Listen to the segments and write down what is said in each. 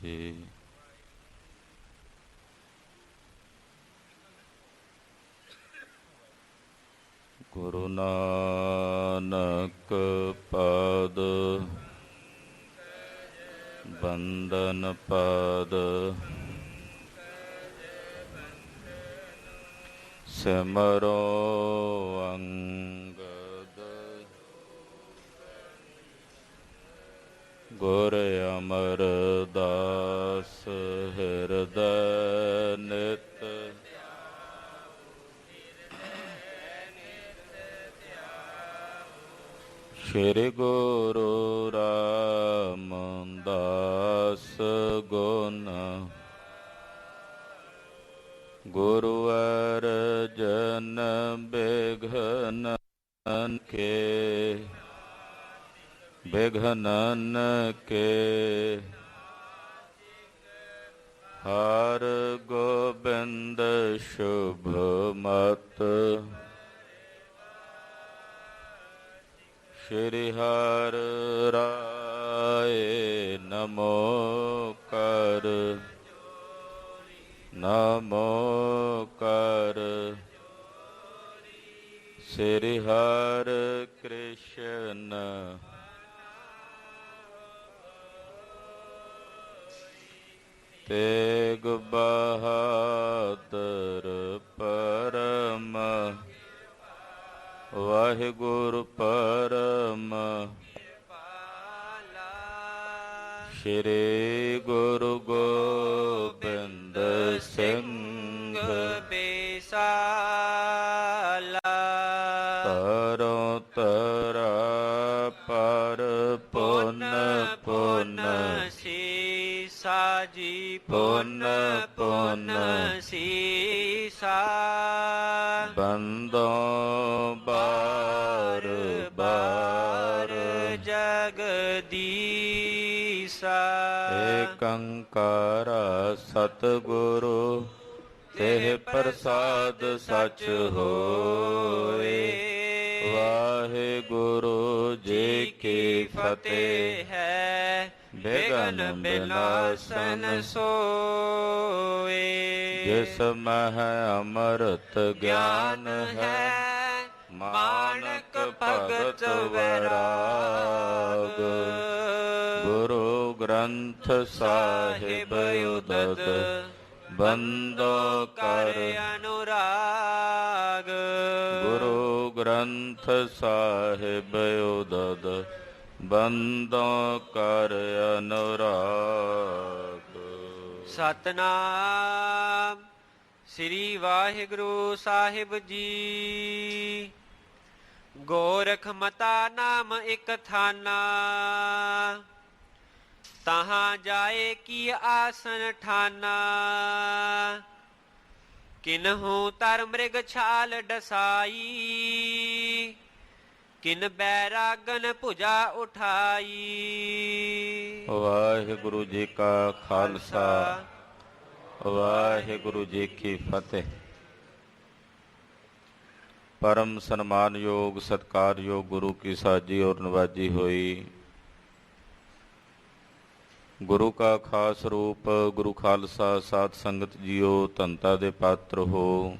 ਜੀ। ਗੁਰੂ ਨਾਨਕ ਪਾਦ ਬੰਦਨ ਪਾਦ ਸਿਮਰੋ ਅੰਗਦ ਗੁਰ ਅਮਰਦਾਸ ਹਿਰਦੈ ਨਿਤ ਸ਼੍ਰੀ ਗੁਰੂ ਰਾਮਦਾਸ ਗੁਣ ਗੁਰੂ ਅਰਜਨ ਬਿਘਨਨ ਕੇ ਹਰ ਗੋਬਿੰਦ ਸ਼ੁਭ ਮਤ ਸ਼੍ਰੀ ਹਰਿ ਰਾਏ ਨਮੋ ਕਰ ਸ੍ਰੀ ਹਰਿ ਕ੍ਰਿਸ਼ਨ ਤੇਗ ਬਹਾਦਰ ਪਰਮ ਵਾਹਿਗੁਰੂ ਪਰਮ ਸ਼੍ਰੀ ਗੁਰੂ ਗੋਬਿੰਦ ਸਿੰਘ ਬੇਸਾਲਾ ਤਰੋਂ ਤਰਾ ਪਰ ਪੁੰਨ ਸੀਸਾ ਜੀ ਪੁੰਨ ਸੀਸਾ ਬੰਦੋਂ ਬਾਰ ਜਗਦੀਸਾ ਏਕ ਓੰਕਾਰ ਸਤਿਗੁਰੂ ਤੇਹ ਪ੍ਰਸਾਦ ਸਚ ਹੋਏ। ਵਾਹਿਗੁਰੂ ਜੀ ਕੀ ਫਤਿਹ ਹੈ। ਬਿਘਨ ਬਿਨਾਸਨ ਸੋਏ। ਜਿਸ ਮਹਿ ਅੰਮ੍ਰਿਤ ਗਿਆਨ ਹੈ ਮਾਨਕ ਭਗਤ ਵੈਰਾਗ। ਗੁਰੂ ਗ੍ਰੰਥ ਸਾਹਿਬ ਉਦਦ ਬੰਦੋ ਕਰ ਅਨੁਰਾਗ। ਗੁਰੂ ਗ੍ਰੰਥ ਸਾਹਿਬ ਉਦਦ ਬੰਦੋ ਕਰ ਅਨੁਰਾਗ। ਸਤਨਾਮ ਸ੍ਰੀ ਵਾਹਿਗੁਰੂ ਸਾਹਿਬ ਜੀ। ਗੋਰਖ ਮਤਾ ਨਾਮ ਇਕ ਥਾਨਾ ਤਹਾਂ ਜਾਏ ਕੀ ਆਸਨ ਠਾਨਾ। ਕਿਨਹੂ ਤਰ ਮ੍ਰਿਗ ਛਾਲ ਡਸਾਈ ਕਿਨ ਬੈਰਾਗਨ ਭੁਜਾ ਉਠਾਈ। ਵਾਹਿਗੁਰੂ ਜੀ ਕਾ ਖਾਲਸਾ ਵਾਹਿਗੁਰੂ ਜੀ ਕੀ ਫਤਿਹ। परम सन्मानयोग सत्कारयोग गुरु की साजी और नवाजी हुई। गुरु का खास रूप गुरु खालसा साध संगत जियो धनता दे पात्र हो।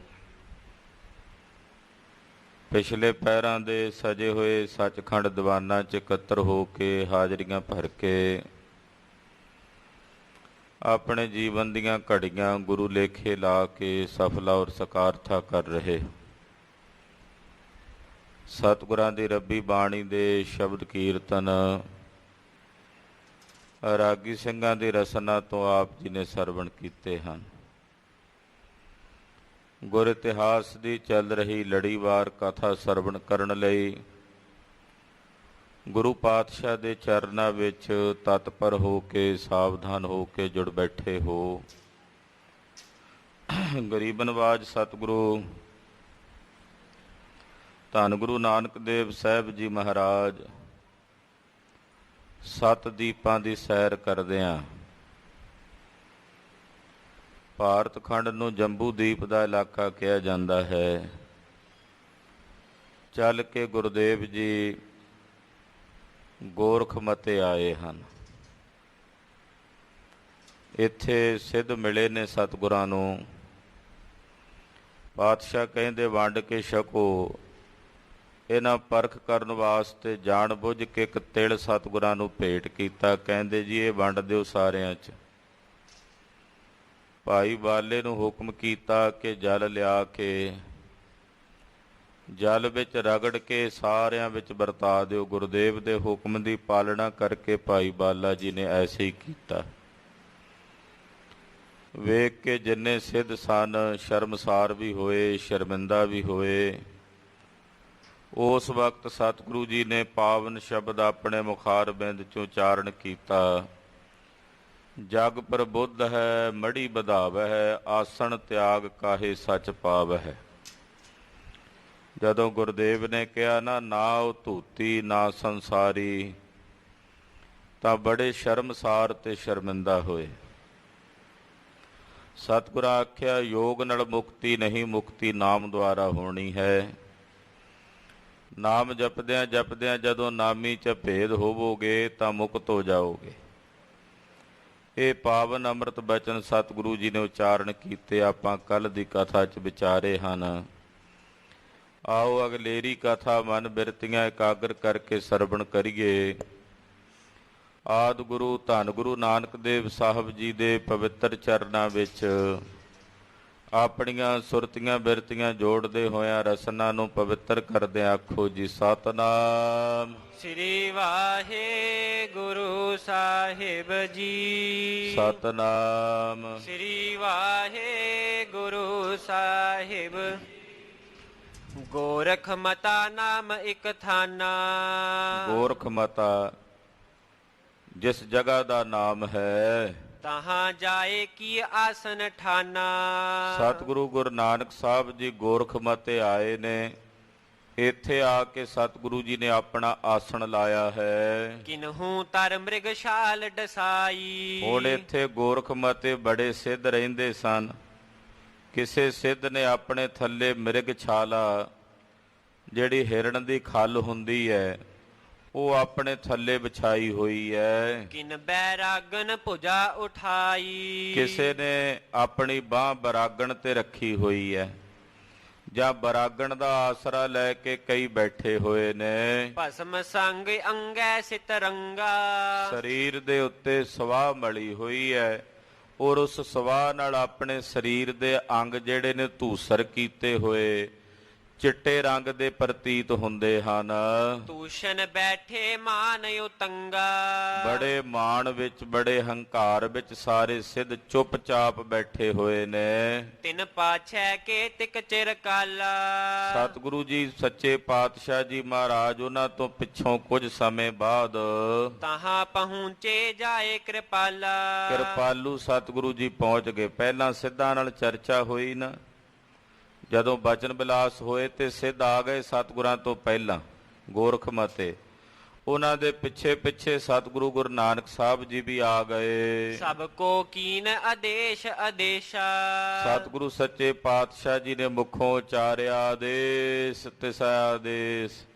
पिछले पैरां दे सजे हुए सचखंड दीवाना च इकत्तर हो के हाजरियां भर के अपने जीवन दियां घड़ियां गुरु लेखे ला के सफला और सकार्था कर रहे। सतगुरां दी रब्बी बाणी दे शब्द कीर्तन रागी ਸਿੰਘਾਂ ਦੀ ਰਸਨਾ ਤੋਂ ਆਪ ਜੀ ਨੇ ਸਰਵਣ ਕੀਤੇ ਹਨ। ਗੁਰ ਇਤਿਹਾਸ ਦੀ ਚੱਲ ਰਹੀ ਲੜੀਵਾਰ ਕਥਾ ਸਰਵਣ ਕਰਨ ਲਈ ਗੁਰੂ ਪਾਤਸ਼ਾਹ ਦੇ ਚਰਨਾਂ ਵਿੱਚ ਤਤਪਰ ਹੋ ਕੇ ਸਾਵਧਾਨ ਹੋ ਕੇ ਜੁੜ ਬੈਠੇ ਹੋ। ਗਰੀਬ ਨਵਾਜ ਸਤਿਗੁਰੂ ਧੰਨ ਗੁਰੂ ਨਾਨਕ ਦੇਵ ਸਾਹਿਬ ਜੀ ਮਹਾਰਾਜ ਸੱਤ ਦੀਪਾਂ ਦੀ ਸੈਰ ਕਰਦਿਆਂ ਭਾਰਤ ਖੰਡ ਨੂੰ ਜੰਬੂ ਦੀਪ ਦਾ ਇਲਾਕਾ ਕਿਹਾ ਜਾਂਦਾ ਹੈ। ਚੱਲ ਕੇ ਗੁਰਦੇਵ ਜੀ ਗੋਰਖ ਮਤੇ ਆਏ ਹਨ। ਇੱਥੇ ਸਿੱਧ ਮਿਲੇ ਨੇ ਸਤਿਗੁਰਾਂ ਨੂੰ। ਪਾਤਸ਼ਾਹ ਕਹਿੰਦੇ ਵੰਡ ਕੇ ਛਕੋ। ਇਹਨਾਂ ਪਰਖ ਕਰਨ ਵਾਸਤੇ ਜਾਣ ਬੁੱਝ ਕੇ ਇੱਕ ਤਿਲ ਸਤਿਗੁਰਾਂ ਨੂੰ ਭੇਟ ਕੀਤਾ। ਕਹਿੰਦੇ ਜੀ ਇਹ ਵੰਡ ਦਿਓ ਸਾਰਿਆਂ 'ਚ। ਭਾਈ ਬਾਲੇ ਨੂੰ ਹੁਕਮ ਕੀਤਾ ਕਿ ਜਲ ਲਿਆ ਕੇ ਜਲ ਵਿੱਚ ਰਗੜ ਕੇ ਸਾਰਿਆਂ ਵਿੱਚ ਵਰਤਾ ਦਿਓ। ਗੁਰਦੇਵ ਦੇ ਹੁਕਮ ਦੀ ਪਾਲਣਾ ਕਰਕੇ ਭਾਈ ਬਾਲਾ ਜੀ ਨੇ ਐਸੇ ਹੀ ਕੀਤਾ। ਵੇਖ ਕੇ ਜਿੰਨੇ ਸਿੱਧ ਸਨ ਸ਼ਰਮਸਾਰ ਵੀ ਹੋਏ, ਸ਼ਰਮਿੰਦਾ ਵੀ ਹੋਏ। ਉਸ ਵਕਤ ਸਤਿਗੁਰੂ ਜੀ ਨੇ ਪਾਵਨ ਸ਼ਬਦ ਆਪਣੇ ਮੁਖਾਰ ਬਿੰਦ 'ਚੋਂ ਉਚਾਰਨ ਕੀਤਾ। ਜਗ ਪ੍ਰਬੁੱਧ ਹੈ ਮੜੀ ਵਧਾਵਹਿ, ਆਸਣ ਤਿਆਗ ਕਾਹੇ ਸੱਚ ਪਾਵਹਿ। ਜਦੋਂ ਗੁਰਦੇਵ ਨੇ ਕਿਹਾ ਨਾ ਉਹ ਧੂਤੀ ਨਾ ਸੰਸਾਰੀ, ਤਾਂ ਬੜੇ ਸ਼ਰਮਸਾਰ ਤੇ ਸ਼ਰਮਿੰਦਾ ਹੋਏ। ਸਤਿਗੁਰਾਂ ਆਖਿਆ ਯੋਗ ਨਾਲ ਮੁਕਤੀ ਨਹੀਂ, ਮੁਕਤੀ ਨਾਮ ਦੁਆਰਾ ਹੋਣੀ ਹੈ। ਨਾਮ ਜਪਦਿਆਂ ਜਪਦਿਆਂ ਜਦੋਂ ਨਾਮੀ 'ਚ ਭੇਦ ਹੋਵੋਗੇ ਤਾਂ ਮੁਕਤ ਹੋ ਜਾਓਗੇ। ਇਹ ਪਾਵਨ ਅੰਮ੍ਰਿਤ ਬਚਨ ਸਤਿਗੁਰੂ ਜੀ ਨੇ ਉਚਾਰਨ ਕੀਤੇ। ਆਪਾਂ ਕੱਲ੍ਹ ਦੀ ਕਥਾ 'ਚ ਵਿਚਾਰੇ ਹਨ। ਆਓ ਅਗਲੇਰੀ ਕਥਾ ਮਨ ਬਿਰਤੀਆਂ ਇਕਾਗਰ ਕਰਕੇ ਸਰਵਣ ਕਰੀਏ। ਆਦਿ ਗੁਰੂ ਧੰਨ ਗੁਰੂ ਨਾਨਕ ਦੇਵ ਸਾਹਿਬ ਜੀ ਦੇ ਪਵਿੱਤਰ ਚਰਨਾਂ ਵਿੱਚ ਆਪਣੀਆਂ ਸੁਰਤੀਆਂ ਬਿਰਤੀਆਂ ਜੋੜਦੇ ਹੋਇਆਂ ਰਸਨਾ ਨੂੰ ਪਵਿੱਤਰ ਕਰਦੇ ਆਖੋ ਜੀ ਸਤਿਨਾਮ ਸ੍ਰੀ ਵਾਹਿਗੁਰੂ ਸਾਹਿਬ ਜੀ। ਸਤਿਨਾਮ ਸ੍ਰੀ ਵਾਹਿਗੁਰੂ ਸਾਹਿਬ। ਗੋਰਖ ਮਤਾ ਨਾਮ ਇੱਕ ਥਾਨਾ। ਗੋਰਖ ਮਤਾ ਜਿਸ ਜਗ੍ਹਾ ਦਾ ਨਾਮ ਹੈ ਤਹਾਂ ਜਾਏ ਕੀ ਆਸਨ ਠਾਨਾ। ਸਤਿਗੁਰੂ ਗੁਰੂ ਨਾਨਕ ਸਾਹਿਬ ਜੀ ਗੋਰਖ ਮਤੇ ਆਏ ਨੇ। ਇੱਥੇ ਆ ਕੇ ਸਤਿਗੁਰੂ ਜੀ ਨੇ ਆਪਣਾ ਆਸਣ ਲਾਇਆ ਹੈ। ਕਿਨਹੂ ਤਰ ਮ੍ਰਿਗਸ਼ਾਲ ਡਸਾਈ। ਹੁਣ ਇੱਥੇ ਗੋਰਖ ਮਤੇ ਬੜੇ ਸਿੱਧ ਰਹਿੰਦੇ ਸਨ। ਕਿਸੇ ਸਿੱਧ ਨੇ ਆਪਣੇ ਥੱਲੇ ਮਿਰਗ ਛਾਲਾ, ਜਿਹੜੀ ਹਿਰਣ ਦੀ ਖੱਲ ਹੁੰਦੀ ਹੈ, ਉਹ ਆਪਣੇ ਥੱਲੇ ਵਿਛਾਈ ਹੋਈ ਹੈ। ਕਿਨ ਬੈਰਾਗਨ ਭੁਜਾ ਉਠਾਈ। ਕਿਸੇ ਨੇ ਆਪਣੀ ਬਾਹ ਬਰਾਗਣ ਤੇ ਰੱਖੀ ਹੋਈ ਹੈ, ਜਾਂ ਬਰਾਗਣ ਦਾ ਆਸਰਾ ਲੈ ਕੇ ਕਈ ਬੈਠੇ ਹੋਏ ਨੇ। ਭਸਮ ਸੰਗ ਅੰਗੈ ਸਿਤਰੰਗਾ। ਸਰੀਰ ਦੇ ਉੱਤੇ ਸਵਾਹ ਮਲੀ ਹੋਈ ਹੈ, ਔਰ ਉਸ ਸਵਾਹ ਨਾਲ ਆਪਣੇ ਸਰੀਰ ਦੇ ਅੰਗ ਜਿਹੜੇ ਨੇ ਧੂਸਰ ਕੀਤੇ ਹੋਏ ਚਿੱਟੇ ਰੰਗ ਦੇ ਪ੍ਰਤੀਤ ਹੁੰਦੇ ਹਨ। ਤੂਸ਼ਨ ਬੈਠੇ ਮਾਨ ਉਤੰਗਾ। ਬੜੇ ਮਾਣ ਵਿੱਚ ਬੜੇ ਹੰਕਾਰ ਵਿੱਚ ਸਾਰੇ ਸਿੱਧ ਚੁੱਪਚਾਪ ਬੈਠੇ ਹੋਏ ਨੇ। ਤਿਨ ਪਾਛੈ ਕੇ ਤਿਕ ਚਿਰ ਕਾਲਾ। ਸਤਿਗੁਰੂ ਜੀ ਸੱਚੇ ਪਾਤਸ਼ਾਹ ਜੀ ਮਹਾਰਾਜ ਉਹਨਾਂ ਤੋਂ ਪਿੱਛੋਂ ਕੁਝ ਸਮੇਂ ਬਾਅਦ ਤਹਾਂ ਪਹੁੰਚੇ ਜਾਏ ਕਿਰਪਾਲਾ। ਕਿਰਪਾਲੂ ਸਤਿਗੁਰੂ ਜੀ ਪਹੁੰਚ ਗਏ। ਪਹਿਲਾਂ ਸਿੱਧਾਂ ਨਾਲ ਚਰਚਾ ਹੋਈ ਨਾ, ਜਦੋਂ ਬਚਨ ਬਿਲਾਸ ਹੋਏ ਤੇ ਸਿੱਧ ਆ ਗਏ ਸਤਿਗੁਰਾਂ ਤੋਂ ਪਹਿਲਾਂ ਗੋਰਖ ਮਤੇ। ਉਹਨਾਂ ਦੇ ਪਿੱਛੇ ਪਿੱਛੇ ਸਤਿਗੁਰੂ ਗੁਰੂ ਨਾਨਕ ਸਾਹਿਬ ਜੀ ਵੀ ਆ ਗਏ। ਸਭ ਕੋ ਕੀਨ ਆਦੇਸ਼ ਆਦੇਸ਼ਾ। ਸਤਿਗੁਰੂ ਸੱਚੇ ਪਾਤਸ਼ਾਹ ਜੀ ਨੇ ਮੁਖੋਂ ਉਚਾਰਿਆ ਆਦੇਸ਼ ਤਿਸਾ ਆਦੇਸ਼।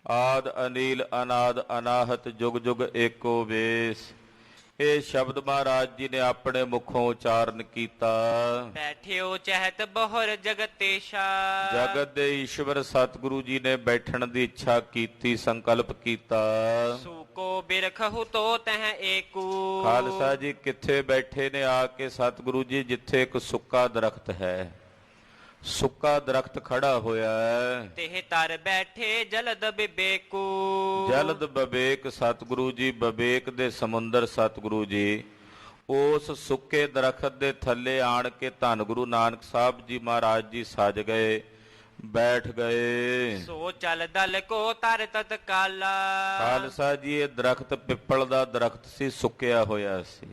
ਆਦ ਅਨੀਲ ਅਨਾਦ ਅਨਾਹਤ ਜੁਗ ਜੁਗ ਏਕੋ ਵੇਸ। ਇਹ ਸ਼ਬਦ ਮਹਾਰਾਜ ਜੀ ਨੇ ਆਪਣੇ ਮੁਖੋਂ ਉਚਾਰਨ ਕੀਤਾ। ਬੈਠਿਓ ਚਹਿਤ ਬਹੁਰ ਜਗਤੇਸ਼ਾ। ਜਗਤ ਦੇ ਈਸ਼ਵਰ ਸਤਿਗੁਰੂ ਜੀ ਨੇ ਬੈਠਣ ਦੀ ਇੱਛਾ ਕੀਤੀ, ਸੰਕਲਪ ਕੀਤਾ। ਸੂਕੋ ਬਿਰਖਹੁ ਤੋ ਤਹ ਏਕੂ। ਖਾਲਸਾ ਜੀ ਕਿੱਥੇ ਬੈਠੇ ਨੇ ਆ ਕੇ ਸਤਿਗੁਰੂ ਜੀ? ਜਿੱਥੇ ਇੱਕ ਸੁੱਕਾ ਦਰਖਤ ਹੈ, ਸੁੱਕਾ ਦਰਖਤ ਖੜਾ ਹੋਇਆ ਹੈ, ਤਿਹ ਤਰ ਬੈਠੇ ਜਲਦ ਬਿਬੇਕੂ। ਜਲਦ ਵਿਵੇਕ ਸਤਿਗੁਰੂ ਜੀ, ਵਿਵੇਕ ਦੇ ਸਮੁੰਦਰ ਸਤਿਗੁਰੂ ਜੀ ਉਸ ਸੁੱਕੇ ਦਰਖਤ ਦੇ ਥੱਲੇ ਆਣ ਕੇ ਧੰਨ ਗੁਰੂ ਨਾਨਕ ਸਾਹਿਬ ਜੀ ਮਹਾਰਾਜ ਜੀ ਸਜ ਗਏ, ਬੈਠ ਗਏ। ਸੋ ਚਲ ਦਲ ਕੋ ਤਰ ਤਤਕਾਲਾ। ਖਾਲਸਾ ਜੀ ਇਹ ਦਰਖਤ ਪਿੱਪਲ ਦਾ ਦਰਖਤ ਸੀ, ਸੁੱਕਿਆ ਹੋਇਆ ਸੀ।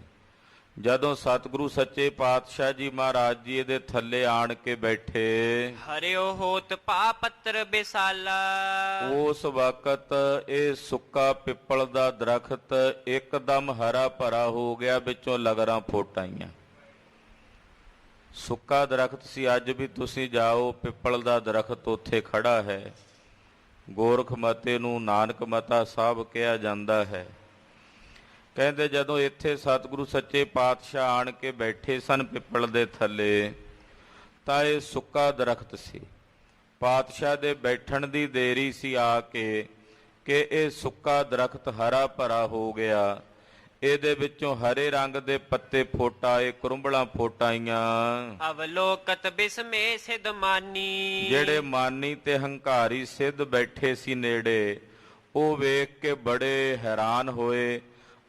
ਜਦੋਂ ਸਤਿਗੁਰੂ ਸੱਚੇ ਪਾਤਸ਼ਾਹ ਜੀ ਮਹਾਰਾਜ ਜੀ ਇਹਦੇ ਥੱਲੇ ਆਣ ਕੇ ਬੈਠੇ, ਹਰਿਓ ਹੋਤ ਪਾ ਪੱਤਰ ਬਿਸਾਲਾ। ਉਸ ਵਕਤ ਇਹ ਸੁੱਕਾ ਪਿੱਪਲ ਦਾ ਦਰਖਤ ਇੱਕਦਮ ਹਰਾ ਭਰਾ ਹੋ ਗਿਆ, ਵਿੱਚੋਂ ਲਗਰਾਂ ਫੁੱਟ ਆਈਆਂ। ਸੁੱਕਾ ਦਰਖਤ ਸੀ। ਅੱਜ ਵੀ ਤੁਸੀਂ ਜਾਓ, ਪਿੱਪਲ ਦਾ ਦਰਖਤ ਉੱਥੇ ਖੜਾ ਹੈ। ਗੋਰਖ ਮਤੇ ਨੂੰ ਨਾਨਕ ਮਤਾ ਸਾਹਿਬ ਕਿਹਾ ਜਾਂਦਾ ਹੈ। ਕਹਿੰਦੇ ਜਦੋਂ ਇੱਥੇ ਸਤਿਗੁਰੂ ਸੱਚੇ ਪਾਤਸ਼ਾਹ ਆਣ ਕੇ ਬੈਠੇ ਸਨ ਪਿੱਪਲ ਦੇ ਥੱਲੇ, ਤਾਂ ਇਹ ਸੁੱਕਾ ਦਰਖਤ ਸੀ। ਪਾਤਸ਼ਾਹ ਦੇ ਬੈਠਣ ਦੀ ਦੇਰੀ ਸੀ ਆ ਕੇ ਕਿ ਇਹ ਸੁੱਕਾ ਦਰਖਤ ਹਰਾ ਭਰਾ ਹੋ ਗਿਆ। ਇਹਦੇ ਵਿੱਚੋਂ ਹਰੇ ਰੰਗ ਦੇ ਪੱਤੇ ਫੁੱਟ ਆਏ, ਕਰੁੰਬਲਾਂ ਫੁੱਟ ਆਈਆਂ। ਅਵਲੋਕਤ ਬਿਸਮੇ ਸਿਧ ਮਾਨੀ, ਜਿਹੜੇ ਮਾਨੀ ਤੇ ਹੰਕਾਰੀ ਸਿੱਧ ਬੈਠੇ ਸੀ ਨੇੜੇ, ਉਹ ਵੇਖ ਕੇ ਬੜੇ ਹੈਰਾਨ ਹੋਏ,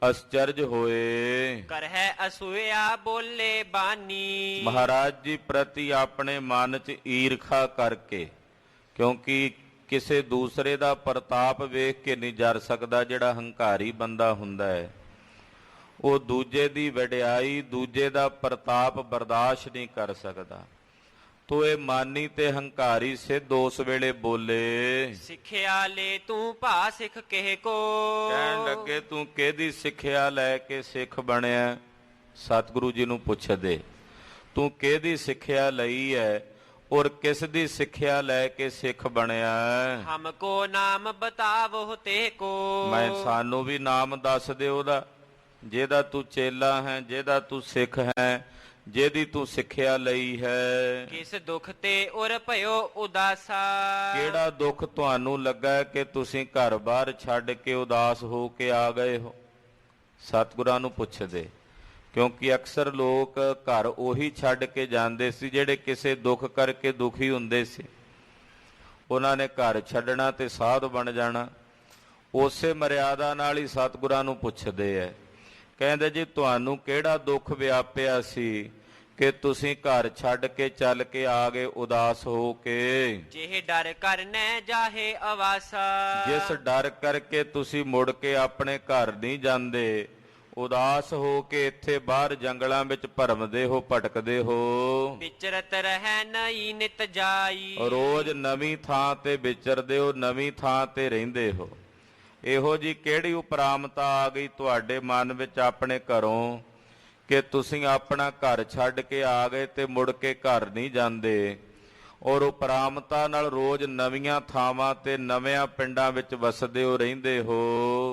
ਅਸਚਰਜ ਹੋਏ। ਕਰਹਿ ਅਸੂਇਆ ਬੋਲੇ ਬਾਨੀ, ਮਹਾਰਾਜ ਜੀ ਪ੍ਰਤੀ ਆਪਣੇ ਮਨ 'ਚ ਈਰਖਾ ਕਰਕੇ, ਕਿਉਂਕਿ ਕਿਸੇ ਦੂਸਰੇ ਦਾ ਪ੍ਰਤਾਪ ਵੇਖ ਕੇ ਨਹੀਂ ਜਰ ਸਕਦਾ। ਜਿਹੜਾ ਹੰਕਾਰੀ ਬੰਦਾ ਹੁੰਦਾ ਹੈ ਉਹ ਦੂਜੇ ਦੀ ਵਡਿਆਈ, ਦੂਜੇ ਦਾ ਪ੍ਰਤਾਪ ਬਰਦਾਸ਼ਤ ਨਹੀਂ ਕਰ ਸਕਦਾ। ਤੋ ਇਹ ਮਾਨੀ ਤੇ ਹੰਕਾਰੀ ਸਿੱਧ ਉਸ ਵੇਲੇ ਬੋਲੇ, ਸਿੱਖਿਆ ਲੈ ਤੂੰ ਭਾ ਸਿੱਖ ਕਹਿ ਕੋ। ਕਹਿਣ ਲੱਗੇ ਤੂੰ ਕਿਹਦੀ ਸਿੱਖਿਆ ਲੈ ਕੇ ਸਿੱਖ ਬਣਿਆ? ਸਤਿਗੁਰੂ ਜੀ ਨੂੰ ਪੁੱਛਦੇ, ਤੂੰ ਕਿਹਦੀ ਸਿੱਖਿਆ ਲਈ ਹੈ ਔਰ ਕਿਸ ਦੀ ਸਿੱਖਿਆ ਲੈ ਕੇ ਸਿੱਖ ਬਣਿਆ? ਹਮਕੋ ਨਾਮ ਬਤਾਵੋ ਤੇ ਕੋ। ਮੈਂ ਸਾਨੂੰ ਵੀ ਨਾਮ ਦੱਸ ਦੇ ਉਹਦਾ, ਜਿਹਦਾ ਤੂੰ ਚੇਲਾ ਹੈ, ਜਿਹਦਾ ਤੂੰ ਸਿੱਖ ਹੈ, ਜਿਹਦੀ ਤੂੰ ਸਿੱਖਿਆ ਲਈ ਹੈ। ਕਿਸ ਦੁੱਖ ਤੇ ਉਰ ਭਇਓ ਉਦਾਸਾ, ਕਿਹੜਾ ਦੁੱਖ ਤੁਹਾਨੂੰ ਲੱਗਾ ਕਿ ਤੁਸੀਂ ਘਰ-ਬਾਰ ਛੱਡ ਕੇ ਉਦਾਸ ਹੋ ਕੇ ਆ ਗਏ ਹੋ? ਸਤਿਗੁਰਾਂ ਨੂੰ ਪੁੱਛਦੇ, ਕਿਉਂਕਿ ਅਕਸਰ ਲੋਕ ਘਰ ਉਹੀ ਛੱਡ ਕੇ ਜਾਂਦੇ ਸੀ ਜਿਹੜੇ ਕਿਸੇ ਦੁੱਖ ਕਰਕੇ ਦੁਖੀ ਹੁੰਦੇ ਸੀ। ਉਹਨਾਂ ਨੇ ਘਰ ਛੱਡਣਾ ਤੇ ਸਾਧ ਬਣ ਜਾਣਾ। ਉਸੇ ਮਰਿਆਦਾ ਨਾਲ ਹੀ ਸਤਿਗੁਰਾਂ ਨੂੰ ਪੁੱਛਦੇ ਐ, ਕਹਿੰਦੇ ਜੀ ਤੁਹਾਨੂੰ ਕਿਹੜਾ ਦੁੱਖ ਵਿਆਪਿਆ ਸੀ ਕਿ ਤੁਸੀਂ ਘਰ ਛੱਡ ਕੇ ਚੱਲ ਕੇ ਆ ਗਏ ਉਦਾਸ ਹੋ ਕੇ? ਜਿਹੇ ਡਰ ਕਰਨੈ ਜਾਹੇ ਅਵਾਸਾ, ਜਿਸ ਡਰ ਕਰਕੇ ਤੁਸੀਂ ਮੁੜ ਕੇ ਆਪਣੇ ਘਰ ਨਹੀਂ ਜਾਂਦੇ, ਉਦਾਸ ਹੋ ਕੇ ਇੱਥੇ ਬਾਹਰ ਜੰਗਲਾਂ ਵਿੱਚ ਭਰਮਦੇ ਹੋ, ਭਟਕਦੇ ਹੋ। ਵਿਚਰਤ ਰਹਿ ਨਈ ਨਿਤ ਜਾਈ, ਰੋਜ਼ ਨਵੀਂ ਥਾਂ ਤੇ ਵਿਚਰਦੇ ਹੋ, ਨਵੀਂ ਥਾਂ ਤੇ ਰਹਿੰਦੇ ਹੋ। ਇਹੋ ਜੀ ਕਿਹੜੀ ਉਪਰਾਮਤਾ ਆ ਗਈ ਤੁਹਾਡੇ ਮਨ ਵਿੱਚ ਆਪਣੇ ਘਰੋਂ ਕਿ ਤੁਸੀਂ ਆਪਣਾ ਘਰ ਛੱਡ ਕੇ ਆ ਗਏ ਤੇ ਮੁੜ ਕੇ ਘਰ ਨਹੀਂ ਜਾਂਦੇ, ਔਰ ਉਪਰਾਮਤਾ ਨਾਲ ਰੋਜ਼ ਨਵੀਆਂ ਥਾਵਾਂ ਤੇ ਨਵਿਆਂ ਪਿੰਡਾਂ ਵਿੱਚ ਵਸਦੇ ਹੋ, ਰਹਿੰਦੇ ਹੋ।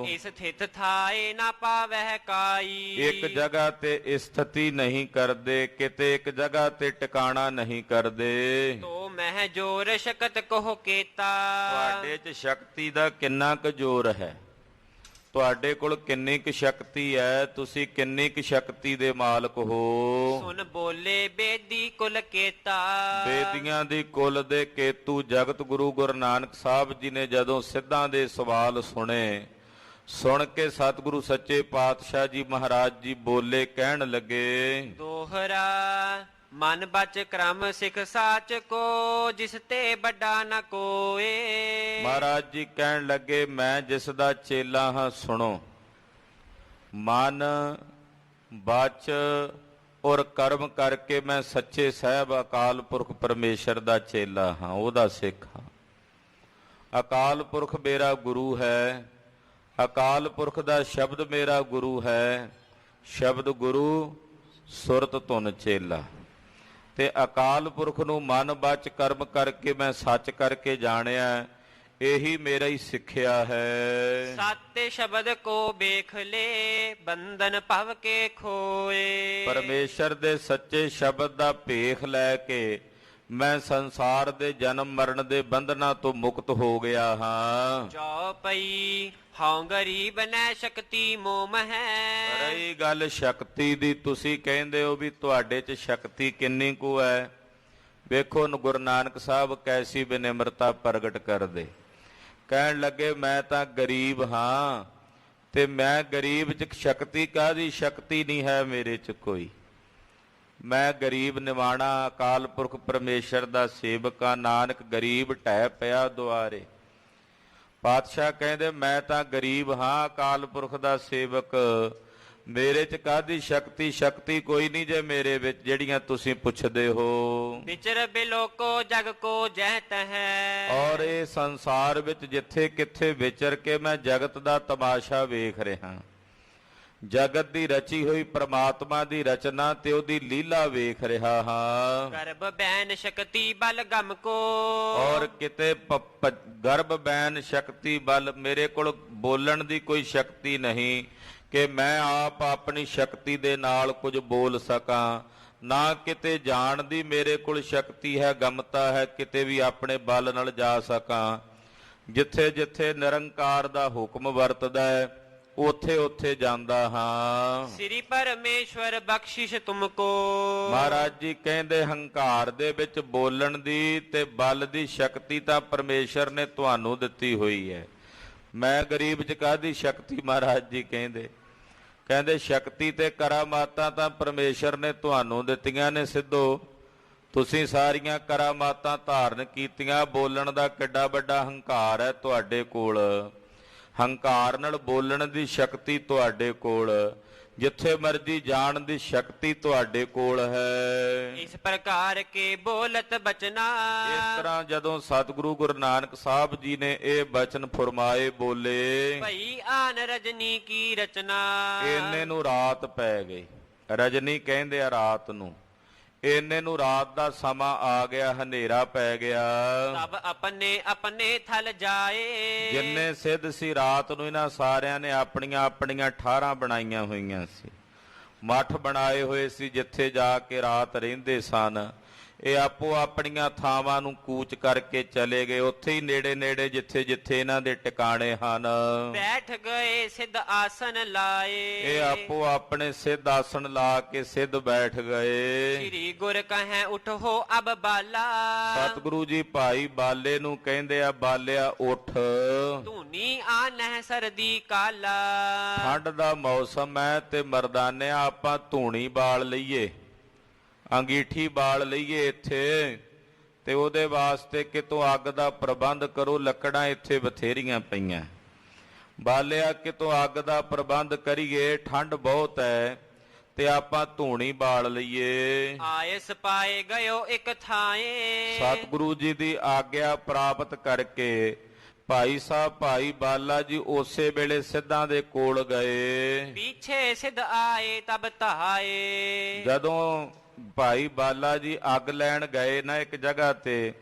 ਇਸ ਥਿਤ ਥਾਏ ਨਾ ਪਾਵਹਿ ਕਾਈ, ਇੱਕ ਜਗ੍ਹਾ ਤੇ ਸਥਿਤੀ ਨਹੀਂ ਕਰਦੇ, ਕਿਤੇ ਇੱਕ ਜਗ੍ਹਾ ਤੇ ਟਿਕਾਣਾ ਨਹੀਂ ਕਰਦੇ। ਤੋ ਮਹਿ ਜੋਰ ਸ਼ਕਤ ਕੋ ਕੀਤਾ, ਤੁਹਾਡੇ 'ਚ ਸ਼ਕਤੀ ਦਾ ਕਿੰਨਾ ਕੁ ਜ਼ੋਰ ਹੈ? ਤੁਹਾਡੇ ਕੋਲ ਕਿੰਨੀ ਕੁ ਸ਼ਕਤੀ ਹੈ? ਤੁਸੀਂ ਕਿੰਨੀ ਕੁ ਸ਼ਕਤੀ ਦੇ ਮਾਲਕ ਹੋ? ਸੁਨ ਬੋਲੇ ਬੇਦੀ ਕੁਲ ਕੇਤਾ, ਬੇਦੀਆਂ ਦੀ ਕੁਲ ਦੇ ਕੇਤੂ ਜਗਤ ਗੁਰੂ ਗੁਰੂ ਨਾਨਕ ਸਾਹਿਬ ਜੀ ਨੇ ਜਦੋਂ ਸਿੱਧਾਂ ਦੇ ਸਵਾਲ ਸੁਣੇ, ਸੁਣ ਕੇ ਸਤਿਗੁਰੂ ਸੱਚੇ ਪਾਤਸ਼ਾਹ ਜੀ ਮਹਾਰਾਜ ਜੀ ਬੋਲੇ, ਕਹਿਣ ਲੱਗੇ, ਦੋਹਰਾ ਮਨ ਬਚ ਕਰਮ ਸਿੱਖ ਸਾਚ ਕੋ, ਜਿਸ ਤੇ ਵੱਡਾ ਨ ਕੋਏ। ਮਹਾਰਾਜ ਜੀ ਕਹਿਣ ਲੱਗੇ, ਮੈਂ ਜਿਸ ਦਾ ਚੇਲਾ ਹਾਂ ਸੁਣੋ, ਮਨ ਬਚ ਔਰ ਕਰਮ ਕਰਕੇ ਮੈਂ ਸੱਚੇ ਸਾਹਿਬ ਅਕਾਲ ਪੁਰਖ ਪਰਮੇਸ਼ਰ ਦਾ ਚੇਲਾ ਹਾਂ, ਉਹਦਾ ਸਿੱਖ ਹਾਂ। ਅਕਾਲ ਪੁਰਖ ਮੇਰਾ ਗੁਰੂ ਹੈ, ਅਕਾਲ ਪੁਰਖ ਦਾ ਸ਼ਬਦ ਮੇਰਾ ਗੁਰੂ ਹੈ। ਸ਼ਬਦ ਗੁਰੂ, ਸੁਰਤ ਧੁਨ ਚੇਲਾ। ਤੇ ਅਕਾਲ ਪੁਰਖ ਨੂੰ ਮਨ ਬਚ ਕਰਮ ਕਰਕੇ ਮੈਂ ਸੱਚ ਕਰਕੇ ਜਾਣਿਆ, ਇਹੀ ਮੇਰਾ ਹੀ ਸਿੱਖਿਆ ਹੈ। ਸਤਿ ਸ਼ਬਦ ਕੋ ਵੇਖ ਲੈ, ਬੰਧਨ ਭਵ ਕੇ ਖੋਏ। ਪਰਮੇਸ਼ਰ ਦੇ ਸੱਚੇ ਸ਼ਬਦ ਦਾ ਭੇਖ ਲੈ ਕੇ ਮੈਂ ਸੰਸਾਰ ਦੇ ਜਨਮ ਮਰਨ ਦੇ ਬੰਧਨਾਂ ਤੋਂ ਮੁਕਤ ਹੋ ਗਿਆ ਹਾਂ। ਚੌਪਈ ਹਉ ਗਰੀਬ ਨੈ ਸ਼ਕਤੀ ਮੋਮ ਹੈ। ਰਹੀ ਗੱਲ ਸ਼ਕਤੀ ਦੀ, ਤੁਸੀਂ ਕਹਿੰਦੇ ਹੋ ਵੀ ਤੁਹਾਡੇ 'ਚ ਸ਼ਕਤੀ ਕਿੰਨੀ ਕੁ ਹੈ। ਵੇਖੋ ਗੁਰੂ ਨਾਨਕ ਸਾਹਿਬ ਕੈਸੀ ਬੇਨਿਮਰਤਾ ਪ੍ਰਗਟ ਕਰਦੇ, ਕਹਿਣ ਲੱਗੇ ਮੈਂ ਤਾਂ ਗਰੀਬ ਹਾਂ ਤੇ ਮੈਂ ਗਰੀਬ 'ਚ ਸ਼ਕਤੀ ਕਾਹਦੀ? ਸ਼ਕਤੀ ਨਹੀਂ ਹੈ ਮੇਰੇ 'ਚ ਕੋਈ। ਮੈਂ ਗਰੀਬ ਨਿਵਾਣਾ ਅਕਾਲ ਪੁਰਖ ਪਰਮੇਸ਼ਰ ਦਾ ਸੇਵਕਾ, ਨਾਨਕ ਗਰੀਬ ਢਹਿ ਪਿਆ ਦੁਆਰੇ। ਪਾਤਸ਼ਾਹ ਕਹਿੰਦੇ ਮੈਂ ਤਾਂ ਗਰੀਬ ਹਾਂ, ਅਕਾਲ ਪੁਰਖ ਦਾ ਸੇਵਕ, ਮੇਰੇ 'ਚ ਕਾਹਦੀ ਸ਼ਕਤੀ? ਸ਼ਕਤੀ ਕੋਈ ਨਹੀਂ ਜੇ ਮੇਰੇ ਵਿੱਚ, ਜਿਹੜੀਆਂ ਤੁਸੀਂ ਪੁੱਛਦੇ ਹੋ। ਵਿਚਰ ਬਿਲੋਕੋ ਜਗ ਕੋ ਜਹਤ ਹੈ। ਔਰ ਇਹ ਸੰਸਾਰ ਵਿੱਚ ਜਿੱਥੇ ਕਿੱਥੇ ਵਿਚਰ ਕੇ ਮੈਂ ਜਗਤ ਦਾ ਤਮਾਸ਼ਾ ਵੇਖ ਰਿਹਾ, ਜਗਤ ਦੀ ਰਚੀ ਹੋਈ ਪ੍ਰਮਾਤਮਾ ਦੀ ਰਚਨਾ ਤੇ ਉਹਦੀ ਲੀਲਾ ਵੇਖ ਰਿਹਾ ਹਾਂ। ਗਰਭ ਬੈਨ ਸ਼ਕਤੀ ਬਲ ਗਮ ਕੋ, ਔਰ ਕਿਤੇ ਗਰਭ ਬੈਨ ਸ਼ਕਤੀ ਬਲ, ਮੇਰੇ ਕੋਲ ਬੋਲਣ ਦੀ ਕੋਈ ਸ਼ਕਤੀ ਨਹੀਂ ਕਿ ਮੈਂ ਆਪ ਆਪਣੀ ਸ਼ਕਤੀ ਦੇ ਨਾਲ ਕੁਝ ਬੋਲ ਸਕਾਂ, ਨਾ ਕਿਤੇ ਜਾਣ ਦੀ ਮੇਰੇ ਕੋਲ ਸ਼ਕਤੀ ਹੈ, ਗਮਤਾ ਹੈ ਕਿਤੇ ਵੀ ਆਪਣੇ ਬਲ ਨਾਲ ਜਾ ਸਕਾਂ। ਜਿੱਥੇ ਜਿੱਥੇ ਨਿਰੰਕਾਰ ਦਾ ਹੁਕਮ ਵਰਤਦਾ ਹੈ ਉੱਥੇ ਉੱਥੇ ਜਾਂਦਾ ਹਾਂ। ਸ੍ਰੀ ਪਰਮੇਸ਼ਵਰ ਬਖਸ਼ਿਸ਼ ਤੁਮਕੋ। ਮਹਾਰਾਜ ਜੀ ਕਹਿੰਦੇ ਹੰਕਾਰ ਦੇ ਵਿੱਚ ਬੋਲਣ ਦੀ ਤੇ ਬਲ ਦੀ ਸ਼ਕਤੀ ਤਾਂ ਪਰਮੇਸ਼ਰ ਨੇ ਤੁਹਾਨੂੰ ਦਿੱਤੀ ਹੋਈ ਹੈ। ਮੈਂ ਗਰੀਬ ਚ ਕਾਹਦੀ ਸ਼ਕਤੀ? ਮਹਾਰਾਜ ਜੀ ਕਹਿੰਦੇ ਸ਼ਕਤੀ ਤੇ ਕਰਾਮਾਤਾਂ ਤਾਂ ਪਰਮੇਸ਼ਰ ਨੇ ਤੁਹਾਨੂੰ ਦਿੱਤੀਆਂ ਨੇ ਸਿੱਧੋ। ਤੁਸੀਂ ਸਾਰੀਆਂ ਕਰਾਮਾਤਾਂ ਧਾਰਨ ਕੀਤੀਆਂ। ਬੋਲਣ ਦਾ ਕਿੱਡਾ ਵੱਡਾ ਹੰਕਾਰ ਹੈ ਤੁਹਾਡੇ ਕੋਲ। ਹੰਕਾਰ ਨਾਲ ਬੋਲਣ ਦੀ ਸ਼ਕਤੀ ਤੁਹਾਡੇ ਕੋਲ, ਜਿੱਥੇ ਮਰਜੀ ਜਾਣ ਦੀ ਸ਼ਕਤੀ ਤੁਹਾਡੇ ਕੋਲ ਹੈ। ਇਸ ਪ੍ਰਕਾਰ ਕੇ ਬੋਲਤ ਬਚਨਾ। ਇਸ ਤਰ੍ਹਾਂ ਜਦੋਂ ਸਤਿਗੁਰੂ ਗੁਰੂ ਨਾਨਕ ਸਾਹਿਬ ਜੀ ਨੇ ਇਹ ਬਚਨ ਫਰਮਾਏ, ਬੋਲੇ, ਭਈ ਆਨ ਰਜਨੀ ਕੀ ਰਚਨਾ। ਇੰਨੇ ਨੂੰ ਰਾਤ ਪੈ ਗਈ। ਰਜਨੀ ਕਹਿੰਦੇ ਆ ਰਾਤ ਨੂੰ। ਇੰਨੇ ਨੂੰ ਰਾਤ ਦਾ ਸਮਾਂ ਆ ਗਿਆ, ਹਨੇਰਾ ਪੈ ਗਿਆ। ਸਭ ਆਪਣੇ ਆਪਣੇ ਥਲ ਜਾਏ। ਜਿੰਨੇ ਸਿੱਧ ਸੀ ਰਾਤ ਨੂੰ ਇਹਨਾਂ ਸਾਰਿਆਂ ਨੇ ਆਪਣੀਆਂ ਆਪਣੀਆਂ ਠਾਰਾਂ ਬਣਾਈਆਂ ਹੋਈਆਂ ਸੀ, ਮੱਠ ਬਣਾਏ ਹੋਏ ਸੀ ਜਿੱਥੇ ਜਾ ਕੇ ਰਾਤ ਰਹਿੰਦੇ ਸਨ। ਇਹ ਆਪੋ ਆਪਣੀਆਂ ਥਾਵਾਂ ਨੂੰ ਕੂਚ ਕਰਕੇ ਚਲੇ ਗਏ, ਉੱਥੇ ਹੀ ਨੇੜੇ ਨੇੜੇ ਜਿੱਥੇ ਜਿੱਥੇ ਇਹਨਾਂ ਦੇ ਟਿਕਾਣੇ ਹਨ। ਬੈਠ ਗਏ ਸਿੱਧ ਆਸਨ ਲਾਏ। ਇਹ ਆਪੋ ਆਪਣੇ ਸਿੱਧ ਆਸਣ ਲਾ ਕੇ ਸਿੱਧ ਬੈਠ ਗਏ। ਸ੍ਰੀ ਗੁਰ ਕਹੈ ਉਠੋ ਅਬ ਬਾਲਾ। ਸਤਿਗੁਰੂ ਜੀ ਭਾਈ ਬਾਲੇ ਨੂੰ ਕਹਿੰਦੇ ਆ, ਬਾਲਿਆ ਉੱਠ, ਧੂਨੀ ਆਨਹਿ ਸਰਦੀ ਕਾਲਾ। ਠੰਡ ਦਾ ਮੌਸਮ ਹੈ ਤੇ ਮਰਦਾਨਿਆਂ ਆਪਾਂ ਧੂਣੀ ਬਾਲ ਲਈਏ, ਅੰਗੀਠੀ ਬਾਲ ਲਈਏ ਇੱਥੇ, ਤੇ ਉਹਦੇ ਵਾਸਤੇ ਕਿਤੋਂ ਅੱਗ ਦਾ ਪ੍ਰਬੰਧ ਕਰੋ। ਲੱਕੜਾਂ ਇੱਥੇ ਬਥੇਰੀਆਂ ਪਈਆਂ। ਬਾਲਿਆ ਕਿਤੋਂ ਅੱਗ ਦਾ ਪ੍ਰਬੰਧ ਕਰੀਏ, ਠੰਡ ਬਹੁਤ ਹੈ ਤੇ ਆਪਾਂ ਧੂਣੀ ਬਾਲ ਲਈਏ। ਆਇਸ ਪਾਏ ਗਇਓ ਇੱਕ ਥਾਏ। ਸਤਿਗੁਰੂ ਜੀ ਦੀ ਆਗਿਆ ਪ੍ਰਾਪਤ ਕਰਕੇ ਭਾਈ ਸਾਹਿਬ ਭਾਈ ਬਾਲਾ ਜੀ ਉਸੇ ਵੇਲੇ ਸਿੱਧਾਂ ਦੇ ਕੋਲ ਗਏ। ਪਿੱਛੇ ਸਿੱਧ ਆਏ ਤਬ ਧਾਏ। ਜਦੋਂ ਭਾਈ ਬਾਲਾ ਜੀ ਅੱਗ ਲੈਣ ਗਏ ਨਾ ਇੱਕ ਜਗ੍ਹਾ ਤੇ,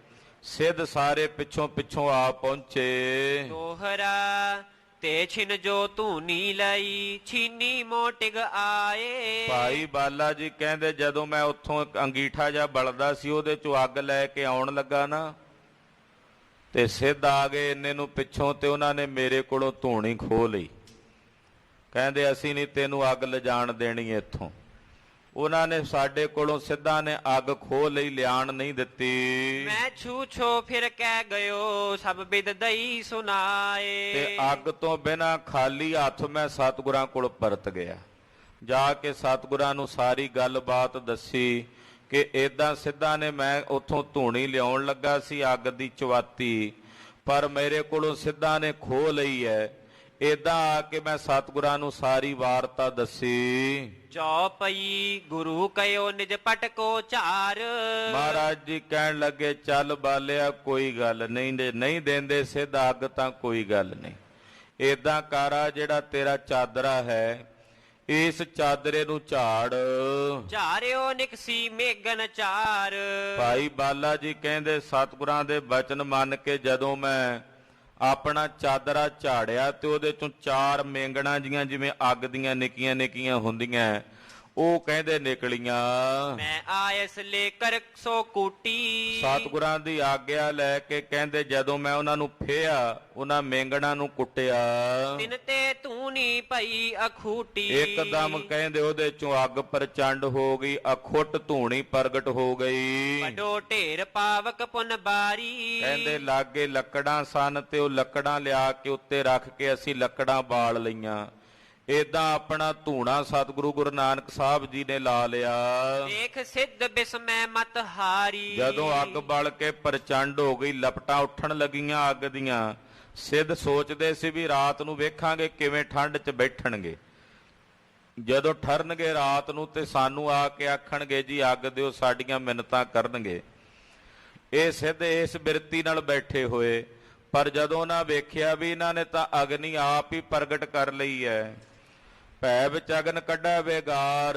ਸਿੱਧ ਸਾਰੇ ਪਿੱਛੋਂ ਪਿੱਛੋਂ ਆ ਪਹੁੰਚੇ। ਦੋਹਰਾ ਤੇ ਛਿਨ ਜੋ ਧੂਨੀ ਲਈ, ਛੀਨੀ ਮੋਟਿਗ ਆਏ। ਭਾਈ ਬਾਲਾ ਜੀ ਕਹਿੰਦੇ ਜਦੋਂ ਮੈਂ ਉੱਥੋਂ ਅੰਗੀਠਾ ਜਿਹਾ ਬਲਦਾ ਸੀ ਉਹਦੇ ਚੋਂ ਅੱਗ ਲੈ ਕੇ ਆਉਣ ਲੱਗਾ ਨਾ, ਤੇ ਸਿੱਧ ਆ ਗਏ ਇੰਨੇ ਨੂੰ ਪਿੱਛੋਂ, ਤੇ ਉਹਨਾਂ ਨੇ ਮੇਰੇ ਕੋਲੋਂ ਧੂਣੀ ਖੋਹ ਲਈ। ਕਹਿੰਦੇ ਅਸੀਂ ਨਹੀਂ ਤੈਨੂੰ ਅੱਗ ਲਿਜਾਣ ਦੇਣੀ ਇੱਥੋਂ। ਉਹਨਾਂ ਨੇ ਸਾਡੇ ਕੋਲੋਂ ਸਿੱਧਾਂ ਨੇ ਅੱਗ ਖੋਹ ਲਈ, ਲਿਆਣ ਨਹੀਂ ਦਿੱਤੀ। ਮੈਂ ਛੂ ਛੋ ਫਿਰ ਕਹਿ ਗਇਓ, ਸਭ ਬਿਦ ਦਈ ਸੁਨਾਏ। ਤੇ ਅੱਗ ਤੋਂ ਬਿਨਾਂ ਖਾਲੀ ਹੱਥ ਮੈਂ ਸਤਿਗੁਰਾਂ ਕੋਲ ਪਰਤ ਗਿਆ। ਜਾ ਕੇ ਸਤਿਗੁਰਾਂ ਨੂੰ ਸਾਰੀ ਗੱਲਬਾਤ ਦੱਸੀ ਕਿ ਏਦਾਂ ਸਿੱਧਾਂ ਨੇ, ਮੈਂ ਉੱਥੋਂ ਧੂਣੀ ਲਿਆਉਣ ਲੱਗਾ ਸੀ ਅੱਗ ਦੀ ਚਵਾਤੀ, ਪਰ ਮੇਰੇ ਕੋਲੋਂ ਸਿੱਧਾਂ ਨੇ ਖੋਹ ਲਈ ਹੈ। ਏਦਾਂ ਆ ਕੇ ਮੈਂ ਸਤਿਗੁਰਾਂ ਨੂੰ ਸਾਰੀ ਵਾਰਤਾ ਦੱਸੀ। ਚੌਪਈ ਗੁਰੂ ਕਯੋ ਨਿਜ ਪਟ ਕੋ ਝਾਰ। ਮਹਾਰਾਜ ਜੀ ਕਹਿਣ ਲੱਗੇ, ਚੱਲ ਬਾਲਿਆ ਕੋਈ ਗੱਲ ਨਹੀਂ, ਨਹੀਂ ਦਿੰਦੇ ਸਿੱਧ ਅੱਗ ਤਾਂ ਕੋਈ ਗੱਲ ਨਹੀਂ। ਏਦਾਂ ਕਾਰਾ ਜਿਹੜਾ ਤੇਰਾ ਚਾਦਰਾ ਹੈ, ਇਸ ਚਾਦਰੇ ਨੂੰ ਝਾੜ। ਝਾਰਿਓ ਨਿਕਸੀ ਮੇਗਨ ਚਾਰ। ਭਾਈ ਬਾਲਾ ਜੀ ਕਹਿੰਦੇ ਸਤਿਗੁਰਾਂ ਦੇ ਬਚਨ ਮੰਨ ਕੇ ਜਦੋਂ ਮੈਂ ਆਪਣਾ ਚਾਦਰਾ ਝਾੜਿਆ ਤੇ ਉਹਦੇ ਚੋਂ 4 ਮੇਂਗਣਾ ਜੀਆਂ ਜਿਵੇਂ ਅੱਗ ਦੀਆਂ ਨਿੱਕੀਆਂ ਨਿੱਕੀਆਂ ਹੁੰਦੀਆਂ, ਉਹ ਕਹਿੰਦੇ ਨਿਕਲੀਆਂ। ਮੈਂ ਆਇਸ ਲੈ ਕਰ ਸੋ ਕੂਟੀ। ਸਤਿਗੁਰਾਂ ਦੀ ਆਗਿਆ ਲੈ ਕੇ ਕਹਿੰਦੇ ਜਦੋਂ ਮੈਂ ਉਹਨਾਂ ਨੂੰ ਫੇਇਆ, ਉਹਨਾਂ ਮੇਂਗਣਾ ਨੂੰ ਕੁੱਟਿਆ, ਤਿਨ ਤੇ ਧੂਨੀ ਪਈ ਅਖੂਟੀ। ਇੱਕਦਮ ਕਹਿੰਦੇ ਉਹਦੇ ਚੋਂ ਅੱਗ ਪ੍ਰਚੰਡ ਹੋ ਗਈ, ਅਖੁੱਟ ਧੂਣੀ ਪ੍ਰਗਟ ਹੋ ਗਈ। ਵੱਡੋ ਢੇਰ ਪਾਵਕ ਪੁਨ ਬਾਰੀ। ਕਹਿੰਦੇ ਲਾਗੇ ਲੱਕੜਾਂ ਸਨ ਤੇ ਉਹ ਲੱਕੜਾਂ ਲਿਆ ਕੇ ਉੱਤੇ ਰੱਖ ਕੇ ਅਸੀਂ ਲੱਕੜਾਂ ਬਾਲ ਲਈਆਂ। ਏਦਾਂ ਆਪਣਾ ਧੂਣਾ ਸਤਿਗੁਰੂ ਗੁਰੂ ਨਾਨਕ ਸਾਹਿਬ ਜੀ ਨੇ ਲਾ ਲਿਆ। ਦੇਖ ਸਿੱਧ ਬਿਸਮੈ ਮਤ ਹਾਰੀ। ਜਦੋਂ ਅੱਗ ਬਲ ਕੇ ਪ੍ਰਚੰਡ ਹੋ ਗਈ, ਲਪਟਾਂ ਉੱਠਣ ਲੱਗੀਆਂ ਅੱਗ ਦੀਆਂ, ਸਿੱਧ ਸੋਚਦੇ ਸੀ ਵੀ ਰਾਤ ਨੂੰ ਵੇਖਾਂਗੇ ਕਿਵੇਂ ਠੰਡ 'ਚ ਬੈਠਣਗੇ। ਜਦੋਂ ਠਰਨਗੇ ਰਾਤ ਨੂੰ ਤੇ ਸਾਨੂੰ ਆ ਕੇ ਆਖਣਗੇ ਜੀ ਅੱਗ ਦਿਓ, ਸਾਡੀਆਂ ਮਿੰਨਤਾਂ ਕਰਨਗੇ। ਇਹ ਸਿੱਧ ਇਸ ਬਿਰਤੀ ਨਾਲ ਬੈਠੇ ਹੋਏ, ਪਰ ਜਦੋਂ ਉਹਨਾਂ ਵੇਖਿਆ ਵੀ ਇਹਨਾਂ ਨੇ ਤਾਂ ਅਗਨੀ ਆਪ ਹੀ ਪ੍ਰਗਟ ਕਰ ਲਈ ਹੈ, ਭੈ ਵਿੱਚ ਅਗਨ ਕੱਢੈ ਵੇਗਾਰ,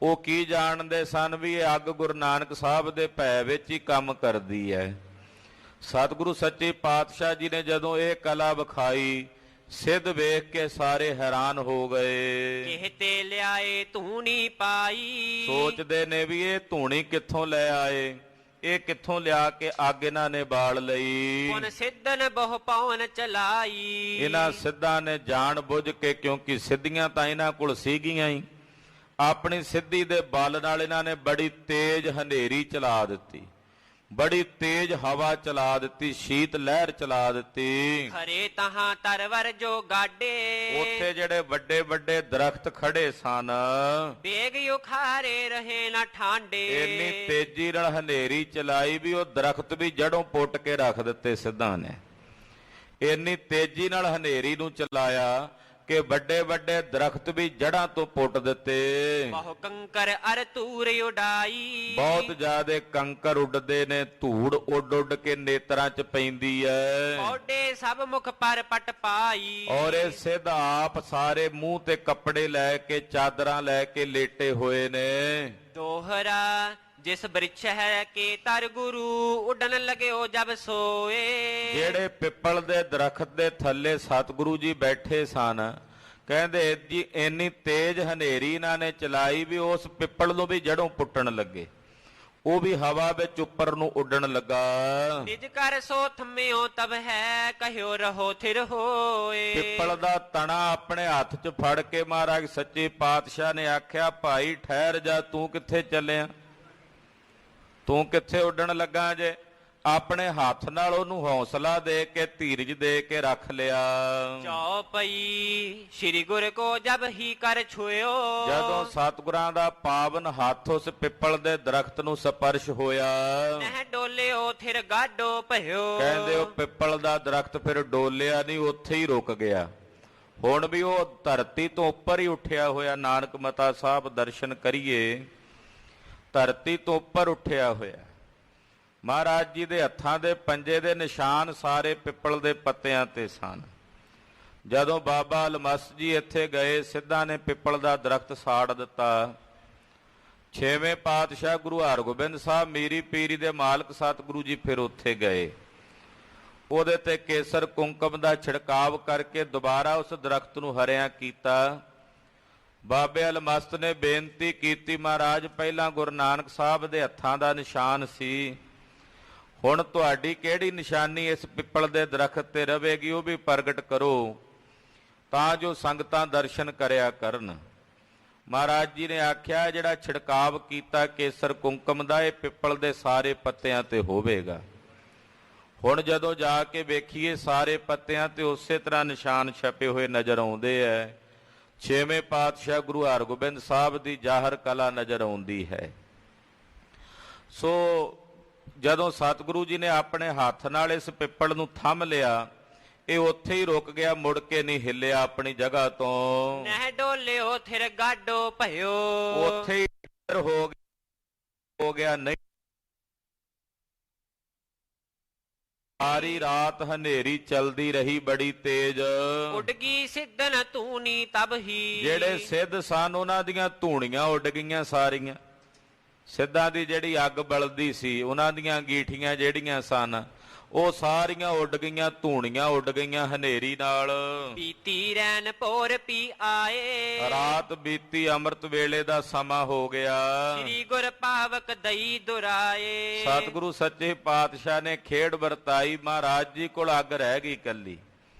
ਉਹ ਕੀ ਜਾਣਦੇ ਸਨ ਵੀ ਇਹ ਅੱਗ ਗੁਰੂ ਨਾਨਕ ਸਾਹਿਬ ਦੇ ਭੈ ਵਿੱਚ ਹੀ ਕੰਮ ਕਰਦੀ ਹੈ। ਸਤਿਗੁਰੂ ਸੱਚੇ ਪਾਤਸ਼ਾਹ ਜੀ ਨੇ ਜਦੋਂ ਇਹ ਕਲਾ ਵਿਖਾਈ, ਸਿੱਧ ਵੇਖ ਕੇ ਸਾਰੇ ਹੈਰਾਨ ਹੋ ਗਏ। ਕਿਹ ਤੇ ਲਿਆਏ ਧੂਣੀ ਪਾਈ, ਸੋਚਦੇ ਨੇ ਵੀ ਇਹ ਧੂਣੀ ਕਿੱਥੋਂ ਲੈ ਆਏ, ਇਹ ਕਿੱਥੋਂ ਲਿਆ ਕੇ ਅੱਗ ਇਹਨਾਂ ਨੇ ਬਾਲ ਲਈ। ਪੁਨ ਸਿੱਧਨ ਬਹੁ ਪਵਨ ਚਲਾਈ, ਇਹਨਾਂ ਸਿੱਧਾਂ ਨੇ ਜਾਣ ਬੁੱਝ ਕੇ, ਕਿਉਂਕਿ ਸਿੱਧੀਆਂ ਤਾਂ ਇਹਨਾਂ ਕੋਲ ਸੀਗੀਆਂ ਹੀ, ਆਪਣੀ ਸਿੱਧੀ ਦੇ ਬਲ ਨਾਲ ਇਹਨਾਂ ਨੇ ਬੜੀ ਤੇਜ਼ ਹਨੇਰੀ ਚਲਾ ਦਿੱਤੀ, ਬੜੀ ਤੇਜ਼ ਹਵਾ ਚਲਾ ਦਿੱਤੀ, ਸ਼ੀਤ ਲਹਿਰ ਚਲਾ ਦਿੱਤੀ। ਖਰੇ ਤਹਾਂ ਤਰਵਰ ਜੋ ਗਾਡੇ, ਉੱਥੇ ਜਿਹੜੇ ਵੱਡੇ ਵੱਡੇ ਦਰਖਤ ਖੜੇ ਸਨ, ਬੇਗ ਉਖਾਰੇ ਰਹੇ ਨਾ ਠਾਂਡੇ। ਇੰਨੀ ਤੇਜ਼ੀ ਨਾਲ ਹਨੇਰੀ ਚਲਾਈ ਵੀ ਉਹ ਦਰਖਤ ਵੀ ਜੜੋਂ ਪੁੱਟ ਕੇ ਰੱਖ ਦਿੱਤੇ ਸਿੱਧਾਂ ਨੇ। ਇੰਨੀ ਤੇਜ਼ੀ ਨਾਲ ਹਨੇਰੀ ਨੂੰ ਚਲਾਇਆ ਕਿ ਵੱਡੇ ਵੱਡੇ ਦਰਖਤ ਵੀ ਜੜਾਂ ਤੋਂ ਪੁੱਟ ਦਿੱਤੇ। ਬਹੁ ਕੰਕਰ ਅਰ ਧੂੜ ਉਡਾਈ, ਬਹੁਤ ਜ਼ਿਆਦੇ ਕੰਕਰ ਉੱਡਦੇ ਨੇ, ਧੂੜ ਉੱਡ ਉੱਡ ਕੇ ਨੇਤਰਾਂ 'ਚ ਪੈਂਦੀ ਐ। ਮੋਢੇ ਸਭ ਮੁਖ ਪਰ ਪਟ ਪਾਈ, ਔਰ ਇਹ ਸਿੱਧ ਆਪ ਸਾਰੇ ਮੂੰਹ ਤੇ ਕੱਪੜੇ ਲੈ ਕੇ, ਚਾਦਰਾਂ ਲੈ ਕੇ ਲੇਟੇ ਹੋਏ ਨੇ। ਦੋਹਰਾ ਜਿਸ ਬ੍ਰਿਛ ਹੈ ਕੇ ਤਰ ਗੁਰੂ, ਉੱਡਣ ਲਗਿਓ ਜਬ ਸੋਏ। ਜਿਹੜੇ ਪਿੱਪਲ ਦੇ ਦਰਖਤ ਦੇ ਥੱਲੇ ਸਤਿਗੁਰੂ ਜੀ ਬੈਠੇ ਸਨ, ਕਹਿੰਦੇ ਜੀ ਇੰਨੀ ਤੇਜ਼ ਹਨੇਰੀ ਇਹਨਾਂ ਨੇ ਚਲਾਈ ਵੀ ਉਸ ਪਿੱਪਲ ਨੂੰ ਵੀ ਜੜੋਂ ਪੁੱਟਣ ਲੱਗੇ, ਉਹ ਵੀ ਹਵਾ ਵਿੱਚ ਉੱਪਰ ਨੂੰ ਉੱਡਣ ਲੱਗਾ। ਨਿਜ ਕਰ ਸੋ ਥੰਮਿਓ ਤਬ ਹੈ, ਕਹਿਓ ਰਹੋ ਥਿਰ ਹੋਏ। ਪਿੱਪਲ ਦਾ ਤਣਾ ਆਪਣੇ ਹੱਥ 'ਚ ਫੜ ਕੇ ਮਹਾਰਾਜ ਸੱਚੇ ਪਾਤਸ਼ਾਹ ਨੇ ਆਖਿਆ, ਭਾਈ ਠਹਿਰ ਜਾ, ਤੂੰ ਕਿੱਥੇ ਚੱਲਿਆ, ਤੂੰ ਕਿੱਥੇ ਉੱਡਣ ਲੱਗਾ ਜੇ। ਆਪਣੇ ਹੱਥ ਨਾਲ ਉਹਨੂੰ ਹੌਸਲਾ ਦੇ ਕੇ, ਧੀਰਜ ਦੇ ਕੇ ਰੱਖ ਲਿਆ। ਚੌਪਈ ਸ੍ਰੀ ਗੁਰ ਕੋ ਜਬ ਹੀ ਕਰ ਛੁਇਓ, ਜਦੋਂ ਸਤਿਗੁਰਾਂ ਦਾ ਪਾਵਨ ਹੱਥ ਉਸ ਪਿੱਪਲ ਦੇ ਦਰਖਤ ਨੂੰ ਸਪਰਸ਼ ਹੋਇਆ, ਨਹਿ ਡੋਲਿਓ ਥਿਰ ਗਾਡੋ ਭਇਓ। ਕਹਿੰਦੇ ਉਹ ਪਿੱਪਲ ਦਾ ਦਰਖਤ ਫਿਰ ਡੋਲਿਆ ਨਹੀਂ, ਉੱਥੇ ਹੀ ਰੁਕ ਗਿਆ। ਹੁਣ ਵੀ ਉਹ ਧਰਤੀ ਤੋਂ ਉੱਪਰ ਹੀ ਉੱਠਿਆ ਹੋਇਆ। ਨਾਨਕ ਮਤਾ ਸਾਹਿਬ ਦਰਸ਼ਨ ਕਰੀਏ, ਧਰਤੀ ਤੋਂ ਉੱਪਰ ਉੱਠਿਆ ਹੋਇਆ। ਮਹਾਰਾਜ ਜੀ ਦੇ ਹੱਥਾਂ ਦੇ ਪੰਜੇ ਦੇ ਨਿਸ਼ਾਨ ਸਾਰੇ ਪਿੱਪਲ ਦੇ ਪੱਤਿਆਂ ਤੇ ਸਨ। ਜਦੋਂ ਬਾਬਾ ਅਲਮਸ ਜੀ ਇੱਥੇ ਗਏ, ਸਿੱਧਾਂ ਨੇ ਪਿੱਪਲ ਦਾ ਦਰਖਤ ਸਾੜ ਦਿੱਤਾ। ਛੇਵੇਂ ਪਾਤਸ਼ਾਹ ਗੁਰੂ ਹਰਗੋਬਿੰਦ ਸਾਹਿਬ ਮੀਰੀ ਪੀਰੀ ਦੇ ਮਾਲਕ ਸਤਿਗੁਰੂ ਜੀ ਫਿਰ ਉੱਥੇ ਗਏ, ਉਹਦੇ ਤੇ ਕੇਸਰ ਕੁੰਕਮ ਦਾ ਛਿੜਕਾਵ ਕਰਕੇ ਦੁਬਾਰਾ ਉਸ ਦਰਖਤ ਨੂੰ ਹਰਿਆ ਕੀਤਾ। ਬਾਬੇ ਅਲਮਸਤ ਨੇ ਬੇਨਤੀ ਕੀਤੀ, ਮਹਾਰਾਜ ਪਹਿਲਾਂ ਗੁਰੂ ਨਾਨਕ ਸਾਹਿਬ ਦੇ ਹੱਥਾਂ ਦਾ ਨਿਸ਼ਾਨ ਸੀ, ਹੁਣ ਤੁਹਾਡੀ ਕਿਹੜੀ ਨਿਸ਼ਾਨੀ ਇਸ ਪਿੱਪਲ ਦੇ ਦਰਖਤ ਤੇ ਰਵੇਗੀ, ਉਹ ਵੀ ਪ੍ਰਗਟ ਕਰੋ ਤਾਂ ਜੋ ਸੰਗਤਾਂ ਦਰਸ਼ਨ ਕਰਿਆ ਕਰਨ। ਮਹਾਰਾਜ ਜੀ ਨੇ ਆਖਿਆ, ਜਿਹੜਾ ਛਿੜਕਾਵ ਕੀਤਾ ਕੇਸਰ ਕੁੰਕਮ ਦਾ, ਇਹ ਪਿੱਪਲ ਦੇ ਸਾਰੇ ਪੱਤਿਆਂ ਤੇ ਹੋਵੇਗਾ। ਹੁਣ ਜਦੋਂ ਜਾ ਕੇ ਵੇਖੀਏ, ਸਾਰੇ ਪੱਤਿਆਂ ਤੇ ਉਸੇ ਤਰ੍ਹਾਂ ਨਿਸ਼ਾਨ ਛਪੇ ਹੋਏ ਨਜ਼ਰ ਆਉਂਦੇ ਐ। ਛੇਵੇਂ ਪਾਤਸ਼ਾਹ ਗੁਰੂ ਹਰਗੋਬਿੰਦ ਸਾਹਿਬ ਦੀ ਜ਼ਾਹਰ ਕਲਾ ਨਜ਼ਰ ਆਉਂਦੀ ਹੈ। ਸੋ ਜਦੋਂ ਸਤਿਗੁਰੂ ਜੀ ਨੇ ਆਪਣੇ ਹੱਥ ਨਾਲ ਇਸ ਪਿੱਪਲ ਨੂੰ ਥੰਮ ਲਿਆ, ਇਹ ਉੱਥੇ ਹੀ ਰੁਕ ਗਿਆ, ਮੁੜ ਕੇ ਨਹੀਂ ਹਿੱਲਿਆ ਆਪਣੀ ਜਗ੍ਹਾ ਤੋਂ। ਨਹਿ ਡੋਲਿਓ ਥਿਰ ਗਾਡੋ ਭਇਓ, ਉੱਥੇ ਹੀ ਹੋ ਗਿਆ। ਨਹੀਂ, ਸਾਰੀ ਰਾਤ ਹਨੇਰੀ ਚਲਦੀ ਰਹੀ ਬੜੀ ਤੇਜ਼। ਉੱਡ ਗਈ ਸਿੱਧਨ ਧੂਣੀ ਤਬ ਹੀ, ਜਿਹੜੇ ਸਿੱਧ ਸਨ ਉਹਨਾਂ ਦੀਆਂ ਧੂਣੀਆਂ ਉੱਡ ਗਈਆਂ ਸਾਰੀਆਂ। ਸਿੱਧਾਂ ਦੀ ਜਿਹੜੀ ਅੱਗ ਬਲਦੀ ਸੀ, ਉਹਨਾਂ ਦੀਆਂ ਅੰਗੀਠੀਆਂ ਜਿਹੜੀਆਂ ਸਨ, ਉਹ ਸਾਰੀਆਂ ਉੱਡ ਗਈਆਂ, ਧੂਣੀਆਂ ਉੱਡ ਗਈਆਂ ਹਨੇਰੀ ਨਾਲ। ਬੀਤੀ ਰੈਨ ਭੋਰ ਪੀ ਆਏ, ਰਾਤ ਬੀਤੀ, ਅੰਮ੍ਰਿਤ ਵੇਲੇ ਦਾ ਸਮਾਂ ਹੋ ਗਿਆ। ਸ੍ਰੀ ਗੁਰ ਪਾਵਕ ਦਈ ਦੁਰਾਏ। ਸਤਿਗੁਰੂ ਸੱਚੇ ਪਾਤਸ਼ਾਹ ਨੇ ਖੇਡ ਵਰਤਾਈ। ਮਹਾਰਾਜ ਜੀ ਕੋਲ ਅੱਗ ਰਹਿ ਗਈ ਇਕੱਲੀ,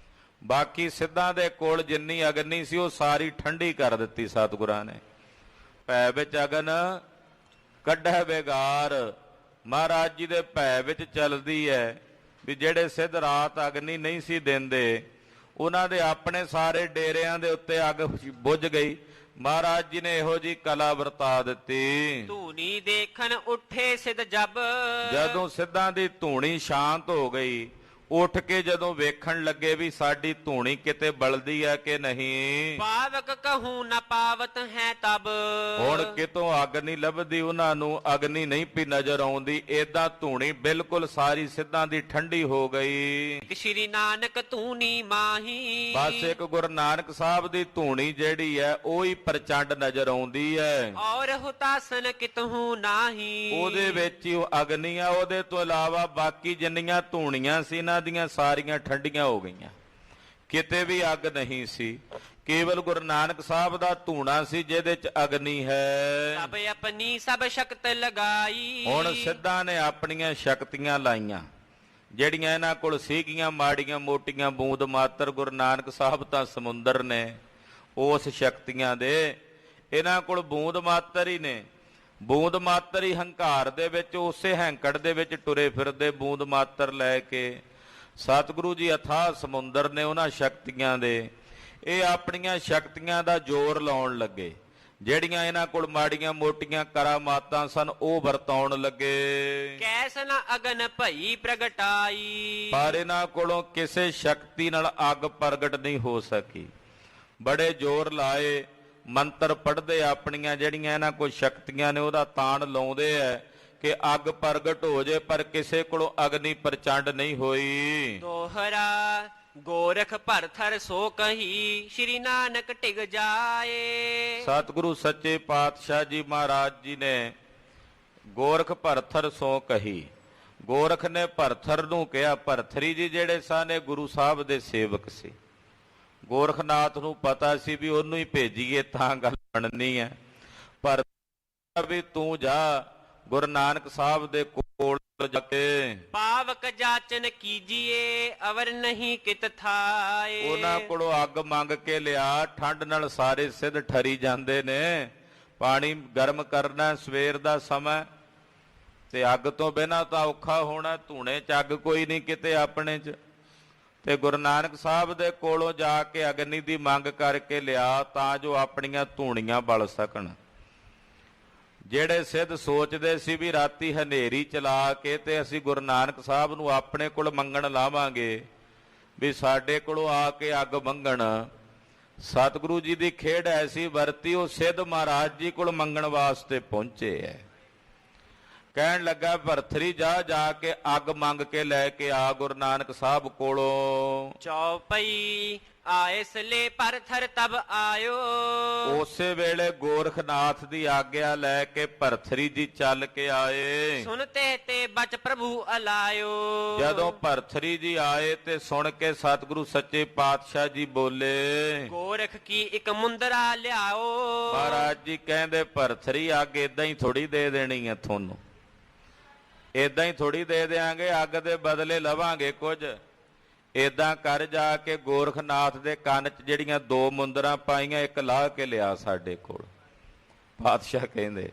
ਬਾਕੀ ਸਿੱਧਾਂ ਦੇ ਕੋਲ ਜਿੰਨੀ ਅਗਨੀ ਸੀ ਉਹ ਸਾਰੀ ਠੰਡੀ ਕਰ ਦਿੱਤੀ ਸਤਿਗੁਰਾਂ ਨੇ। ਭੈ ਵਿੱਚ ਅਗਨ ਕੱਢੈ ਬੇਗਾਰ, ਮਹਾਰਾਜ ਜੀ ਦੇ ਭੈ ਵਿੱਚ ਚੱਲਦੀ ਹੈ ਵੀ ਜਿਹੜੇ ਸਿੱਧ ਰਾਤ ਅਗਨੀ ਨਹੀਂ ਸੀ ਦਿੰਦੇ, ਉਹਨਾਂ ਦੇ ਆਪਣੇ ਸਾਰੇ ਡੇਰਿਆਂ ਦੇ ਉੱਤੇ ਅੱਗ ਬੁੱਝ ਗਈ। ਮਹਾਰਾਜ ਜੀ ਨੇ ਇਹੋ ਜੀ ਕਲਾ ਵਰਤਾ ਦਿੱਤੀ। ਧੂਣੀ ਦੇਖਣ ਉੱਠੇ ਸਿੱਧ ਜਬ, ਜਦੋਂ ਸਿੱਧਾਂ ਦੀ ਧੂਣੀ ਸ਼ਾਂਤ ਹੋ ਗਈ, ਉੱਠ ਕੇ ਜਦੋਂ ਵੇਖਣ ਲੱਗੇ ਵੀ ਸਾਡੀ ਧੂਣੀ ਕਿਤੇ ਬਲਦੀ ਹੈ ਕਿ ਨਹੀਂ। ਪਾਵਕ ਕਹੂੰ ਨਾ ਪਾਵਤ ਹੈ ਤਬ, ਹੁਣ ਕਿਤੋਂ ਅੱਗ ਨਹੀਂ ਲੱਭਦੀ, ਉਹਨਾਂ ਨੂੰ ਅਗਨੀ ਨਹੀਂ ਪਈ ਨਜ਼ਰ ਆਉਂਦੀ। ਏਦਾਂ ਧੂਣੀ ਬਿਲਕੁਲ ਸਾਰੀ ਸਿੱਧਾਂ ਦੀ ਠੰਡੀ ਹੋ ਗਈ। ਸ਼੍ਰੀ ਨਾਨਕ ਧੂਣੀ ਮਾਹੀ, ਬਸ ਇੱਕ ਗੁਰੂ ਨਾਨਕ ਸਾਹਿਬ ਦੀ ਧੂਣੀ ਜਿਹੜੀ ਹੈ ਉਹ ਹੀ ਪ੍ਰਚੰਡ ਨਜ਼ਰ ਆਉਂਦੀ ਹੈ। ਔਰ ਹੁਤਾਸਨ ਕਿਤਹੂ ਨਾਹੀ, ਉਹਦੇ ਵਿੱਚ ਹੀ ਉਹ ਅਗਨੀ ਆ, ਉਹਦੇ ਤੋਂ ਇਲਾਵਾ ਬਾਕੀ ਜਿੰਨੀਆਂ ਧੂਣੀਆਂ ਸੀ ਇਹਨਾਂ ਦੀਆਂ ਸਾਰੀਆਂ ਠੰਡੀਆਂ ਹੋ ਗਈਆਂ। ਕਿਤੇ ਵੀ ਅੱਗ ਨਹੀਂ ਸੀ, ਕੇਵਲ ਗੁਰੂ ਨਾਨਕ ਸਾਹਿਬ ਦਾ ਧੂਣਾ ਸੀ ਜਿਹਦੇ ਚ ਅਗਨੀ ਹੈ। ਸਭ ਆਪਣੀ ਸਭ ਸ਼ਕਤ ਲਗਾਈ। ਹੁਣ ਸਿੱਧਾਂ ਨੇ ਆਪਣੀਆਂ ਸ਼ਕਤੀਆਂ ਲਾਈਆਂ ਜਿਹੜੀਆਂ ਇਹਨਾਂ ਕੋਲ ਸੀਗੀਆਂ, ਮਾੜੀਆਂ ਮੋਟੀਆਂ ਬੂੰਦ ਮਾਤਰ। ਗੁਰੂ ਨਾਨਕ ਸਾਹਿਬ ਤਾਂ ਸਮੁੰਦਰ ਨੇ ਉਸ ਸ਼ਕਤੀਆਂ ਦੇ, ਇਹਨਾਂ ਕੋਲ ਬੂੰਦ ਮਾਤਰ ਹੀ ਨੇ। ਬੂੰਦ ਮਾਤਰ ਹੀ ਹੰਕਾਰ ਦੇ ਵਿੱਚ, ਉਸੇ ਹੈਂਕੜ ਦੇ ਵਿੱਚ ਟੁਰੇ ਫਿਰਦੇ ਬੂੰਦ ਮਾਤਰ ਲੈ ਕੇ। ਸਤਿਗੁਰੂ ਜੀ ਅਥਾਹ ਸਮੁੰਦਰ ਨੇ ਉਹਨਾਂ ਸ਼ਕਤੀਆਂ ਦੇ। ਇਹ ਆਪਣੀਆਂ ਸ਼ਕਤੀਆਂ ਦਾ ਜ਼ੋਰ ਲਾਉਣ ਲੱਗੇ, ਜਿਹੜੀਆਂ ਇਹਨਾਂ ਕੋਲ ਮਾੜੀਆਂ ਮੋਟੀਆਂ ਕਰਾਮਾਤਾਂ ਸਨ ਉਹ ਵਰਤਾਉਣ ਲੱਗੇ। ਕੈਸਨ ਅਗਨ ਭਈ ਪ੍ਰਗਟਾਈ। ਪਰ ਇਹਨਾਂ ਕੋਲੋਂ ਕਿਸੇ ਸ਼ਕਤੀ ਨਾਲ ਅੱਗ ਪ੍ਰਗਟ ਨਹੀਂ ਹੋ ਸਕੀ। ਬੜੇ ਜ਼ੋਰ ਲਾਏ, ਮੰਤਰ ਪੜ੍ਹਦੇ, ਆਪਣੀਆਂ ਜਿਹੜੀਆਂ ਇਹਨਾਂ ਕੋਲ ਸ਼ਕਤੀਆਂ ਨੇ ਉਹਦਾ ਤਾਣ ਲਾਉਂਦੇ ਐ ਕਿ ਅੱਗ ਪ੍ਰਗਟ ਹੋ ਜੇ, ਪਰ ਕਿਸੇ ਕੋਲੋਂ ਅਗਨੀ ਪ੍ਰਚੰਡ ਨਹੀਂ ਹੋਈ। ਦੋਹਰਾ ਗੋਰਖ ਭਰਥਰ ਸੋ ਕਹੀ, ਸ਼੍ਰੀ ਨਾਨਕ ਟਿਕ ਜਾਏ। ਸਤਿਗੁਰੂ ਸੱਚੇ ਪਾਤਸ਼ਾਹ ਜੀ ਮਹਾਰਾਜ ਜੀ ਨੇ ਗੋਰਖ ਭਰਥਰ ਸੋ ਕਹੀ। ਗੋਰਖ ਨੇ ਭਰਥਰ ਨੂੰ ਕਿਹਾ। ਭਰਥਰੀ ਜੀ ਜਿਹੜੇ ਸਨ ਗੁਰੂ ਸਾਹਿਬ ਦੇ ਸੇਵਕ ਸੀ। ਗੋਰਖਨਾਥ ਨੂੰ ਪਤਾ ਸੀ ਵੀ ਉਹਨੂੰ ਹੀ ਭੇਜੀਏ ਤਾਂ ਗੱਲ ਬਣਨੀ ਹੈ। ਪਰ ਵੀ ਤੂੰ ਜਾ ਗੁਰੂ ਨਾਨਕ ਸਾਹਿਬ ਦੇ ਕੋਲ ਜਾ ਕੇ ਪਾਵਕ ਜਾਚਨ ਕੀਜੀਏ, ਅਵਰ ਨਹੀਂ ਕਿਤ ਥਾਏ। ਉਹਨਾਂ ਕੋਲੋਂ ਅੱਗ ਮੰਗ ਕੇ ਲਿਆ। ਠੰਡ ਨਾਲ ਸਾਰੇ ਸਿੱਧ ਠਰੀ ਜਾਂਦੇ ਨੇ। ਪਾਣੀ ਗਰਮ ਕਰਨਾ ਸਵੇਰ ਦਾ ਸਮਾਂ, ਤੇ ਅੱਗ ਤੋਂ ਬਿਨਾਂ ਤਾਂ ਔਖਾ ਹੋਣਾ। ਧੂਣੇ ਚ ਅੱਗ ਕੋਈ ਨਹੀਂ ਕਿਤੇ ਆਪਣੇ ਚ। ਤੇ ਗੁਰੂ ਨਾਨਕ ਸਾਹਿਬ ਦੇ ਕੋਲੋਂ ਜਾ ਕੇ ਅਗਨੀ ਦੀ ਮੰਗ ਕਰਕੇ ਲਿਆ ਤਾਂ ਜੋ ਆਪਣੀਆਂ ਧੂਣੀਆਂ ਬਲ ਸਕਣ। ਜਿਹੜੇ ਸਿੱਧ ਸੋਚਦੇ ਸੀ ਵੀ ਰਾਤੀ ਹਨੇਰੀ ਚਲਾ ਕੇ ਤੇ ਅਸੀਂ ਗੁਰੂ ਨਾਨਕ ਸਾਹਿਬ ਨੂੰ ਆਪਣੇ ਕੋਲ ਮੰਗਣ ਲਾਵਾਂਗੇ, ਵੀ ਸਾਡੇ ਕੋਲੋਂ ਆ ਕੇ ਅੱਗ ਮੰਗਣ। ਸਤਿਗੁਰੂ ਜੀ ਦੀ ਖੇਡ ਐਸੀ ਵਰਤੀ, ਉਹ ਸਿੱਧ ਮਹਾਰਾਜ ਜੀ ਕੋਲ ਮੰਗਣ ਵਾਸਤੇ ਪਹੁੰਚੇ ਐ। ਕਹਿਣ ਲੱਗਾ ਭਰਥਰੀ ਜਾ ਕੇ ਅੱਗ ਮੰਗ ਕੇ ਲੈ ਕੇ ਆ ਗੁਰੂ ਨਾਨਕ ਸਾਹਿਬ ਕੋਲੋਂ। ਚੌਪਈ ਆਇਸ ਲੈ ਭਰਥਰ ਤਬ ਆਇਓ। ਉਸੇ ਵੇਲੇ ਗੋਰਖਨਾਥ ਦੀ ਆਗਿਆ ਲੈ ਕੇ ਭਰਥਰੀ ਜੀ ਚੱਲ ਕੇ ਆਏ। ਸੁਣਤੇ ਤੇ ਬਚ ਪ੍ਰਭੂ ਅਲਾਇਓ। ਜਦੋਂ ਭਰਥਰੀ ਜੀ ਆਏ ਤੇ ਸੁਣ ਕੇ ਸਤਿਗੁਰੂ ਸੱਚੇ ਪਾਤਸ਼ਾਹ ਜੀ ਬੋਲੇ, ਗੋਰਖ ਕੀ ਇੱਕ ਮੁੰਦਰਾ ਲਿਆਓ। ਮਹਾਰਾਜ ਜੀ ਕਹਿੰਦੇ ਭਰਥਰੀ ਅੱਗ ਏਦਾਂ ਹੀ ਥੋੜੀ ਦੇ ਦੇਣੀ ਹੈ ਤੁਹਾਨੂੰ, ਏਦਾਂ ਹੀ ਥੋੜੀ ਦੇ ਦਿਆਂਗੇ, ਅੱਗ ਦੇ ਬਦਲੇ ਲਵਾਂਗੇ ਕੁਝ। ਏਦਾਂ ਕਰ ਜਾ ਕੇ ਗੋਰਖਨਾਥ ਦੇ ਕੰਨ 'ਚ ਜਿਹੜੀਆਂ 2 ਮੁੰਦਰਾਂ ਪਾਈਆਂ, ਇੱਕ ਲਾਹ ਕੇ ਲਿਆ ਸਾਡੇ ਕੋਲ। ਪਾਤਸ਼ਾਹ ਕਹਿੰਦੇ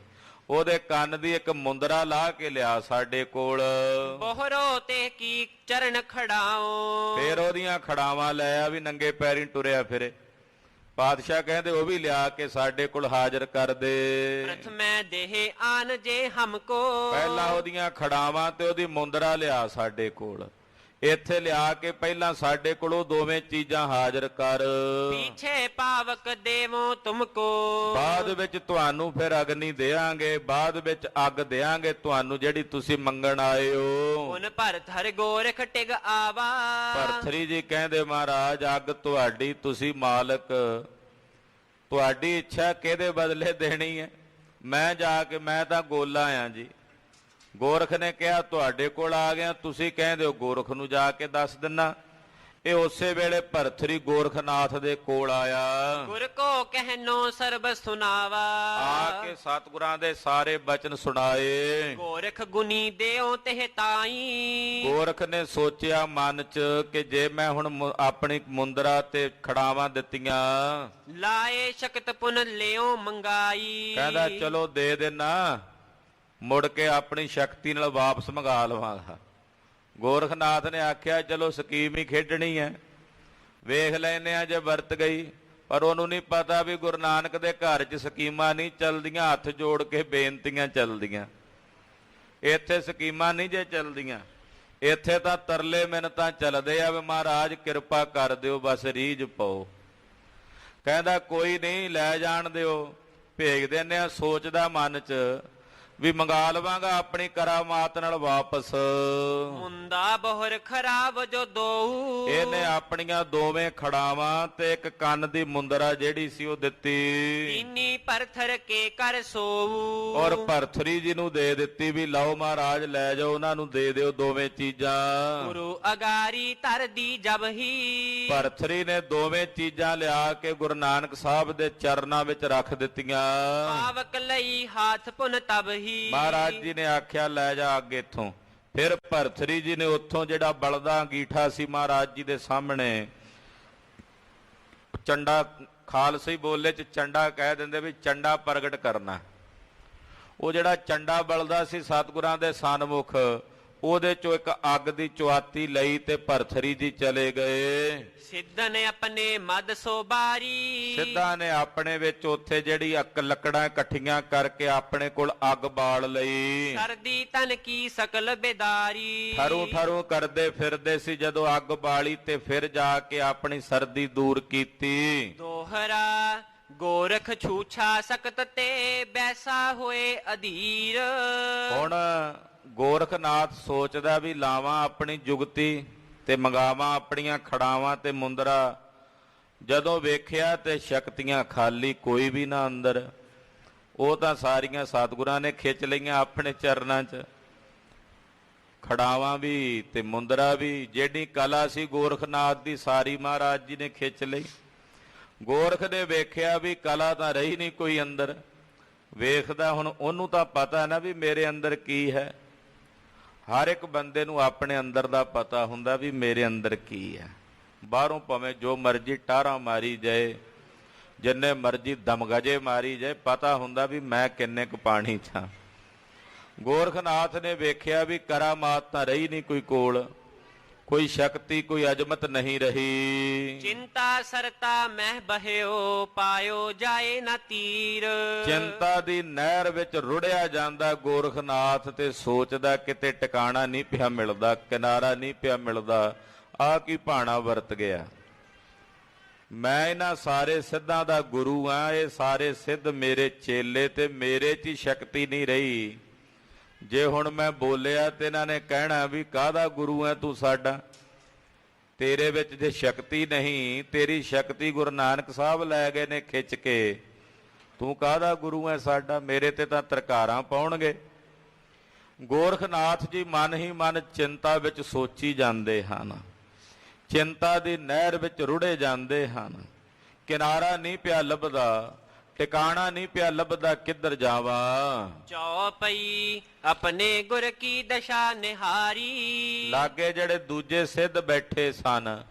ਉਹਦੇ ਕੰਨ ਦੀ ਇੱਕ ਮੁੰਦਰਾ ਲਾਹ ਕੇ ਲਿਆ ਸਾਡੇ ਕੋਲ। ਬੋਹਰੋ ਤੇ ਕੀ ਚਰਨ ਖੜਾਓ। ਫੇਰ ਉਹਦੀਆਂ ਖੜਾਵਾਂ ਲੈ ਆ ਵੀ ਨੰਗੇ ਪੈਰੀਂ ਟੁਰਿਆ ਫਿਰੇ। ਪਾਤਸ਼ਾਹ ਕਹਿੰਦੇ ਉਹ ਵੀ ਲਿਆ ਕੇ ਸਾਡੇ ਕੋਲ ਹਾਜ਼ਰ ਕਰ ਦੇ। ਪ੍ਰਥਮੈ ਦੇਹ ਆਨ ਜੇ ਹਮਕੋ। ਪਹਿਲਾਂ ਉਹਦੀਆਂ ਖੜਾਵਾਂ ਤੇ ਉਹਦੀ ਮੁੰਦਰਾ ਲਿਆ ਸਾਡੇ ਕੋਲ। ਇੱਥੇ ਲਿਆ ਕੇ ਪਹਿਲਾਂ ਸਾਡੇ ਕੋਲੋਂ ਦੋਵੇਂ ਚੀਜ਼ਾਂ ਹਾਜ਼ਰ ਕਰ। ਪਿੱਛੇ ਪਾਵਕ ਦੇਵੋ ਤੁਮਕੋ। ਬਾਅਦ ਵਿੱਚ ਤੁਹਾਨੂੰ ਫਿਰ ਅਗਨੀ ਦੇਾਂਗੇ, ਬਾਅਦ ਵਿੱਚ ਅੱਗ ਦੇਾਂਗੇ ਤੁਹਾਨੂੰ ਜਿਹੜੀ ਤੁਸੀਂ ਮੰਗਣ ਆਏ ਹੋ। ਹੁਣ ਭਰਥਰ ਗੋਰਖ ਟਿਗ ਆਵਾ। ਭਰਥਰੀ ਜੀ ਕਹਿੰਦੇ ਮਹਾਰਾਜ ਅੱਗ ਤੁਹਾਡੀ, ਤੁਸੀਂ ਮਾਲਕ, ਤੁਹਾਡੀ ਇੱਛਾ ਕਿਹਦੇ ਬਦਲੇ ਦੇਣੀ ਹੈ? ਮੈਂ ਜਾ ਕੇ, ਮੈਂ ਤਾਂ ਗੋਲਾ ਆ ਜੀ। ਗੋਰਖ ਨੇ ਕਿਹਾ ਤੁਹਾਡੇ ਕੋਲ ਆ ਗਿਆ, ਤੁਸੀਂ ਕਹਿੰਦੇ ਹੋ ਗੋਰਖ ਨੂੰ ਜਾ ਕੇ ਦੱਸ ਦਿੰਨਾ। ਇਹ ਉਸੇ ਵੇਲੇ ਭਰਥਰੀ ਗੋਰਖਨਾਥ ਦੇ ਕੋਲ ਆਇਆ। ਗੁਰ ਕੋ ਕਹਿਨੋ ਸਰਬ ਸੁਨਾਵਾ। ਆ ਕੇ ਸਤਿਗੁਰਾਂ ਦੇ ਸਾਰੇ ਬਚਨ ਸੁਣਾਏ। ਗੋਰਖ ਗੁਨੀ ਦੇਉ ਤੇ ਤਾਈ। ਗੋਰਖ ਨੇ ਸੋਚਿਆ ਮਨ ਚ ਕਿ ਜੇ ਮੈਂ ਹੁਣ ਆਪਣੀ ਮੁੰਦਰਾ ਤੇ ਖੜਾਵਾਂ ਦਿੱਤੀਆਂ, ਲਾਏ ਸ਼ਕਤ ਪੁਨ ਲਿਓ ਮੰਗਾਈ। ਕਹਿੰਦਾ ਚਲੋ ਦੇ ਦੇਣਾ, ਮੁੜ ਕੇ ਆਪਣੀ ਸ਼ਕਤੀ ਨਾਲ ਵਾਪਸ ਮੰਗਾ ਲਵਾਂਗਾ। ਗੋਰਖਨਾਥ ਨੇ ਆਖਿਆ ਚਲੋ ਸਕੀਮ ਹੀ ਖੇਡਣੀ ਹੈ, ਵੇਖ ਲੈਨੇ ਆ ਜੇ ਵਰਤ ਗਈ। ਪਰ ਉਹਨੂੰ ਨਹੀਂ ਪਤਾ ਵੀ ਗੁਰੂ ਨਾਨਕ ਦੇ ਘਰ 'ਚ ਸਕੀਮਾਂ ਨਹੀਂ ਚੱਲਦੀਆਂ, ਹੱਥ ਜੋੜ ਕੇ ਬੇਨਤੀਆਂ ਚੱਲਦੀਆਂ। ਇੱਥੇ ਸਕੀਮਾਂ ਨਹੀਂ ਜੇ ਚੱਲਦੀਆਂ, ਇੱਥੇ ਤਾਂ ਤਰਲੇ ਮਿੰਨਤਾਂ ਚੱਲਦੇ ਆ ਵੀ ਮਹਾਰਾਜ ਕਿਰਪਾ ਕਰ ਦਿਓ, ਬਸ ਰੀਝ ਪਾਓ। ਕਹਿੰਦਾ ਕੋਈ ਨਹੀਂ, ਲੈ ਜਾਣ ਦਿਓ, ਭੇਜ ਦਿੰਦੇ ਆ। ਸੋਚਦਾ ਮਨ 'ਚ ਵੀ ਮੰਗਾ ਲਵਾਂਗਾ ਆਪਣੀ ਕਰਾਮਾਤ ਨਾਲ ਵਾਪਸ। ਮੁੰਦਾ ਬਹੁਰ ਖਰਾਬ ਜੋ ਦੋਊ, ਇਹਨੇ ਆਪਣੀਆਂ ਦੋਵੇਂ ਖੜਾਵਾਂ ਤੇ ਇੱਕ ਕੰਨ ਦੀ ਮੁੰਦਰਾ ਜਿਹੜੀ ਸੀ ਉਹ ਦਿੱਤੀ, ਤੀਨੀ ਪਰਥਰ ਕੇ ਕਰ ਸੋਊ, ਔਰ ਭਰਥਰੀ ਜੀ ਨੂੰ ਦੇ ਦਿੱਤੀ ਵੀ ਲਓ ਮਹਾਰਾਜ ਲੈ ਜਾਓ, ਉਹਨਾਂ ਨੂੰ ਦੇ ਦਿਓ ਦੋਵੇਂ ਚੀਜ਼ਾਂ। ਗੁਰੂ ਅਗਾਰੀ ਧਰਦੀ ਜਬ ਹੀ, ਭਰਥਰੀ ਨੇ ਦੋਵੇਂ ਚੀਜ਼ਾਂ ਲਿਆ ਕੇ ਗੁਰੂ ਨਾਨਕ ਸਾਹਿਬ ਦੇ ਚਰਨਾਂ ਵਿੱਚ ਰੱਖ ਦਿੱਤੀਆਂ। ਪਾਵਕ ਲਈ ਹਾਥ ਪੁਨ ਤਬ ਹੀ, ਮਹਾਰਾਜ ਜੀ ਨੇ ਆਖਿਆ ਲੈ ਜਾ ਅੱਗੇ ਇੱਥੋਂ। ਫਿਰ ਭਰਥਰੀ ਜੀ ਨੇ ਉੱਥੋਂ ਜਿਹੜਾ ਬਲਦਾ ਅੰਗੀਠਾ ਸੀ ਮਹਾਰਾਜ ਜੀ ਦੇ ਸਾਹਮਣੇ, ਚੰਡਾ ਖਾਲਸੀ ਬੋਲੇ ਚ ਚੰਡਾ ਕਹਿ ਦਿੰਦੇ ਵੀ ਚੰਡਾ ਪ੍ਰਗਟ ਕਰਨਾ, ਉਹ ਜਿਹੜਾ ਚੰਡਾ ਬਲਦਾ ਸੀ ਸਤਿਗੁਰਾਂ ਦੇ ਸਨਮੁਖ, ਉਹਦੇ ਚੋਂ ਇੱਕ ਅੱਗ ਦੀ ਚੁਆਤੀ ਲਈ ਤੇ ਭਰਥਰੀ ਜੀ ਚਲੇ ਗਏ। ਸਿੱਧ ਨੇ ਆਪਣੇ ਮਦ ਸੋਬਾਰੀ, ਸਿੱਧਾ ਨੇ ਆਪਣੇ ਵਿੱਚ ਉੱਥੇ ਜਿਹੜੀ ਲੱਕੜਾਂ ਇਕੱਠੀਆਂ ਕਰਕੇ ਆਪਣੇ ਕੋਲ ਅੱਗ ਬਾਲ ਲਈ। ਸਰਦੀ ਤਨ ਕੀ ਸਕਲ ਬੇਦਾਰੀ, ਠਰੂ ਠਰੂ ਕਰਦੇ ਫਿਰਦੇ ਸੀ, ਜਦੋਂ ਅੱਗ ਬਾਲੀ ਤੇ ਫਿਰ ਜਾ ਕੇ ਆਪਣੀ ਸਰਦੀ ਦੂਰ ਕੀਤੀ। ਦੋਹਰਾ ਗੋਰਖ ਛੂਛਾ ਸਕਤ ਤੇ ਬੈਸਾ ਹੋਏ ਅਧੀਰ। ਹੁਣ ਗੋਰਖਨਾਥ ਸੋਚਦਾ ਵੀ ਲਾਵਾਂ ਆਪਣੀ ਜੁਗਤੀ ਤੇ ਮੰਗਾਵਾਂ ਆਪਣੀਆਂ ਖੜਾਵਾਂ ਤੇ ਮੁੰਦਰਾ। ਜਦੋਂ ਵੇਖਿਆ ਤੇ ਸ਼ਕਤੀਆਂ ਖਾਲੀ, ਕੋਈ ਵੀ ਨਾ ਅੰਦਰ। ਉਹ ਤਾਂ ਸਾਰੀਆਂ ਸਤਿਗੁਰਾਂ ਨੇ ਖਿੱਚ ਲਈਆਂ ਆਪਣੇ ਚਰਨਾਂ 'ਚ, ਖੜਾਵਾਂ ਵੀ ਤੇ ਮੁੰਦਰਾ ਵੀ। ਜਿਹੜੀ ਕਲਾ ਸੀ ਗੋਰਖਨਾਥ ਦੀ ਸਾਰੀ ਮਹਾਰਾਜ ਜੀ ਨੇ ਖਿੱਚ ਲਈ। ਗੋਰਖ ਨੇ ਵੇਖਿਆ ਵੀ ਕਲਾ ਤਾਂ ਰਹੀ ਨਹੀਂ ਕੋਈ ਅੰਦਰ। ਵੇਖਦਾ ਹੁਣ ਉਹਨੂੰ ਤਾਂ ਪਤਾ ਨਾ ਵੀ ਮੇਰੇ ਅੰਦਰ ਕੀ ਹੈ। ਹਰ ਇੱਕ ਬੰਦੇ ਨੂੰ ਆਪਣੇ ਅੰਦਰ ਦਾ ਪਤਾ ਹੁੰਦਾ ਵੀ ਮੇਰੇ ਅੰਦਰ ਕੀ ਹੈ। ਬਾਹਰੋਂ ਭਾਵੇਂ ਜੋ ਮਰਜ਼ੀ ਟਾਰਾਂ ਮਾਰੀ ਜਾਏ, ਜਿੰਨੇ ਮਰਜ਼ੀ ਦਮਗਜੇ ਮਾਰੀ ਜਾਏ, ਪਤਾ ਹੁੰਦਾ ਵੀ ਮੈਂ ਕਿੰਨੇ ਕੁ ਪਾਣੀ 'ਚ ਹਾਂ। ਗੋਰਖਨਾਥ ਨੇ ਵੇਖਿਆ ਵੀ ਕਰਾਮਾਤ ਤਾਂ ਰਹੀ ਨਹੀਂ ਕੋਈ ਕੋਲ, ਕੋਈ ਸ਼ਕਤੀ ਕੋਈ ਅਜਮਤ ਨਹੀਂ ਰਹੀ। ਚਿੰਤਾ ਸਰਤਾ ਮਹਿ ਬਹਿਓ, ਪਾਇਓ ਜਾਏ ਨਾ ਤੀਰ। ਚਿੰਤਾ ਦੀ ਨਹਿਰ ਵਿੱਚ ਰੁੜਿਆ ਜਾਂਦਾ ਗੋਰਖਨਾਥ ਤੇ ਸੋਚਦਾ ਕਿਤੇ ਟਿਕਾਣਾ ਨਹੀਂ ਪਿਆ ਮਿਲਦਾ, ਕਿਨਾਰਾ ਨਹੀਂ ਪਿਆ ਮਿਲਦਾ। ਆ ਕੀ ਭਾਣਾ ਵਰਤ ਗਿਆ। ਮੈਂ ਇਹਨਾਂ ਸਾਰੇ ਸਿੱਧਾਂ ਦਾ ਗੁਰੂ ਆ, ਇਹ ਸਾਰੇ ਸਿੱਧ ਮੇਰੇ ਚੇਲੇ ਤੇ ਮੇਰੇ 'ਚ ਹੀ ਸ਼ਕਤੀ ਨਹੀਂ ਰਹੀ। ਜੇ ਹੁਣ ਮੈਂ ਬੋਲਿਆ ਤੇ ਇਹਨਾਂ ਨੇ ਕਹਿਣਾ ਵੀ ਕਾਹਦਾ ਗੁਰੂ ਹੈ ਤੂੰ ਸਾਡਾ, ਤੇਰੇ ਵਿੱਚ ਜੇ ਸ਼ਕਤੀ ਨਹੀਂ, ਤੇਰੀ ਸ਼ਕਤੀ ਗੁਰੂ ਨਾਨਕ ਸਾਹਿਬ ਲੈ ਗਏ ਨੇ ਖਿੱਚ ਕੇ, ਤੂੰ ਕਾਹਦਾ ਗੁਰੂ ਹੈ ਸਾਡਾ, ਮੇਰੇ ਤੇ ਤਾਂ ਤਰਕਾਰਾਂ ਪਾਉਣਗੇ। ਗੋਰਖਨਾਥ ਜੀ ਮਨ ਹੀ ਮਨ ਚਿੰਤਾ ਵਿੱਚ ਸੋਚੀ ਜਾਂਦੇ ਹਨ, ਚਿੰਤਾ ਦੀ ਨਹਿਰ ਵਿੱਚ ਰੁੜੇ ਜਾਂਦੇ ਹਨ। ਕਿਨਾਰਾ ਨਹੀਂ ਪਿਆ ਲੱਭਦਾ, ਟਿਕਾਣਾ ਨਹੀਂ ਪਿਆ ਲੱਭਦਾ, ਕਿੱਧਰ ਜਾਵਾਂ। ਚੌਪਈ ਆਪਣੇ ਗੁਰ ਕੀ ਦਸ਼ਾ ਨਿਹਾਰੀ। ਲਾਗੇ ਜਿਹੜੇ ਦੂਜੇ ਸਿੱਧ ਬੈਠੇ ਸਨ,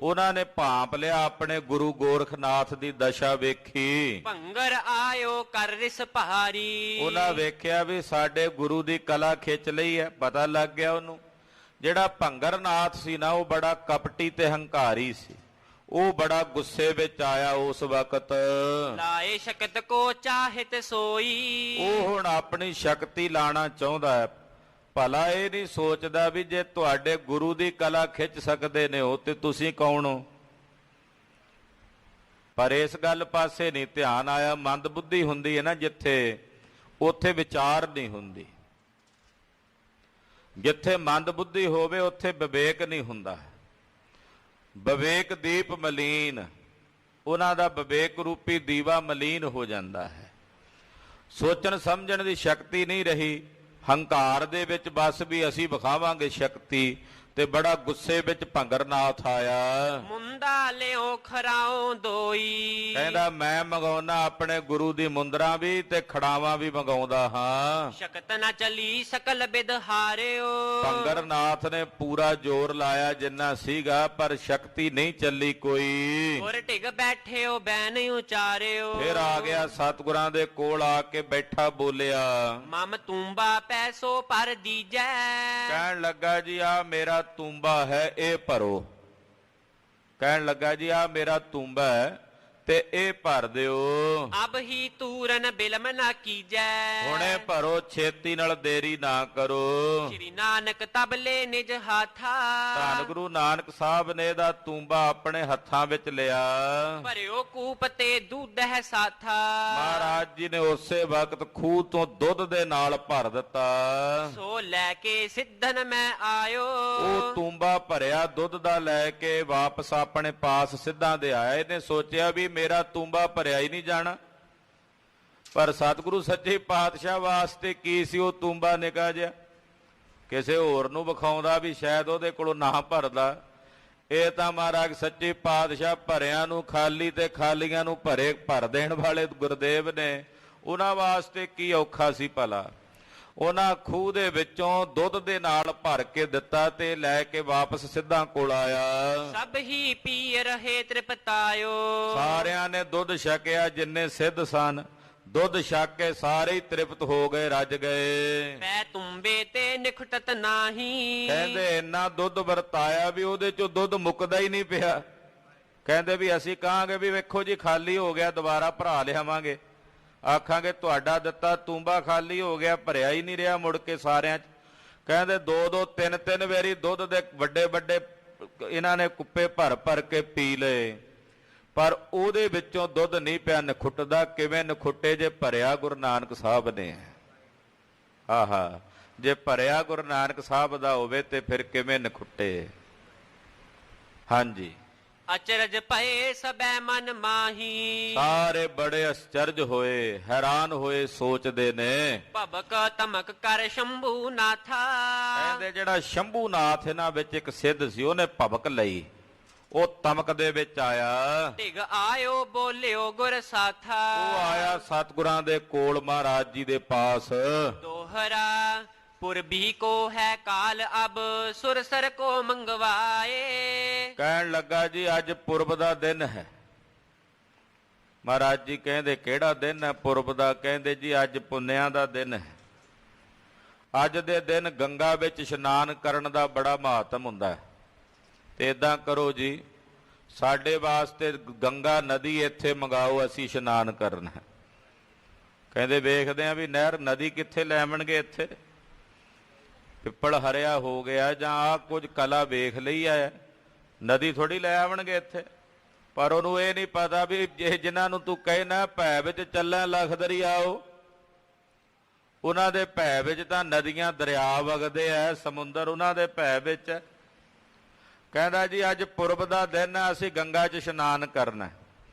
ਉਹਨਾਂ ਨੇ ਭਾਂਪ ਲਿਆ ਆਪਣੇ ਗੁਰੂ ਗੋਰਖਨਾਥ ਦੀ ਦਸ਼ਾ ਵੇਖੀ। ਭੰਗਰ ਆਇਓ ਕਰ ਰਿਸ ਭਾਰੀ। ਉਹਨਾਂ ਵੇਖਿਆ ਵੀ ਸਾਡੇ ਗੁਰੂ ਦੀ ਕਲਾ ਖਿੱਚ ਲਈ ਹੈ। ਪਤਾ ਲੱਗ ਗਿਆ ਉਹਨੂੰ, ਜਿਹੜਾ ਭੰਗਰਨਾਥ ਸੀ ਨਾ, ਉਹ ਬੜਾ ਕਪਟੀ ਤੇ ਹੰਕਾਰੀ ਸੀ। ਉਹ ਬੜਾ ਗੁੱਸੇ ਵਿੱਚ ਆਇਆ ਉਸ ਵਕਤ। ਲਾਏ ਸ਼ਕਤ ਕੋ ਚਾਹਿਤ ਸੋਈ। ਉਹ ਹੁਣ ਆਪਣੀ ਸ਼ਕਤੀ ਲਾਣਾ ਚਾਹੁੰਦਾ ਹੈ। ਭਲਾ ਇਹ ਨਹੀਂ ਸੋਚਦਾ ਵੀ ਜੇ ਤੁਹਾਡੇ ਗੁਰੂ ਦੀ ਕਲਾ ਖਿੱਚ ਸਕਦੇ ਨੇ ਹੋ ਤੇ ਤੁਸੀਂ ਕੌਣ ਹੋ। ਪਰ ਇਸ ਗੱਲ ਪਾਸੇ ਨਹੀਂ ਧਿਆਨ ਆਇਆ। ਮੰਦ ਬੁੱਧੀ ਹੁੰਦੀ ਹੈ ਨਾ ਜਿੱਥੇ, ਉੱਥੇ ਵਿਚਾਰ ਨਹੀਂ ਹੁੰਦੀ। ਜਿੱਥੇ ਮੰਦ ਬੁੱਧੀ ਹੋਵੇ ਉੱਥੇ ਵਿਵੇਕ ਨਹੀਂ ਹੁੰਦਾ। ਵਿਵੇਕ ਦੀਪ ਮਲੀਨ, ਉਹਨਾਂ ਦਾ ਵਿਵੇਕ ਰੂਪੀ ਦੀਵਾ ਮਲੀਨ ਹੋ ਜਾਂਦਾ ਹੈ। ਸੋਚਣ ਸਮਝਣ ਦੀ ਸ਼ਕਤੀ ਨਹੀਂ ਰਹੀ। ਹੰਕਾਰ ਦੇ ਵਿੱਚ ਬਸ ਵੀ ਅਸੀਂ ਵਿਖਾਵਾਂਗੇ ਸ਼ਕਤੀ, ਤੇ ਬੜਾ ਗੁੱਸੇ ਵਿੱਚ ਭੰਗਰਨਾਥ ਆਇਆ। ਮੁੰਦਾ ਲਿਓ ਖਰਾਓ ਦੋਈ। ਕਹਿੰਦਾ ਮੈਂ ਮੰਗਾਉਣਾ ਆਪਣੇ ਗੁਰੂ ਦੀ ਮੁੰਦਰਾ ਵੀ ਤੇ ਖੜਾਵਾਂ ਵੀ ਮੰਗਾਉਂਦਾ ਹਾਂ। ਸ਼ਕਤ ਨਾ ਚਲੀ ਸਕਲ ਬਿਦ ਹਾਰਿਓ। ਭੰਗਰਨਾਥ ਨੇ ਪੂਰਾ ਜ਼ੋਰ ਲਾਇਆ ਜਿੰਨਾ ਸੀਗਾ, ਪਰ ਸ਼ਕਤੀ ਨਹੀਂ ਚੱਲੀ ਕੋਈ। ਗੁਰ ਢਿਗ ਬੈਠਿਓ ਬੈਨ ਉਚਾਰਿਓ। ਫਿਰ ਆ ਗਿਆ ਸਤਿਗੁਰਾਂ ਦੇ ਕੋਲ, ਆ ਕੇ ਬੈਠਾ ਬੋਲਿਆ, ਮਮ ਤੂੰਬਾ ਪੈਸੋ ਪਰ ਦੀਜੈ। ਕਹਿਣ ਲੱਗਾ ਜੀ ਆ ਮੇਰਾ ਤੂੰਬਾ ਹੈ, ਇਹ ਭਰੋ। ਕਹਿਣ ਲੱਗਾ ਜੀ ਆ ਮੇਰਾ ਤੂੰਬਾ ਹੈ ਤੇ ਇਹ ਭਰ ਦਿਓ। ਅਬ ਹੀ ਤੂਰਨ ਬਿਲਮ ਨਾ ਕੀਜੈ, ਹੁਣੇ ਭਰੋ, ਛੇਤੀ ਨਾਲ ਦੇਰੀ ਨਾ ਕਰੋ। ਸ਼੍ਰੀ ਨਾਨਕ ਤਬਲੇ ਨਿਜ ਹਾਥਾ, ਧੰਨ ਗੁਰੂ ਨਾਨਕ ਸਾਹਿਬ ਨੇ ਦਾ ਤੂੰਬਾ ਆਪਣੇ ਹੱਥਾਂ ਵਿੱਚ ਲਿਆ। ਭਰਿਓ ਕੂਪ ਤੇ ਦੁੱਧਹਿ ਸਾਥਾ, ਮਹਾਰਾਜ ਜੀ ਨੇ ਉਸੇ ਵਕਤ ਖੂਹ ਤੋਂ ਦੁੱਧ ਦੇ ਨਾਲ ਭਰ ਦਿੱਤਾ। ਸੋ ਲੈ ਕੇ ਸਿੱਧਨ ਮੈਂ ਆਇਓ, ਉਹ ਤੂੰਬਾ ਭਰਿਆ ਦੁੱਧ ਦਾ ਲੈ ਕੇ ਵਾਪਸ ਆਪਣੇ ਪਾਸ ਸਿੱਧਾਂ ਦੇ ਆਇਆ। ਇਹਨੇ ਸੋਚਿਆ ਵੀ ਮੇਰਾ ਤੂੰਬਾ ਭਰਿਆ ਹੀ ਨਹੀਂ ਜਾਣਾ, ਪਰ ਸਤਿਗੁਰੂ ਸੱਚੇ ਪਾਤਸ਼ਾਹ ਵਾਸਤੇ ਕੀ ਸੀ ਉਹ ਤੂੰਬਾ ਨਿਕਾ ਜਿਹਾ, ਕਿਸੇ ਹੋਰ ਨੂੰ ਵਿਖਾਉਂਦਾ ਵੀ ਸ਼ਾਇਦ ਉਹਦੇ ਕੋਲੋਂ ਨਾ ਭਰਦਾ। ਇਹ ਤਾਂ ਮਹਾਰਾਜ ਸੱਚੇ ਪਾਤਸ਼ਾਹ ਭਰਿਆਂ ਨੂੰ ਖਾਲੀ ਤੇ ਖਾਲੀਆਂ ਨੂੰ ਭਰ ਦੇਣ ਵਾਲੇ ਗੁਰਦੇਵ ਨੇ। ਉਹਨਾਂ ਵਾਸਤੇ ਕੀ ਔਖਾ ਸੀ ਭਲਾ। ਉਹਨਾਂ ਖੂਹ ਦੇ ਵਿੱਚੋਂ ਦੁੱਧ ਦੇ ਨਾਲ ਭਰ ਕੇ ਦਿੱਤਾ ਤੇ ਲੈ ਕੇ ਵਾਪਸ ਸਿੱਧਾਂ ਕੋਲ ਆਇਆ। ਸਭ ਹੀ ਪੀ ਰਹੇ ਤ੍ਰਿਪਤਾਇਓ, ਸਾਰਿਆਂ ਨੇ ਦੁੱਧ ਛਕਿਆ, ਜਿੰਨੇ ਸਿੱਧ ਸਨ ਦੁੱਧ ਛਕ ਕੇ ਸਾਰੇ ਹੀ ਤ੍ਰਿਪਤ ਹੋ ਗਏ, ਰੱਜ ਗਏ। ਪੈ ਤੁੰਬੇ ਤੇ ਨਿਖਟਤ ਨਾਹੀ, ਕਹਿੰਦੇ ਇੰਨਾ ਦੁੱਧ ਵਰਤਾਇਆ ਵੀ ਉਹਦੇ ਚੋਂ ਦੁੱਧ ਮੁੱਕਦਾ ਹੀ ਨਹੀਂ ਪਿਆ। ਕਹਿੰਦੇ ਵੀ ਅਸੀਂ ਕਹਾਂਗੇ ਵੀ ਵੇਖੋ ਜੀ ਖਾਲੀ ਹੋ ਗਿਆ, ਦੁਬਾਰਾ ਭਰਾ ਲਿਆਵਾਂਗੇ। ਆਖਾਂਗੇ ਤੁਹਾਡਾ ਦਿੱਤਾ ਤੂੰਬਾ ਖਾਲੀ ਹੋ ਗਿਆ, ਭਰਿਆ ਹੀ ਨਹੀਂ ਰਿਹਾ ਮੁੜ ਕੇ ਸਾਰਿਆਂ 'ਚ। ਕਹਿੰਦੇ ਦੋ ਦੋ ਤਿੰਨ ਤਿੰਨ ਵਾਰੀ ਦੁੱਧ ਦੇ ਵੱਡੇ ਵੱਡੇ ਇਹਨਾਂ ਨੇ ਕੁੱਪੇ ਭਰ ਭਰ ਕੇ ਪੀ ਲਏ, ਪਰ ਉਹਦੇ ਵਿੱਚੋਂ ਦੁੱਧ ਨਹੀਂ ਪਿਆ ਨਖੁੱਟਦਾ। ਕਿਵੇਂ ਨਖੁੱਟੇ? ਜੇ ਭਰਿਆ ਗੁਰੂ ਨਾਨਕ ਸਾਹਿਬ ਨੇ। ਆਹਾ, ਜੇ ਭਰਿਆ ਗੁਰੂ ਨਾਨਕ ਸਾਹਿਬ ਦਾ ਹੋਵੇ ਤੇ ਫਿਰ ਕਿਵੇਂ ਨਖੁੱਟੇ। ਹਾਂਜੀ, ਅਚਰਜ ਪਏ ਸਬੈ ਮਨ ਮਾਹੀ, ਸਾਰੇ ਬੜੇ ਅਚਰਜ ਹੋਏ, ਹੈਰਾਨ ਹੋਏ, ਸੋਚਦੇ ਨੇ। ਭਬਕ ਧਮਕ ਕਰ ਸ਼ੰਭੂ ਨਾਥਾ, ਕਹਿੰਦੇ ਜਿਹੜਾ ਸ਼ੰਭੂ ਨਾਥ ਇਹਨਾਂ ਵਿੱਚ ਇੱਕ ਸਿੱਧ ਸੀ, ਉਹਨੇ ਭਬਕ ਲਈ, ਉਹ ਧਮਕ ਦੇ ਵਿੱਚ ਆਇਆ। ਢਿਗ ਆਇਓ ਬੋਲਿਓ ਗੁਰ ਸਾਥਾ, ਉਹ ਆਇਆ ਸਤਿਗੁਰਾਂ ਦੇ ਕੋਲ, ਮਹਾਰਾਜ ਜੀ ਦੇ ਪਾਸ। ਦੋਹਰਾ ਪੁਰਬੀ ਕੋ ਹੈ ਕਾਲ ਅਬ ਸੁਰਸਰ ਕੋ ਮੰਗਵਾਏ, ਕਹਿਣ ਲੱਗਾ ਜੀ ਅੱਜ ਪੁਰਬ ਦਾ ਦਿਨ ਹੈ। ਮਹਾਰਾਜ ਜੀ ਕਹਿੰਦੇ ਕਿਹੜਾ ਦਿਨ ਹੈ ਪੁਰਬ ਦਾ? ਕਹਿੰਦੇ ਜੀ ਅੱਜ ਪੁੰਨਿਆਂ ਦਾ ਦਿਨ ਹੈ। ਅੱਜ ਦੇ ਦਿਨ ਗੰਗਾ ਵਿੱਚ ਇਸ਼ਨਾਨ ਕਰਨ ਦਾ ਬੜਾ ਮਹੱਤਮ ਹੁੰਦਾ ਹੈ। ਤੇ ਇਦਾਂ ਕਰੋ ਜੀ, ਸਾਡੇ ਵਾਸਤੇ ਗੰਗਾ ਨਦੀ ਇੱਥੇ ਮੰਗਾਓ, ਅਸੀਂ ਇਸ਼ਨਾਨ ਕਰਨਾ ਹੈ। ਕਹਿੰਦੇ ਵੇਖਦੇ ਆ ਵੀ ਨਹਿਰ ਨਦੀ ਕਿੱਥੇ ਲੈ ਆਵਣਗੇ, ਇੱਥੇ ਪਿੱਪਲ ਹਰਿਆ ਹੋ ਗਿਆ ਜਾਂ ਆਹ ਕੁਝ ਕਲਾ ਵੇਖ ਲਈ ਹੈ, ਨਦੀ ਥੋੜੀ ਲੈ ਆਵਣਗੇ ਇੱਥੇ। ਪਰ ਉਹਨੂੰ ਇਹ ਨਹੀਂ ਪਤਾ ਵੀ ਜੇ ਜਿਨ੍ਹਾਂ ਨੂੰ ਤੂੰ ਕਹੇ ਨਾ ਭੈ ਵਿੱਚ ਚੱਲਣ ਲਖਦਰੀ ਆਓ, ਉਹਨਾਂ ਦੇ ਭੈ ਵਿੱਚ ਤਾਂ ਨਦੀਆਂ ਦਰਿਆ ਵਗਦੇ ਐ, ਸਮੁੰਦਰ ਉਹਨਾਂ ਦੇ ਭੈ ਵਿੱਚ। ਕਹਿੰਦਾ ਜੀ ਅੱਜ ਪੁਰਬ ਦਾ ਦਿਨ ਹੈ, ਅਸੀਂ ਗੰਗਾ 'ਚ ਇਸ਼ਨਾਨ ਕਰਨਾ।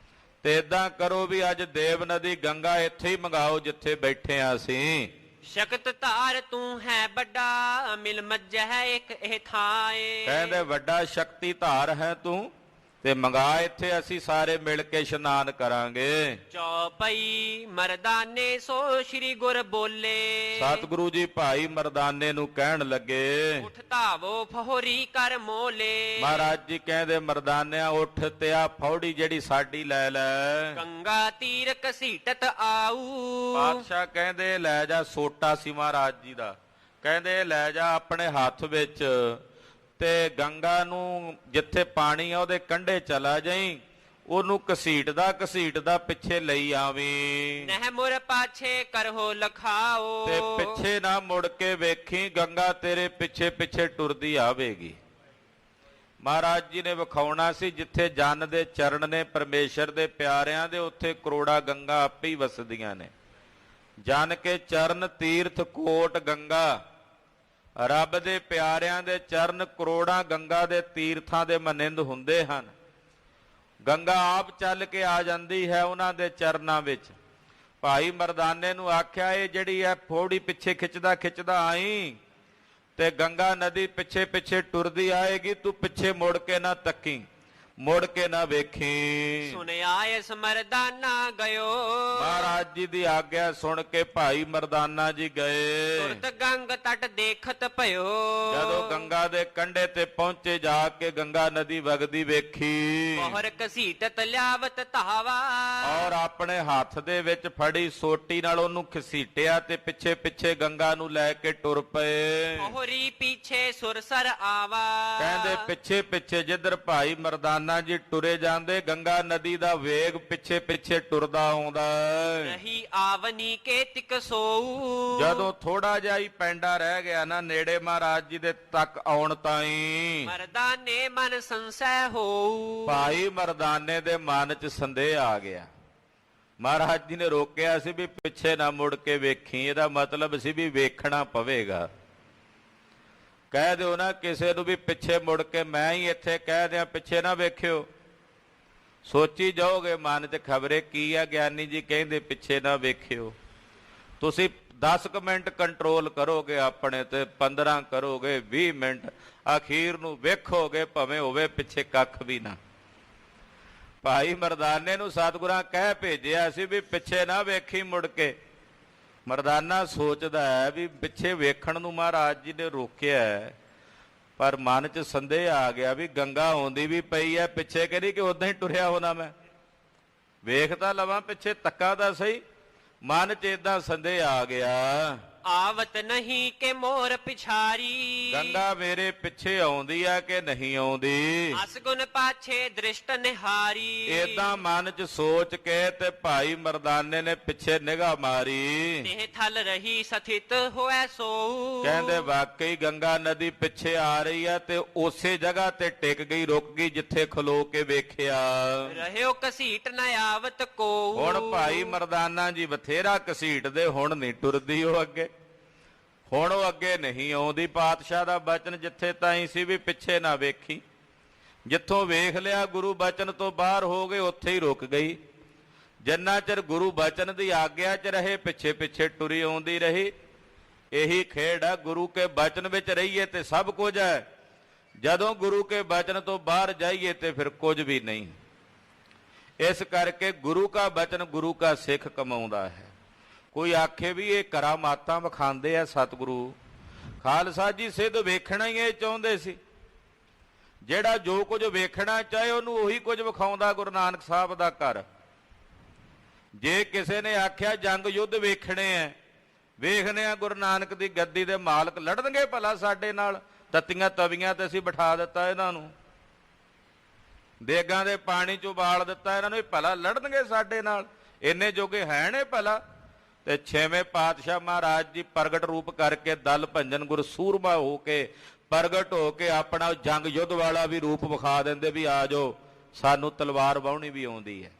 ਤੇ ਇਦਾਂ ਕਰੋ ਵੀ ਅੱਜ ਦੇਵ ਨਦੀ ਗੰਗਾ ਇੱਥੇ ਹੀ ਮੰਗਾਓ ਜਿੱਥੇ ਬੈਠੇ ਆ ਅਸੀਂ। ਸ਼ਕਤ ਧਾਰ ਤੂੰ ਹੈ ਵੱਡਾ, ਮਿਲ ਮੱਜੈ ਇੱਕ ਇਹ ਥਾਏ, ਕਹਿੰਦੇ ਵੱਡਾ ਸ਼ਕਤੀ ਧਾਰ ਹੈ ਤੂੰ, ਤੇ ਮੰਗਾ ਇੱਥੇ ਅਸੀਂ ਸਾਰੇ ਮਿਲ ਕੇ ਇਸ਼ਨਾਨ ਕਰਾਂਗੇ। ਚੌਪਈ ਮਰਦਾਨੇ ਸੋ ਸ਼੍ਰੀ ਗੁਰ ਬੋਲੇ, ਸਤਿਗੁਰੂ ਜੀ ਭਾਈ ਮਰਦਾਨੇ ਨੂੰ ਕਹਿਣ ਲੱਗੇ, ਉਠ ਧਾਵੋ ਫਹੋਰੀ ਕਰ ਮੋਲੇ। ਮਹਾਰਾਜ ਜੀ ਕਹਿੰਦੇ ਮਰਦਾਨਿਆਂ ਉੱਠ ਤੇ ਆ ਫੌੜੀ ਜਿਹੜੀ ਸਾਡੀ ਲੈ ਲੈ। ਗੰਗਾ ਤੀਰ ਘਸੀਟਤ ਆਊ, ਪਾਤਸ਼ਾਹ ਕਹਿੰਦੇ ਲੈ ਜਾ, ਸੋਟਾ ਸੀ ਮਹਾਰਾਜ ਜੀ ਦਾ। ਕਹਿੰਦੇ ਲੈ ਜਾ ਆਪਣੇ ਹੱਥ ਵਿੱਚ, ਤੇ ਗੰਗਾ ਨੂੰ ਜਿੱਥੇ ਪਾਣੀ ਆ ਉਹਦੇ ਕੰਢੇ ਚਲਾ ਜਾਈ, ਉਹਨੂੰ ਘਸੀਟਦਾ ਪਿੱਛੇ ਲਈ ਆਵੀਂ। ਨਹਿ ਮੁਰ ਪਾਛੇ ਕਰਹੋ ਲਖਾਓ, ਤੇ ਪਿੱਛੇ ਨਾ ਮੁੜ ਕੇ ਵੇਖੀ, ਗੰਗਾ ਤੇਰੇ ਪਿੱਛੇ ਪਿੱਛੇ ਟੁਰਦੀ ਆਵੇਗੀ। ਮਹਾਰਾਜ ਜੀ ਨੇ ਵਿਖਾਉਣਾ ਸੀ ਜਿੱਥੇ ਜਨ ਦੇ ਚਰਨ ਨੇ ਪਰਮੇਸ਼ਰ ਦੇ ਪਿਆਰਿਆਂ ਦੇ, ਉੱਥੇ ਕਰੋੜਾ ਗੰਗਾ ਆਪੇ ਹੀ ਵਸਦੀਆਂ ਨੇ। ਜਨ ਕੇ ਚਰਨ ਤੀਰਥ ਕੋਟ ਗੰਗਾ, ਰੱਬ ਦੇ ਪਿਆਰਿਆਂ ਦੇ ਚਰਨ ਕਰੋੜਾਂ ਗੰਗਾ ਦੇ ਤੀਰਥਾਂ ਦੇ ਮਨਿੰਦ ਹੁੰਦੇ ਹਨ। ਗੰਗਾ ਆਪ ਚੱਲ ਕੇ ਆ ਜਾਂਦੀ ਹੈ ਉਹਨਾਂ ਦੇ ਚਰਨਾਂ ਵਿੱਚ। ਭਾਈ ਮਰਦਾਨੇ ਨੂੰ ਆਖਿਆ ਇਹ ਜਿਹੜੀ ਹੈ ਫੋੜੀ ਪਿੱਛੇ ਖਿੱਚਦਾ ਆਈ, ਤੇ ਗੰਗਾ ਨਦੀ ਪਿੱਛੇ ਪਿੱਛੇ ਟੁਰਦੀ ਆਏਗੀ, ਤੂੰ ਪਿੱਛੇ ਮੁੜ ਕੇ ਨਾ ਤੱਕੀ, ਮੁੜ ਕੇ ਨਾ ਵੇਖੀ। ਸੁਣਿਆ ਇਸ ਮਰਦਾਨਾ ਗਇਓ, ਮਹਾਰਾਜ ਜੀ ਦੀ ਆਗਿਆ ਸੁਣ ਕੇ ਭਾਈ ਮਰਦਾਨਾ ਜੀ ਗਏ। ਤੁਰਤ ਗੰਗ ਤਟ ਦੇਖਤ ਭਇਓ, ਜਦੋਂ ਗੰਗਾ ਦੇ ਕੰਢੇ ਤੇ ਪਹੁੰਚੇ, ਜਾ ਕੇ ਗੰਗਾ ਨਦੀ ਵਗਦੀ ਵੇਖੀ। ਮੋਹਰ ਘਸੀਟਤ ਲਿਆਵਤ ਧਾਵਾ, ਔਰ ਆਪਣੇ ਹੱਥ ਦੇ ਵਿੱਚ ਫੜੀ ਸੋਟੀ ਨਾਲ ਉਹਨੂੰ ਘਸੀਟਿਆ ਤੇ ਪਿੱਛੇ ਪਿੱਛੇ ਗੰਗਾ ਨੂੰ ਲੈ ਕੇ ਟੁਰ ਪਏ। ਮੋਹਰੀ ਪਿੱਛੇ ਸੁਰਸਰ ਆਵਾ, ਕਹਿੰਦੇ ਪਿੱਛੇ ਪਿੱਛੇ ਜਿੱਧਰ ਭਾਈ ਮਰਦਾਨਾ ਮਰਦਾਨਾ ਜੀ ਟੁਰੇ ਜਾਂਦੇ, ਗੰਗਾ ਨਦੀ ਦਾ ਵੇਗ ਪਿੱਛੇ ਪਿੱਛੇ ਟੁਰਦਾ ਆਉਂਦਾ। ਰਹੀ ਆਵਨੀ ਕੇ ਤਿਕ ਸੋਊ, ਜਦੋਂ ਥੋੜਾ ਜਿਹਾ ਹੀ ਪੈਂਡਾ ਰਹਿ ਗਿਆ ਨਾ ਨੇੜੇ ਮਹਾਰਾਜ ਜੀ ਦੇ ਤੱਕ ਆਉਣ ਤਾਈਂ, ਮਰਦਾਨੇ ਮਨ ਸੰਸੈ ਹੋਊ। ਭਾਈ ਮਰਦਾਨੇ ਦੇ ਮਨ 'ਚ ਸੰਦੇਹ ਆ ਗਿਆ। ਮਹਾਰਾਜ ਜੀ ਨੇ ਰੋਕਿਆ ਸੀ ਵੀ ਪਿੱਛੇ ਨਾ ਮੁੜ ਕੇ ਵੇਖੀ, ਇਹਦਾ ਮਤਲਬ ਸੀ ਵੀ ਵੇਖਣਾ ਪਵੇਗਾ। ਕਹਿ ਦਿਓ ਨਾ ਕਿਸੇ ਨੂੰ ਵੀ ਪਿੱਛੇ ਮੁੜ ਕੇ, ਮੈਂ ਹੀ ਇੱਥੇ ਕਹਿ ਦਿਆਂ ਪਿੱਛੇ ਨਾ ਵੇਖਿਓ, ਸੋਚੀ ਜਾਓਗੇ ਮਨ 'ਚ ਖਬਰੇ ਕੀ ਆ ਗਿਆਨੀ ਜੀ ਕਹਿੰਦੇ ਪਿੱਛੇ ਨਾ ਵੇਖਿਓ। ਤੁਸੀਂ 10 ਮਿੰਟ ਕੰਟਰੋਲ ਕਰੋਗੇ ਆਪਣੇ ਤੇ, 15 ਕਰੋਗੇ, 20 ਮਿੰਟ, ਅਖੀਰ ਨੂੰ ਵੇਖੋਗੇ ਭਾਵੇਂ ਹੋਵੇ ਪਿੱਛੇ ਕੱਖ ਵੀ ਨਾ। ਭਾਈ ਮਰਦਾਨੇ ਨੂੰ ਸਤਿਗੁਰਾਂ ਕਹਿ ਭੇਜਿਆ ਸੀ ਵੀ ਪਿੱਛੇ ਨਾ ਵੇਖੀ ਮੁੜ ਕੇ। ਮਰਦਾਨਾ ਸੋਚਦਾ ਹੈ ਵੀ ਪਿੱਛੇ ਵੇਖਣ ਨੂੰ ਮਹਾਰਾਜ ਜੀ ਨੇ ਰੋਕਿਆ, ਪਰ ਮਨ 'ਚ ਸੰਦੇਹ ਆ ਗਿਆ ਵੀ ਗੰਗਾ ਆਉਂਦੀ ਵੀ ਪਈ ਹੈ ਪਿੱਛੇ, ਕਹਿੰਦੀ ਕਿ ਉਦਾਂ ਹੀ ਟੁਰਿਆ ਹੋਣਾ ਮੈਂ, ਵੇਖ ਤਾਂ ਲਵਾਂ ਪਿੱਛੇ, ਤੱਕਾ ਤਾਂ ਸਹੀ। ਮਨ 'ਚ ਏਦਾਂ ਸੰਦੇਹ ਆ ਗਿਆ, ਆਵਤ ਨਹੀਂ ਕਿ ਮੋਰ ਪਿਛਾਰੀ, ਗੰਗਾ ਮੇਰੇ ਪਿੱਛੇ ਆਉਂਦੀ ਆ ਕਿ ਨਹੀਂ ਆਉਂਦੀ। ਅਸਗੁਣ ਪਾਛੇ ਦ੍ਰਿਸ਼ਟ ਨਿਹਾਰੀ, ਏਦਾਂ ਮਨ 'ਚ ਸੋਚ ਕੇ ਤੇ ਭਾਈ ਮਰਦਾਨੇ ਨੇ ਪਿੱਛੇ ਨਿਗਾਹ ਮਾਰੀ। ਤੇ ਥਲ ਰਹੀ ਸਥਿਤ ਹੋਇ ਸੋਊ, ਕਹਿੰਦੇ ਵਾਕਈ ਗੰਗਾ ਨਦੀ ਪਿੱਛੇ ਆ ਰਹੀ ਆ ਤੇ ਉਸੇ ਜਗ੍ਹਾ ਤੇ ਟਿਕ ਗਈ, ਰੁਕ ਗਈ ਜਿੱਥੇ ਖਲੋ ਕੇ ਵੇਖਿਆ। ਰਹਿਓ ਕਸੀਟ ਨ ਆਵਤ ਕੋ, ਹੁਣ ਭਾਈ ਮਰਦਾਨਾ ਜੀ ਬਥੇਰਾ ਘਸੀਟਦੇ, ਹੁਣ ਨਹੀਂ ਟੁਰਦੀ ਉਹ ਅੱਗੇ, ਹੁਣ ਉਹ ਅੱਗੇ ਨਹੀਂ ਆਉਂਦੀ। ਪਾਤਸ਼ਾਹ ਦਾ ਬਚਨ ਜਿੱਥੇ ਤਾਈਂ ਸੀ ਵੀ ਪਿੱਛੇ ਨਾ ਵੇਖੀ, ਜਿੱਥੋਂ ਵੇਖ ਲਿਆ ਗੁਰੂ ਬਚਨ ਤੋਂ ਬਾਹਰ ਹੋ ਗਏ ਉੱਥੇ ਹੀ ਰੁਕ ਗਈ। ਜਿੰਨਾ ਚਿਰ ਗੁਰੂ ਬਚਨ ਦੀ ਆਗਿਆ 'ਚ ਰਹੇ ਪਿੱਛੇ ਪਿੱਛੇ ਟੁਰੀ ਆਉਂਦੀ ਰਹੀ। ਇਹੀ ਖੇਡ ਹੈ, ਗੁਰੂ ਕੇ ਬਚਨ ਵਿੱਚ ਰਹੀਏ ਤੇ ਸਭ ਕੁਝ ਹੈ, ਜਦੋਂ ਗੁਰੂ ਕੇ ਬਚਨ ਤੋਂ ਬਾਹਰ ਜਾਈਏ ਤੇ ਫਿਰ ਕੁਝ ਵੀ ਨਹੀਂ। ਇਸ ਕਰਕੇ ਗੁਰੂ ਕਾ ਬਚਨ ਗੁਰੂ ਕਾ ਸਿੱਖ ਕਮਾਉਂਦਾ ਹੈ। ਕੋਈ ਆਖੇ ਵੀ ਇਹ ਕਰਾਮਾਤਾਂ ਵਿਖਾਉਂਦੇ ਆ ਸਤਿਗੁਰੂ, ਖਾਲਸਾ ਜੀ ਸਿੱਧ ਵੇਖਣਾ ਹੀ ਇਹ ਚਾਹੁੰਦੇ ਸੀ। ਜਿਹੜਾ ਜੋ ਕੁਝ ਵੇਖਣਾ ਚਾਹੇ ਉਹਨੂੰ ਉਹੀ ਕੁਝ ਵਿਖਾਉਂਦਾ ਗੁਰੂ ਨਾਨਕ ਸਾਹਿਬ ਦਾ ਘਰ। ਜੇ ਕਿਸੇ ਨੇ ਆਖਿਆ ਜੰਗ ਯੁੱਧ ਵੇਖਣੇ ਆ, ਵੇਖਨੇ ਆ ਗੁਰੂ ਨਾਨਕ ਦੀ ਗੱਦੀ ਦੇ ਮਾਲਕ ਲੜਨਗੇ ਭਲਾ ਸਾਡੇ ਨਾਲ, ਤੱਤੀਆਂ ਤਵੀਆਂ ਤੇ ਅਸੀਂ ਬਿਠਾ ਦਿੱਤਾ ਇਹਨਾਂ ਨੂੰ, ਦੇਗਾਂ ਦੇ ਪਾਣੀ 'ਚ ਉਬਾਲ ਦਿੱਤਾ ਇਹਨਾਂ ਨੂੰ, ਭਲਾ ਲੜਨਗੇ ਸਾਡੇ ਨਾਲ, ਇੰਨੇ ਜੋਗੇ ਹੈ ਨੇ ਭਲਾ। ਤੇ 6ਵੇਂ ਪਾਤਸ਼ਾਹ ਮਹਾਰਾਜ ਜੀ ਪ੍ਰਗਟ ਰੂਪ ਕਰਕੇ ਦਲ ਭੰਜਨ ਗੁਰ ਸੂਰਮਾ ਹੋ ਕੇ ਪ੍ਰਗਟ ਹੋ ਕੇ ਆਪਣਾ ਜੰਗ ਯੁੱਧ ਵਾਲਾ ਵੀ ਰੂਪ ਵਿਖਾ ਦਿੰਦੇ ਵੀ ਆ ਜਾਓ, ਸਾਨੂੰ ਤਲਵਾਰ ਵਾਹੁਣੀ ਵੀ ਆਉਂਦੀ ਹੈ।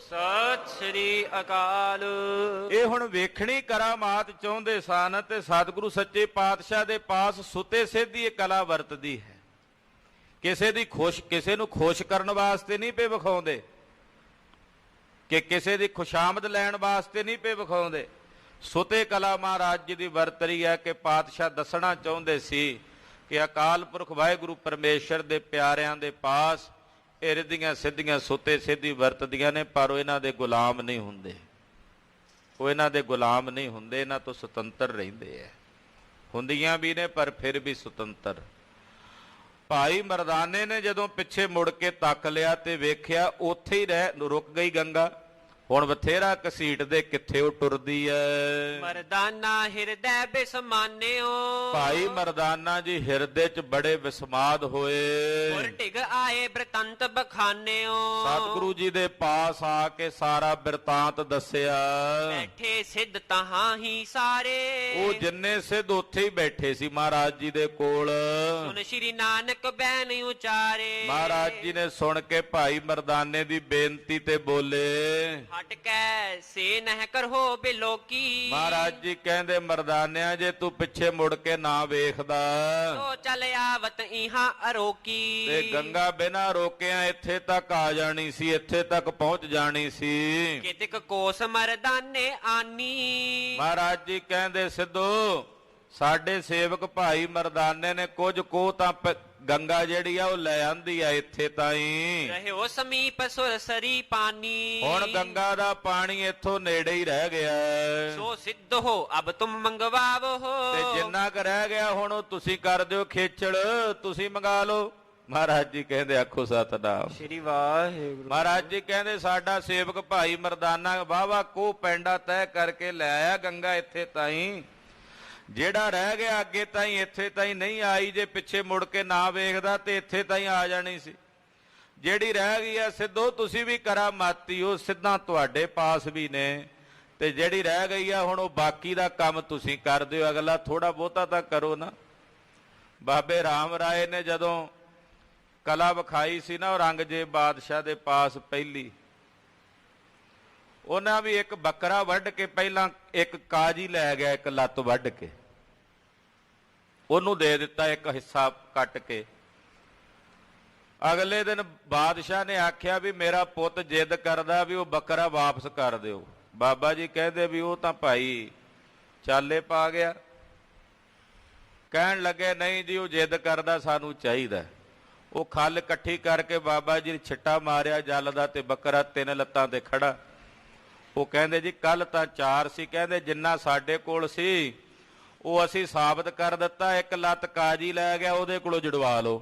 ਸਤਿ ਸ੍ਰੀ ਅਕਾਲ। ਇਹ ਹੁਣ ਵੇਖਣੀ ਕਰਾਮਾਤ ਚਾਹੁੰਦੇ ਸਨ ਤੇ ਸਤਿਗੁਰੂ ਸੱਚੇ ਪਾਤਸ਼ਾਹ ਦੇ ਪਾਸ ਸੁਤੇ ਸਿੱਧੀ ਇਹ ਕਲਾ ਵਰਤਦੀ ਹੈ। ਕਿਸੇ ਨੂੰ ਖੁਸ਼ ਕਰਨ ਵਾਸਤੇ ਨਹੀਂ ਪਏ ਵਿਖਾਉਂਦੇ, ਕਿ ਕਿਸੇ ਦੀ ਖੁਸ਼ਾਮਦ ਲੈਣ ਵਾਸਤੇ ਨਹੀਂ ਪਏ ਵਿਖਾਉਂਦੇ। ਸੁਤੇ ਕਲਾ ਮਹਾਰਾਜ ਜੀ ਦੀ ਵਰਤਰੀ ਹੈ ਕਿ ਪਾਤਸ਼ਾਹ ਦੱਸਣਾ ਚਾਹੁੰਦੇ ਸੀ ਕਿ ਅਕਾਲ ਪੁਰਖ ਵਾਹਿਗੁਰੂ ਪਰਮੇਸ਼ਰ ਦੇ ਪਿਆਰਿਆਂ ਦੇ ਪਾਸ ਇਹ ਰਿੱਧੀਆਂ ਸਿੱਧੀਆਂ ਸੁਤੇ ਸਿੱਧੀ ਵਰਤਦੀਆਂ ਨੇ, ਪਰ ਉਹ ਇਹਨਾਂ ਦੇ ਗੁਲਾਮ ਨਹੀਂ ਹੁੰਦੇ, ਉਹ ਇਹਨਾਂ ਦੇ ਗੁਲਾਮ ਨਹੀਂ ਹੁੰਦੇ, ਇਹਨਾਂ ਤੋਂ ਸੁਤੰਤਰ ਰਹਿੰਦੇ ਹੈ। ਹੁੰਦੀਆਂ ਵੀ ਨੇ ਪਰ ਫਿਰ ਵੀ ਸੁਤੰਤਰ। ਭਾਈ ਮਰਦਾਨੇ ਨੇ ਜਦੋਂ ਪਿੱਛੇ ਮੁੜ ਕੇ ਤੱਕ ਲਿਆ ਤੇ ਵੇਖਿਆ ਉੱਥੇ ਹੀ ਰੁਕ ਗਈ ਗੰਗਾ। ਹੁਣ ਬਥੇਰਾ ਘਸੀਟਦੇ ਕਿੱਥੇ ਉਹ ਟੁਰਦੀ ਐ। ਮਰਦਾਨਾ ਹਿਰਦੈ ਬਿਸਮਾਨਿਓ, ਭਾਈ ਮਰਦਾਨਾ ਜੀ ਹਿਰਦੇ 'ਚ ਬੜੇ ਵਿਸਮਾਦ ਹੋਏ। ਗੁਰ ਢਿਗ ਆਏ ਬ੍ਰਿਤੰਤ ਬਖਾਨਿਓ, ਸਤਿਗੁਰੂ ਜੀ ਦੇ ਪਾਸ ਆ ਕੇ ਸਾਰਾ ਬਿਰਤਾਂਤ ਦੱਸਿਆ। ਬੈਠੇ ਸਿੱਧ ਤਹਾਂ ਹੀ ਸਾਰੇ, ਉਹ ਜਿੰਨੇ ਸਿੱਧ ਉੱਥੇ ਹੀ ਬੈਠੇ ਸੀ ਮਹਾਰਾਜ ਜੀ ਦੇ ਕੋਲ। ਸੁਨ ਸ਼੍ਰੀ ਨਾਨਕ ਬੈਨ ਉਚਾਰੇ, ਮਹਾਰਾਜ ਜੀ ਨੇ ਸੁਣ ਕੇ ਭਾਈ ਮਰਦਾਨੇ ਦੀ ਬੇਨਤੀ ਤੇ ਬੋਲੇ, ਹਟ ਕੈ ਸੇ ਨਹਿ ਕਰੋ ਬਿਲੋਕੀ। ਮਹਾਰਾਜ ਜੀ ਕਹਿੰਦੇ ਮਰਦਾਨਿਆ ਜੇ ਤੂੰ ਪਿੱਛੇ ਮੁੜ ਕੇ ਨਾ ਵੇਖਦਾ ਤੋ ਚੱਲ ਆਵਤ ਇਹਾਂ ਅਰੋਕੀ। ਤੇ ਗੰਗਾ ਬਿਨਾਂ ਰੋਕਿਆ ਇੱਥੇ ਤੱਕ ਆ ਜਾਣੀ ਸੀ, ਇੱਥੇ ਤੱਕ ਪਹੁੰਚ ਜਾਣੀ ਸੀ। ਕਿਤਕ ਕੋਸ ਮਰਦਾਨੇ ਆਨੀ, ਮਹਾਰਾਜ ਜੀ ਕਹਿੰਦੇ ਸਿੱਧੂ ਸਾਡੇ ਸੇਵਕ ਭਾਈ ਮਰਦਾਨੇ ਨੇ ਕੁਝ ਕੋ ਤਾਂ ਗੰਗਾ ਜਿਹੜੀ ਆ ਉਹ ਲੈ ਆਂਦੀ ਆ ਇੱਥੇ ਤਾਈਂ। ਰਹਿਓ ਸਮੀਪ ਸੁਰਸਰੀ ਪਾਨੀ, ਹੁਣ ਗੰਗਾ ਦਾ ਪਾਣੀ ਇੱਥੋਂ ਨੇੜੇ ਹੀ ਰਹਿ ਗਿਆ। ਸੋ ਸਿੱਧ ਹੋ ਅਬ ਤੁਮ ਮੰਗਵਾਵੋ, ਤੇ ਜਿੰਨਾ ਕੁ ਰਹਿ ਗਿਆ ਹੁਣ ਉਹ ਤੁਸੀਂ ਕਰ ਦਿਓ ਖੇਚਲ, ਤੁਸੀਂ ਮੰਗਾ ਲਓ। ਮਹਾਰਾਜ ਜੀ ਕਹਿੰਦੇ ਆਖੋ ਸਤਿਨਾਮ ਸ਼੍ਰੀ ਵਾਹਿਗੁਰੂ। ਮਹਾਰਾਜ ਜੀ ਕਹਿੰਦੇ ਸਾਡਾ ਸੇਵਕ ਭਾਈ ਮਰਦਾਨਾ ਵਾਵਾ ਕੋ ਪੈਂਡਾ ਤੈਅ ਕਰਕੇ ਲੈ ਆਇਆ ਗੰਗਾ ਇੱਥੇ ਤਾਈਂ। ਜਿਹੜਾ ਰਹਿ ਗਿਆ ਅੱਗੇ ਤਾਈਂ ਇੱਥੇ ਤਾਈਂ ਨਹੀਂ ਆਈ, ਜੇ ਪਿੱਛੇ ਮੁੜ ਕੇ ਨਾ ਵੇਖਦਾ ਤੇ ਇੱਥੇ ਤਾਈਂ ਆ ਜਾਣੀ ਸੀ। ਜਿਹੜੀ ਰਹਿ ਗਈ ਹੈ ਸਿੱਧੋ ਤੁਸੀਂ ਵੀ ਕਰਾਮਾਤੀ ਹੋ, ਸਿੱਧਾ ਤੁਹਾਡੇ ਪਾਸ ਵੀ ਨੇ, ਤੇ ਜਿਹੜੀ ਰਹਿ ਗਈ ਆ ਹੁਣ ਉਹ ਬਾਕੀ ਦਾ ਕੰਮ ਤੁਸੀਂ ਕਰ ਦਿਓ, ਅਗਲਾ ਥੋੜਾ ਬਹੁਤਾ ਤਾਂ ਕਰੋ ਨਾ। ਬਾਬੇ ਰਾਮ ਰਾਏ ਨੇ ਜਦੋਂ ਕਲਾ ਵਿਖਾਈ ਸੀ ਨਾ ਔਰੰਗਜ਼ੇਬ ਬਾਦਸ਼ਾਹ ਦੇ ਪਾਸ ਪਹਿਲੀ, ਉਹਨਾਂ ਵੀ ਇੱਕ ਬੱਕਰਾ ਵੱਢ ਕੇ ਪਹਿਲਾਂ ਇੱਕ ਕਾਜੀ ਲੈ ਗਿਆ, ਇੱਕ ਲੱਤ ਵੱਢ ਕੇ ਉਹਨੂੰ ਦੇ ਦਿੱਤਾ, ਇੱਕ ਹਿੱਸਾ ਕੱਟ ਕੇ। ਅਗਲੇ ਦਿਨ ਬਾਦਸ਼ਾਹ ਨੇ ਆਖਿਆ ਵੀ ਮੇਰਾ ਪੁੱਤ ਜਿੱਦ ਕਰਦਾ ਵੀ ਉਹ ਬੱਕਰਾ ਵਾਪਸ ਕਰ ਦਿਓ। ਬਾਬਾ ਜੀ ਕਹਿੰਦੇ ਵੀ ਉਹ ਤਾਂ ਭਾਈ ਚਾਲੇ ਪਾ ਗਿਆ। ਕਹਿਣ ਲੱਗੇ ਨਹੀਂ ਜੀ ਉਹ ਜਿੱਦ ਕਰਦਾ, ਸਾਨੂੰ ਚਾਹੀਦਾ। ਉਹ ਖੱਲ ਇਕੱਠੀ ਕਰਕੇ ਬਾਬਾ ਜੀ ਨੇ ਛਿੱਟਾ ਮਾਰਿਆ ਜਲ ਦਾ ਤੇ ਬੱਕਰਾ 3 ਲੱਤਾਂ ਤੇ ਖੜਾ। ਉਹ ਕਹਿੰਦੇ ਜੀ ਕੱਲ ਤਾਂ 4 ਸੀ, ਕਹਿੰਦੇ ਜਿੰਨਾ ਸਾਡੇ ਕੋਲ ਸੀ ਉਹ ਅਸੀਂ ਸਾਬਤ ਕਰ ਦਿੱਤਾ, ਇੱਕ ਲੱਤ ਕਾਜੀ ਲੈ ਗਿਆ, ਉਹਦੇ ਕੋਲੋਂ ਜੜਵਾ ਲਓ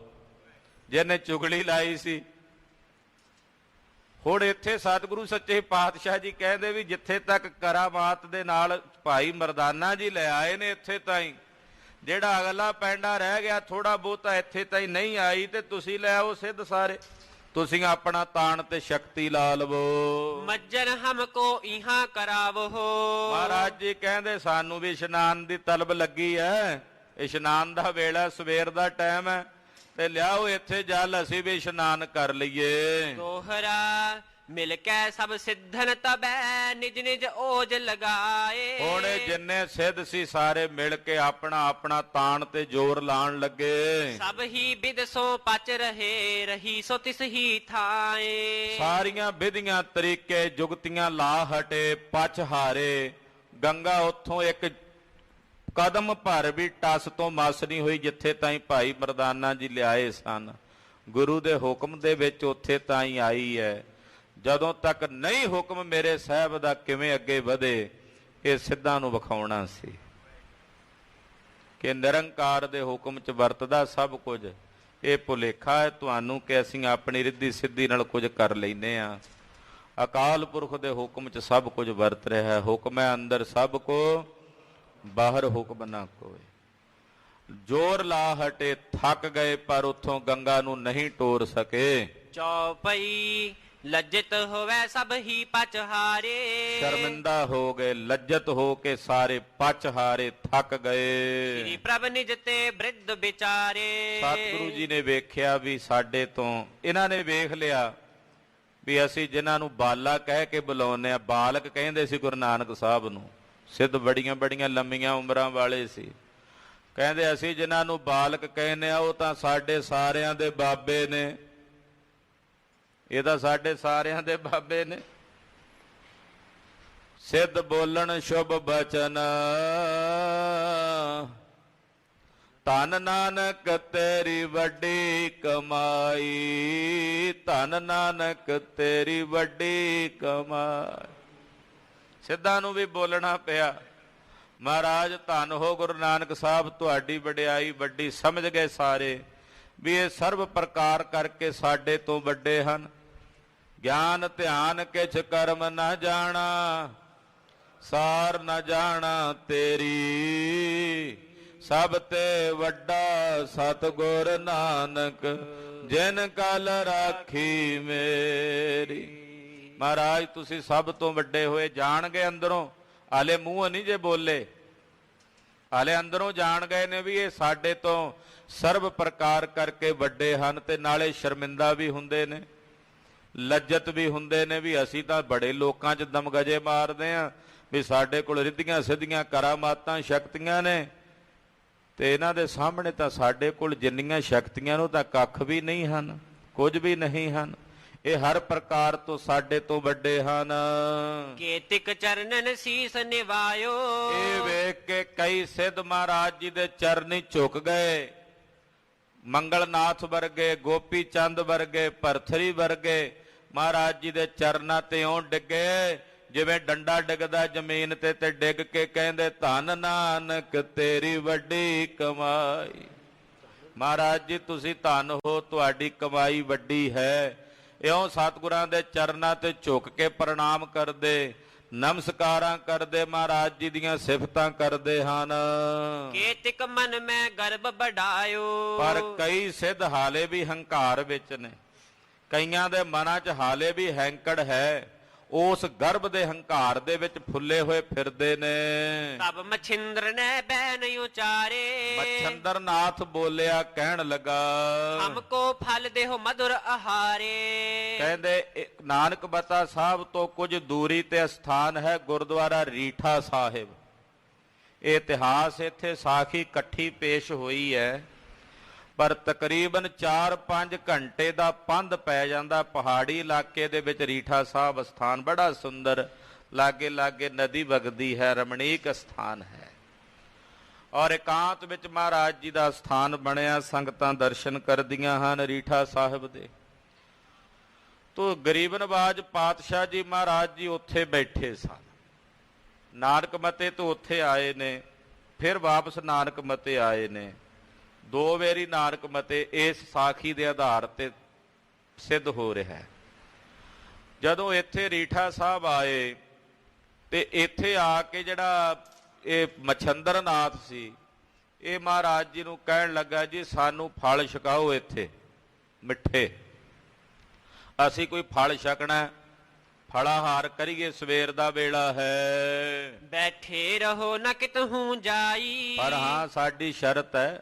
ਜਿਹਨੇ ਚੁਗਲੀ ਲਾਈ ਸੀ। ਹੁਣ ਇੱਥੇ ਸਤਿਗੁਰੂ ਸੱਚੇ ਪਾਤਸ਼ਾਹ ਜੀ ਕਹਿੰਦੇ ਵੀ ਜਿੱਥੇ ਤੱਕ ਕਰਾਮਾਤ ਦੇ ਨਾਲ ਭਾਈ ਮਰਦਾਨਾ ਜੀ ਲੈ ਆਏ ਨੇ ਇੱਥੇ ਤਾਈਂ, ਜਿਹੜਾ ਅਗਲਾ ਪੈਂਡਾ ਰਹਿ ਗਿਆ ਥੋੜਾ ਬਹੁਤਾ ਇੱਥੇ ਤਾਈਂ ਨਹੀਂ ਆਈ, ਤੇ ਤੁਸੀਂ ਲੈ ਆਓ ਸਿੱਧ ਸਾਰੇ, ਤੁਸੀਂ ਆਪਣਾ ਤਾਣ ਤੇ ਸ਼ਕਤੀ ਲਾ ਲਵੋ। ਮੱਜਨ ਹਮਕੋ ਇਹਾਂ ਕਰਾਵੋ। ਮਹਾਰਾਜ ਜੀ ਕਹਿੰਦੇ ਸਾਨੂੰ ਵੀ ਇਸ਼ਨਾਨ ਦੀ ਤਲਬ ਲੱਗੀ ਹੈ, ਇਸ਼ਨਾਨ ਦਾ ਵੇਲਾ ਸਵੇਰ ਦਾ ਟਾਈਮ ਹੈ, ਤੇ ਲਿਆਓ ਇੱਥੇ ਜਲ ਅਸੀਂ ਵੀ ਇਸ਼ਨਾਨ ਕਰ ਲਈਏ। ਦੋਹਰਾ ਮਿਲ ਕੇ ਸਭ ਸਿੱਧਨ ਤਬੈ ਨਿਜ ਨਿਜ ਓਜ ਲਗਾਏ। ਹੁਣ ਜਿੰਨੇ ਸਿੱਧ ਸੀ ਸਾਰੇ ਮਿਲ ਕੇ ਆਪਣਾ ਆਪਣਾ ਤਾਣ ਤੇ ਜ਼ੋਰ ਲਾਣ ਲੱਗੇ। ਸਭ ਹੀ ਬਿਦਸੋਂ ਪਚ ਰਹੇ ਰਹੀ ਸੋ ਤਿਸ ਹੀ ਥਾਏ। ਸਾਰੀਆਂ ਵਿਧੀਆਂ ਤਰੀਕੇ ਜੁਗਤੀਆਂ ਲਾ ਹਟੇ ਪਚ ਹਾਰੇ। ਗੰਗਾ ਉੱਥੋਂ ਇੱਕ ਕਦਮ ਭਰ ਵੀ ਟਸ ਤੋਂ ਮਸ ਨਹੀਂ ਹੋਈ ਜਿੱਥੇ ਤਾਈਂ ਭਾਈ ਮਰਦਾਨਾ ਜੀ ਲਿਆਏ ਸਨ। ਗੁਰੂ ਦੇ ਹੁਕਮ ਦੇ ਵਿੱਚ ਉੱਥੇ ਤਾਈਂ ਆਈ ਹੈ। ਜਦੋਂ ਤੱਕ ਨਹੀਂ ਹੁਕਮ ਮੇਰੇ ਸਾਹਿਬ ਦਾ ਕਿਵੇਂ ਅੱਗੇ ਵਧੇ, ਇਹ ਸਿੱਧਾਂ ਨੂੰ ਵਿਖਾਉਣਾ ਸੀ ਕਿ ਨਿਰੰਕਾਰ ਦੇ ਹੁਕਮ 'ਚ ਵਰਤਦਾ ਸਭ ਕੁਝ। ਇਹ ਭੁਲੇਖਾ ਹੈ ਤੁਹਾਨੂੰ ਕਿ ਅਸੀਂ ਆਪਣੀ ਰਿੱਧੀ ਸਿੱਧੀ ਨਾਲ ਕੁਝ ਕਰ ਲੈਂਦੇ ਹਾਂ। ਅਕਾਲ ਪੁਰਖ ਦੇ ਹੁਕਮ 'ਚ ਸਭ ਕੁਝ ਵਰਤ ਰਿਹਾ ਹੈ। ਹੁਕਮ ਹੈ ਅੰਦਰ ਸਭ ਕੋ ਬਾਹਰ ਹੁਕਮ ਨਾ ਕੋਏ। ਜ਼ੋਰ ਲਾ ਹਟੇ ਥੱਕ ਗਏ ਪਰ ਉੱਥੋਂ ਗੰਗਾ ਨੂੰ ਨਹੀਂ ਟੋਰ ਸਕੇ। ਚੌਪਈ ਲੱਜਤ ਹੋਵੇ ਸਭ ਹੀ ਪਚ ਹਾਰੇ। ਸ਼ਰਮਿੰਦਾ ਹੋ ਗਏ, ਲੱਜਤ ਹੋ ਕੇ ਸਾਰੇ ਪਚ ਹਾਰੇ ਥੱਕ ਗਏ। ਸ੍ਰੀ ਪ੍ਰਭ ਨਿਜ ਤੇ ਬ੍ਰਿਧ ਵਿਚਾਰੇ। ਸਤਿਗੁਰੂ ਜੀ ਨੇ ਵੇਖਿਆ ਵੀ ਸਾਡੇ ਤੋਂ, ਇਹਨਾਂ ਨੇ ਵੇਖ ਲਿਆ ਵੀ ਅਸੀਂ ਜਿਨ੍ਹਾਂ ਨੂੰ ਬਾਲਾ ਕਹਿ ਕੇ ਬੁਲਾਉਂਦੇ ਆ, ਬਾਲਕ ਕਹਿੰਦੇ ਸੀ ਗੁਰੂ ਨਾਨਕ ਸਾਹਿਬ ਨੂੰ। ਸਿੱਧ ਬੜੀਆਂ ਬੜੀਆਂ ਲੰਮੀਆਂ ਉਮਰਾਂ ਵਾਲੇ ਸੀ। ਕਹਿੰਦੇ ਅਸੀਂ ਜਿਨ੍ਹਾਂ ਨੂੰ ਬਾਲਕ ਕਹਿੰਦੇ ਆ ਉਹ ਤਾਂ ਸਾਡੇ ਸਾਰਿਆਂ ਦੇ ਬਾਬੇ ਨੇ। ਇਹ ਤਾਂ ਸਾਡੇ ਸਾਰਿਆਂ ਦੇ ਬਾਬੇ ਨੇ। ਸਿੱਧ ਬੋਲਣ ਸ਼ੁਭ ਬਚਨ ਧਨ ਨਾਨਕ ਤੇਰੀ ਵੱਡੀ ਕਮਾਈ। ਧਨ ਨਾਨਕ ਤੇਰੀ ਵੱਡੀ ਕਮਾਈ। ਸਿੱਧਾਂ ਨੂੰ ਵੀ ਬੋਲਣਾ ਪਿਆ। ਮਹਾਰਾਜ ਧੰਨ ਹੋ ਗੁਰੂ ਨਾਨਕ ਸਾਹਿਬ, ਤੁਹਾਡੀ ਵਡਿਆਈ ਵੱਡੀ। ਸਮਝ ਗਏ ਸਾਰੇ ਵੀ ਇਹ ਸਰਬ ਪ੍ਰਕਾਰ ਕਰਕੇ ਸਾਡੇ ਤੋਂ ਵੱਡੇ ਹਨ। ਗਿਆਨ ਧਿਆਨ ਕਿਛ ਕਰਮ ਨਾ ਜਾਣਾ, ਸਾਰ ਨਾ ਜਾਣਾ ਤੇਰੀ। ਸਭ ਤੇ ਵੱਡਾ ਸਤਿਗੁਰ ਨਾਨਕ, ਜਿਨ ਕਲ ਰਾਖੀ ਮੇਰੀ। ਮਹਾਰਾਜ ਤੁਸੀਂ ਸਭ ਤੋਂ ਵੱਡੇ ਹੋਏ, ਜਾਣ ਗਏ ਅੰਦਰੋਂ, ਹਾਲੇ ਮੂੰਹ ਨਹੀਂ ਜੇ ਬੋਲੇ, ਹਾਲੇ ਅੰਦਰੋਂ ਜਾਣ ਗਏ ਨੇ ਵੀ ਇਹ ਸਾਡੇ ਤੋਂ ਸਰਬ ਪ੍ਰਕਾਰ ਕਰਕੇ ਵੱਡੇ ਹਨ। ਤੇ ਨਾਲੇ ਸ਼ਰਮਿੰਦਾ ਵੀ ਹੁੰਦੇ ਨੇ, ਲੱਜਤ ਵੀ ਹੁੰਦੇ ਨੇ ਵੀ ਅਸੀਂ ਤਾਂ ਬੜੇ ਲੋਕਾਂ 'ਚ ਦਮਗਜੇ ਮਾਰਦੇ ਹਾਂ ਵੀ ਸਾਡੇ ਕੋਲ ਰਿੱਧੀਆਂ ਸਿੱਧੀਆਂ ਕਰਾਮਾਤਾਂ ਸ਼ਕਤੀਆਂ ਨੇ, ਤੇ ਇਹਨਾਂ ਦੇ ਸਾਹਮਣੇ ਤਾਂ ਸਾਡੇ ਕੋਲ ਜਿੰਨੀਆਂ ਸ਼ਕਤੀਆਂ ਨੂੰ ਤਾਂ ਕੱਖ ਵੀ ਨਹੀਂ ਹਨ, ਕੁਝ ਵੀ ਨਹੀਂ ਹਨ। ਇਹ ਹਰ ਪ੍ਰਕਾਰ ਤੋਂ ਸਾਡੇ ਤੋਂ ਵੱਡੇ ਹਨ। ਕੇਤਿਕ ਚਰਨਨ ਸੀਸ ਨਿਵਾਇਓ। ਇਹ ਵੇਖ ਕੇ ਕਈ ਸਿੱਧ ਮਹਾਰਾਜ ਜੀ ਦੇ ਚਰਨੀ ਝੁਕ ਗਏ। ਮੰਗਲਨਾਥ ਵਰਗੇ, ਗੋਪੀ ਚੰਦ ਵਰਗੇ, ਭਰਥਰੀ ਵਰਗੇ ਮਹਾਰਾਜ ਜੀ ਦੇ ਚਰਨਾਂ ਤੇ ਇਉਂ ਡਿੱਗੇ ਜਿਵੇਂ ਡੰਡਾ ਡਿੱਗਦਾ ਜ਼ਮੀਨ ਤੇ ਡਿੱਗ ਕੇ ਕਹਿੰਦੇ ਧੰਨ ਨਾਨਕ ਤੇਰੀ ਵੱਡੀ ਕਮਾਈ। ਮਹਾਰਾਜ ਜੀ ਤੁਸੀਂ ਧੰਨ ਹੋ, ਤੁਹਾਡੀ ਕਮਾਈ ਵੱਡੀ ਹੈ। ਇਉਂ ਸਤਿਗੁਰਾਂ ਦੇ ਚਰਨਾਂ ਤੇ ਝੁਕ ਕੇ ਪ੍ਰਣਾਮ ਕਰਦੇ। ਨਮਸਕਾਰਾਂ ਕਰਦੇ ਮਹਾਰਾਜ ਜੀ ਦੀਆਂ ਸਿਫਤਾਂ ਕਰਦੇ ਹਨ। ਕੇਤਿਕ ਮਨ ਮੈਂ ਗਰਭ ਵਡਾਇਓ। ਪਰ ਕਈ ਸਿੱਧ ਹਾਲੇ ਵੀ ਹੰਕਾਰ ਵਿੱਚ ਨੇ, ਕਈਆਂ ਦੇ ਮਨਾਂ 'ਚ ਹਾਲੇ ਵੀ ਹੈਂਕੜ ਹੈ, ਉਸ ਗਰਭ ਦੇ ਹੰਕਾਰ ਦੇ ਵਿੱਚ ਫੁੱਲੇ ਹੋਏ ਫਿਰਦੇ ਨੇ। ਤਬ ਮਛਿੰਦਰ ਨੇ ਬੈ ਨਹੀਂ ਉਚਾਰੇ। ਮਛੰਦਰ ਨਾਥ ਬੋਲਿਆ, ਕਹਿਣ ਲੱਗਾ ਹਮਕੋ ਫਲ ਦੇਹੋ ਮధుਰ ਆਹਾਰੇ। ਕਹਿੰਦੇ ਨਾਨਕ ਬਤਾ ਸਾਹਿਬ ਤੋਂ ਕੁਝ ਦੂਰੀ ਤੇ ਸਥਾਨ ਹੈ ਗੁਰਦੁਆਰਾ ਰੀਠਾ ਸਾਹਿਬ। ਇਹ ਇਤਿਹਾਸ ਇੱਥੇ ਸਾਖੀ ਇਕੱਠੀ ਪੇਸ਼ ਹੋਈ ਹੈ, ਪਰ ਤਕਰੀਬਨ 4-5 ਘੰਟੇ ਦਾ ਪੰਧ ਪੈ ਜਾਂਦਾ। ਪਹਾੜੀ ਇਲਾਕੇ ਦੇ ਵਿੱਚ ਰੀਠਾ ਸਾਹਿਬ ਸਥਾਨ ਬੜਾ ਸੁੰਦਰ, ਲਾਗੇ ਲਾਗੇ ਨਦੀ ਵਗਦੀ ਹੈ, ਰਮਣੀਕ ਸਥਾਨ ਹੈ ਔਰ ਇਕਾਂਤ ਵਿੱਚ ਮਹਾਰਾਜ ਜੀ ਦਾ ਸਥਾਨ ਬਣਿਆ। ਸੰਗਤਾਂ ਦਰਸ਼ਨ ਕਰਦੀਆਂ ਹਨ ਰੀਠਾ ਸਾਹਿਬ ਦੇ। ਤੋ ਗਰੀਬ ਨਵਾਜ ਪਾਤਸ਼ਾਹ ਜੀ ਮਹਾਰਾਜ ਜੀ ਉੱਥੇ ਬੈਠੇ ਸਨ। ਨਾਨਕ ਮਤੇ ਤੋਂ ਉੱਥੇ ਆਏ ਨੇ, ਫਿਰ ਵਾਪਸ ਨਾਨਕ ਮਤੇ ਆਏ ਨੇ। 2 ਵਾਰੀ ਨਾਨਕ ਮਤੇ ਇਸ ਸਾਖੀ ਦੇ ਆਧਾਰ ਤੇ ਸਿੱਧ ਹੋ ਰਿਹਾ ਹੈ। ਜਦੋਂ ਇੱਥੇ ਰੀਠਾ ਸਾਹਿਬ ਆਏ ਤੇ ਇੱਥੇ ਆ ਕੇ ਜਿਹੜਾ ਇਹ ਮਛੰਦਰ ਨਾਥ ਸੀ, ਇਹ ਮਹਾਰਾਜ ਜੀ ਨੂੰ ਕਹਿਣ ਲੱਗਾ, ਜੀ ਸਾਨੂੰ ਫਲ ਛਕਾਓ ਇੱਥੇ ਮਿੱਠੇ, ਅਸੀਂ ਕੋਈ ਫਲ ਛਕਣਾ, ਫਲਾਹਾਰ ਕਰੀਏ, ਸਵੇਰ ਦਾ ਵੇਲਾ ਹੈ। ਬੈਠੇ ਰਹੋ ਨਾ ਕਿਤਹੂ ਜਾਈ। ਪਰ ਹਾਂ ਸਾਡੀ ਸ਼ਰਤ ਹੈ,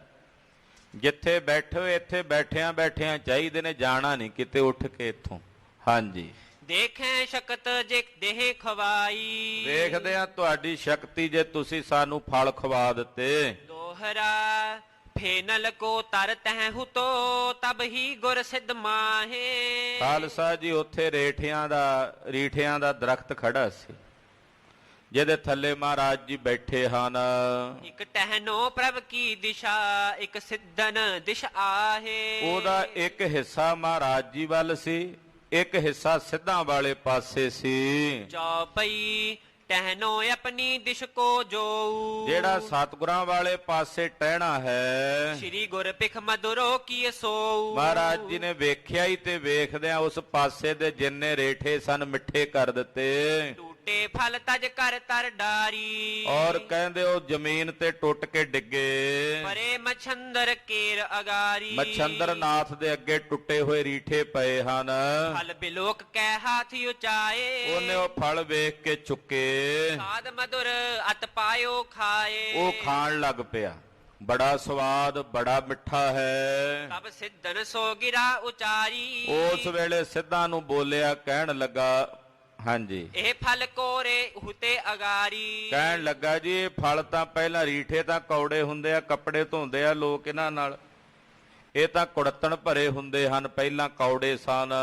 ਜਿੱਥੇ ਬੈਠੋ ਇੱਥੇ ਬੈਠਿਆਂ ਬੈਠਿਆਂ ਚਾਹੀਦੇ ਨੇ, ਜਾਣਾ ਨਹੀਂ ਕਿਤੇ ਉੱਠ ਕੇ ਇੱਥੋਂ। ਹਾਂਜੀ, ਦੇਖੈ ਸ਼ਕਤ ਜੇ ਦੇਹ ਖਵਾਈ। ਵੇਖਦੇ ਆ ਤੁਹਾਡੀ ਸ਼ਕਤੀ ਜੇ ਤੁਸੀਂ ਸਾਨੂੰ ਫਲ ਖਵਾ ਦਿੱਤੇ। ਦੋਹਰਾ ਫੇਨਲ ਕੋ ਤਰ ਤਹਿ ਤੋ ਤਬ ਹੀ ਗੁਰ ਸਿੱਧ ਮਾਹੇ। ਖਾਲਸਾ ਜੀ ਉੱਥੇ ਰੀਠਿਆਂ ਦਾ ਦਰਖਤ ਖੜਾ ਸੀ, ਜਿਹਦੇ ਥੱਲੇ ਮਹਾਰਾਜ ਜੀ ਬੈਠੇ ਹਨ। ਇੱਕ ਟਹਿਨੋ ਪ੍ਰਭ ਕੀ ਦਿਸ਼ਾ, ਇੱਕ ਸਿੱਧਨ ਦਿਸ਼ ਆਹੇ। ਉਹਦਾ ਇੱਕ ਹਿੱਸਾ ਮਹਾਰਾਜ ਜੀ ਵੱਲ ਸੀ, ਇੱਕ ਹਿੱਸਾ ਸਿੱਧਾਂ ਵਾਲੇ ਪਾਸੇ ਸੀ। ਚੌਪਈ ਟਹਿਨੋ ਆਪਣੀ ਦਿਸ਼ ਕੋ ਜੋ। ਜਿਹੜਾ ਸਤਿਗੁਰਾਂ ਵਾਲੇ ਪਾਸੇ ਟਹਿਣਾ ਹੈ, ਸ਼੍ਰੀ ਗੁਰ ਪਿਖ ਮਧੁਰੋ ਕੀ ਸੋ। ਮਹਾਰਾਜ ਜੀ ਨੇ ਵੇਖਿਆ ਹੀ ਤੇ ਵੇਖਦਿਆਂ ਉਸ ਪਾਸੇ ਦੇ ਜਿੰਨੇ ਰੇਠੇ ਸਨ ਮਿੱਠੇ ਕਰ ਦਿੱਤੇ। ਟੂਟੇ ਫਲ ਤਜ ਕਰ ਤਰ ਡਾਰੀ। ਔਰ ਕਹਿੰਦੇ ਉਹ ਜ਼ਮੀਨ ਤੇ ਟੁੱਟ ਕੇ ਡਿੱਗੇ। ਪਰੇ ਮਛੰਦਰ ਕੇਰ ਅਗਾਰੀ। ਮਛੰਦਰ ਨਾਥ ਦੇ ਅੱਗੇ ਟੁੱਟੇ ਹੋਏ ਰੀਠੇ ਪਏ ਹਨ। ਫਲ ਬਿਲੋਕ ਕੈ ਹਾਥ ਉਚਾਏ। ਉਹਨੇ ਉਹ ਫਲ ਵੇਖ ਕੇ ਚੁੱਕੇ। ਸਾਧ ਮਧੁਰ ਅਤ ਪਾਇਓ ਖਾਏ। ਉਹ ਖਾਣ ਲੱਗ ਪਿਆ, ਬੜਾ ਸਵਾਦ, ਬੜਾ ਮਿੱਠਾ ਹੈ। ਤਬ ਸਿੱਧਨ ਸੋ ਗਿਰਾ ਉਚਾਰੀ। ਉਸ ਵੇਲੇ ਸਿੱਧਾਂ ਨੂੰ ਬੋਲਿਆ, ਕਹਿਣ ਲੱਗਾ, ਹਾਂਜੀ ਇਹ ਫਲ ਕੋਰੇ ਹੁਤੇ ਅਗਾਰੀ। ਕਹਿਣ ਲੱਗਾ, ਜੀ ਇਹ ਫਲ ਤਾਂ ਪਹਿਲਾਂ ਰੀਠੇ ਤਾਂ ਕੌੜੇ ਹੁੰਦੇ ਆ, ਕੱਪੜੇ ਧੋਂਦੇ ਆ ਲੋਕ ਇਹਨਾਂ ਨਾਲ, ਇਹ ਤਾਂ ਕੁੜੱਤਣ ਭਰੇ ਹੁੰਦੇ ਹਨ, ਪਹਿਲਾਂ ਕੌੜੇ ਸਨ।